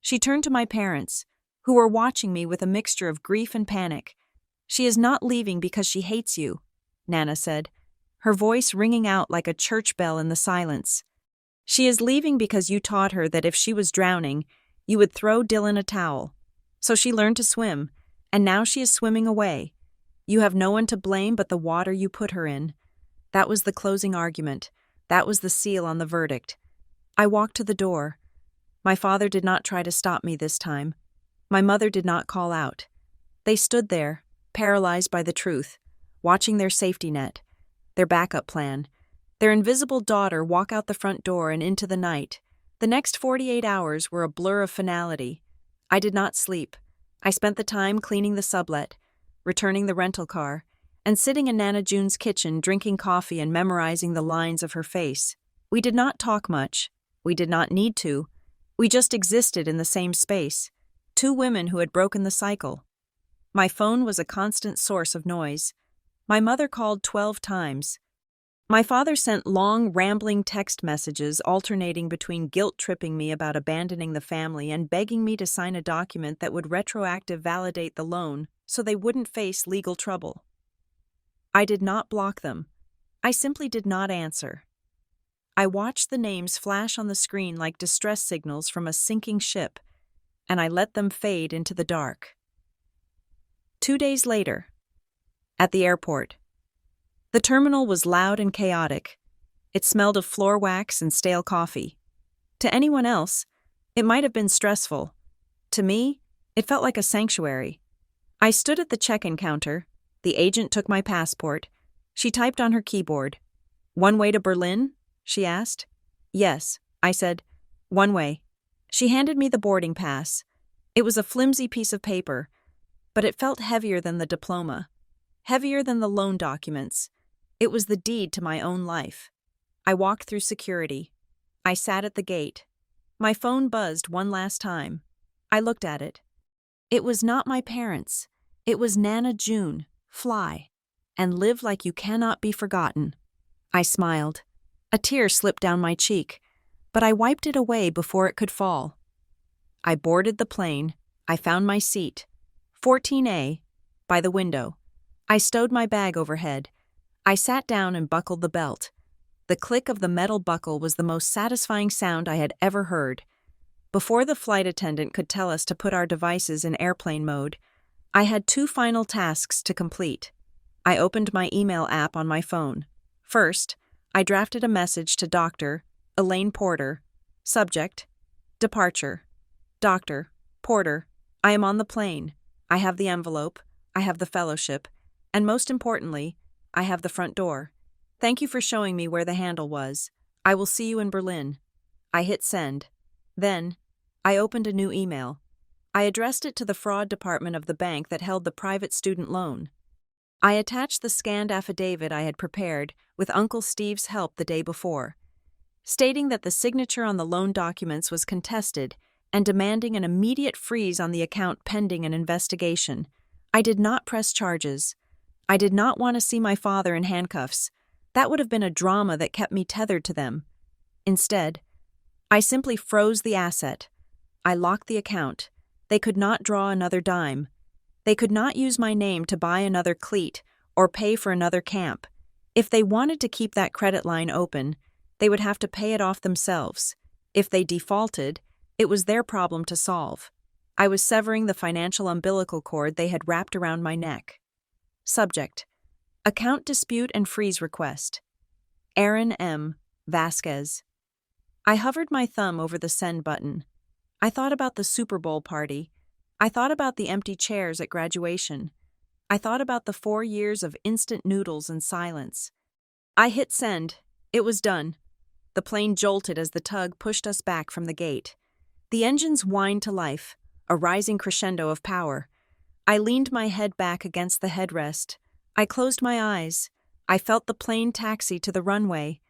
She turned to my parents, who were watching me with a mixture of grief and panic. "She is not leaving because she hates you," Nana said, her voice ringing out like a church bell in the silence. "She is leaving because you taught her that if she was drowning, you would throw Dylan a towel. So she learned to swim, and now she is swimming away. You have no one to blame but the water you put her in." That was the closing argument. That was the seal on the verdict. I walked to the door. My father did not try to stop me this time. My mother did not call out. They stood there, paralyzed by the truth, watching their safety net, their backup plan, their invisible daughter walk out the front door and into the night. The next 48 hours were a blur of finality. I did not sleep. I spent the time cleaning the sublet, returning the rental car, and sitting in Nana June's kitchen drinking coffee and memorizing the lines of her face. We did not talk much. We did not need to. We just existed in the same space. Two women who had broken the cycle. My phone was a constant source of noise. My mother called 12 times. My father sent long, rambling text messages alternating between guilt-tripping me about abandoning the family and begging me to sign a document that would retroactive validate the loan so they wouldn't face legal trouble. I did not block them. I simply did not answer. I watched the names flash on the screen like distress signals from a sinking ship, and I let them fade into the dark. 2 days later, at the airport. The terminal was loud and chaotic. It smelled of floor wax and stale coffee. To anyone else, it might have been stressful. To me, it felt like a sanctuary. I stood at the check-in counter. The agent took my passport. She typed on her keyboard. "One way to Berlin?" she asked. "Yes," I said. "One way." She handed me the boarding pass. It was a flimsy piece of paper, but it felt heavier than the diploma, heavier than the loan documents. It was the deed to my own life. I walked through security. I sat at the gate. My phone buzzed one last time. I looked at it. It was not my parents. It was Nana June. Fly. And live like you cannot be forgotten. I smiled. A tear slipped down my cheek, but I wiped it away before it could fall. I boarded the plane. I found my seat. 14A, by the window. I stowed my bag overhead. I sat down and buckled the belt. The click of the metal buckle was the most satisfying sound I had ever heard. Before the flight attendant could tell us to put our devices in airplane mode, I had 2 final tasks to complete. I opened my email app on my phone. First, I drafted a message to Dr. Elaine Porter. Subject: Departure. Dr. Porter, I am on the plane. I have the envelope. I have the fellowship. And most importantly, I have the front door. Thank you for showing me where the handle was. I will see you in Berlin. I hit send. Then, I opened a new email. I addressed it to the fraud department of the bank that held the private student loan. I attached the scanned affidavit I had prepared with Uncle Steve's help the day before, stating that the signature on the loan documents was contested and demanding an immediate freeze on the account pending an investigation. I did not press charges. I did not want to see my father in handcuffs. That would have been a drama that kept me tethered to them. Instead, I simply froze the asset. I locked the account. They could not draw another dime. They could not use my name to buy another cleat or pay for another camp. If they wanted to keep that credit line open, they would have to pay it off themselves. If they defaulted, it was their problem to solve. I was severing the financial umbilical cord they had wrapped around my neck. Subject: Account dispute and freeze request. Aaron M. Vasquez. I hovered my thumb over the send button. I thought about the Super Bowl party. I thought about the empty chairs at graduation. I thought about the 4 years of instant noodles and silence. I hit send. It was done. The plane jolted as the tug pushed us back from the gate. The engines whined to life, a rising crescendo of power. I leaned my head back against the headrest. I closed my eyes. I felt the plane taxi to the runway.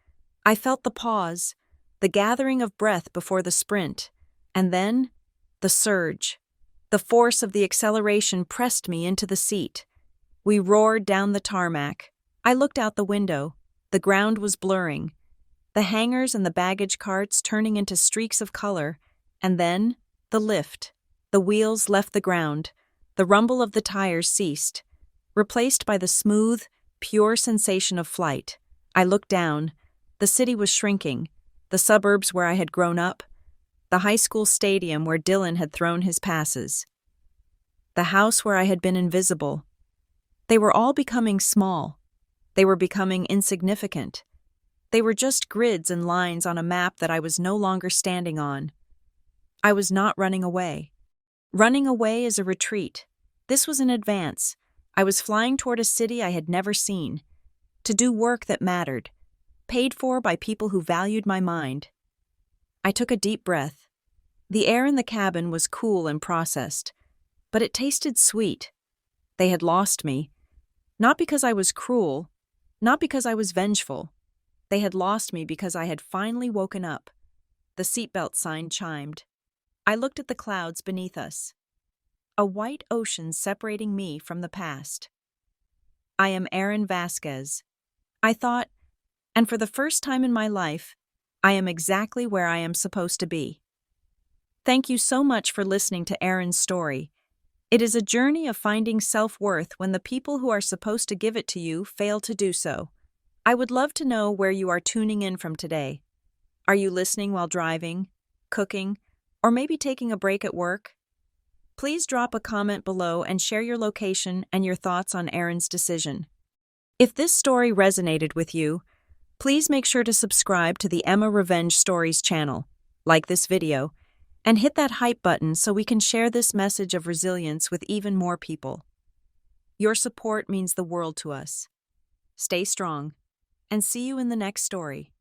I felt the pause, the gathering of breath before the sprint, and then the surge. The force of the acceleration pressed me into the seat. We roared down the tarmac. I looked out the window. The ground was blurring. The hangars and the baggage carts turning into streaks of color, and then the lift. The wheels left the ground. The rumble of the tires ceased, replaced by the smooth, pure sensation of flight. I looked down. The city was shrinking. The suburbs where I had grown up. The high school stadium where Dylan had thrown his passes. The house where I had been invisible. They were all becoming small. They were becoming insignificant. They were just grids and lines on a map that I was no longer standing on. I was not running away. Running away is a retreat. This was an advance. I was flying toward a city I had never seen, to do work that mattered, paid for by people who valued my mind. I took a deep breath. The air in the cabin was cool and processed, but it tasted sweet. They had lost me. Not because I was cruel, not because I was vengeful. They had lost me because I had finally woken up. The seatbelt sign chimed. I looked at the clouds beneath us. A white ocean separating me from the past. I am Erin Vasquez. I thought, and for the first time in my life, I am exactly where I am supposed to be. Thank you so much for listening to Erin's story. It is a journey of finding self-worth when the people who are supposed to give it to you fail to do so. I would love to know where you are tuning in from today. Are you listening while driving, cooking, or maybe taking a break at work? Please drop a comment below and share your location and your thoughts on Erin's decision. If this story resonated with you, please make sure to subscribe to the Emma Revenge Stories channel, like this video, and hit that hype button so we can share this message of resilience with even more people. Your support means the world to us. Stay strong, and see you in the next story.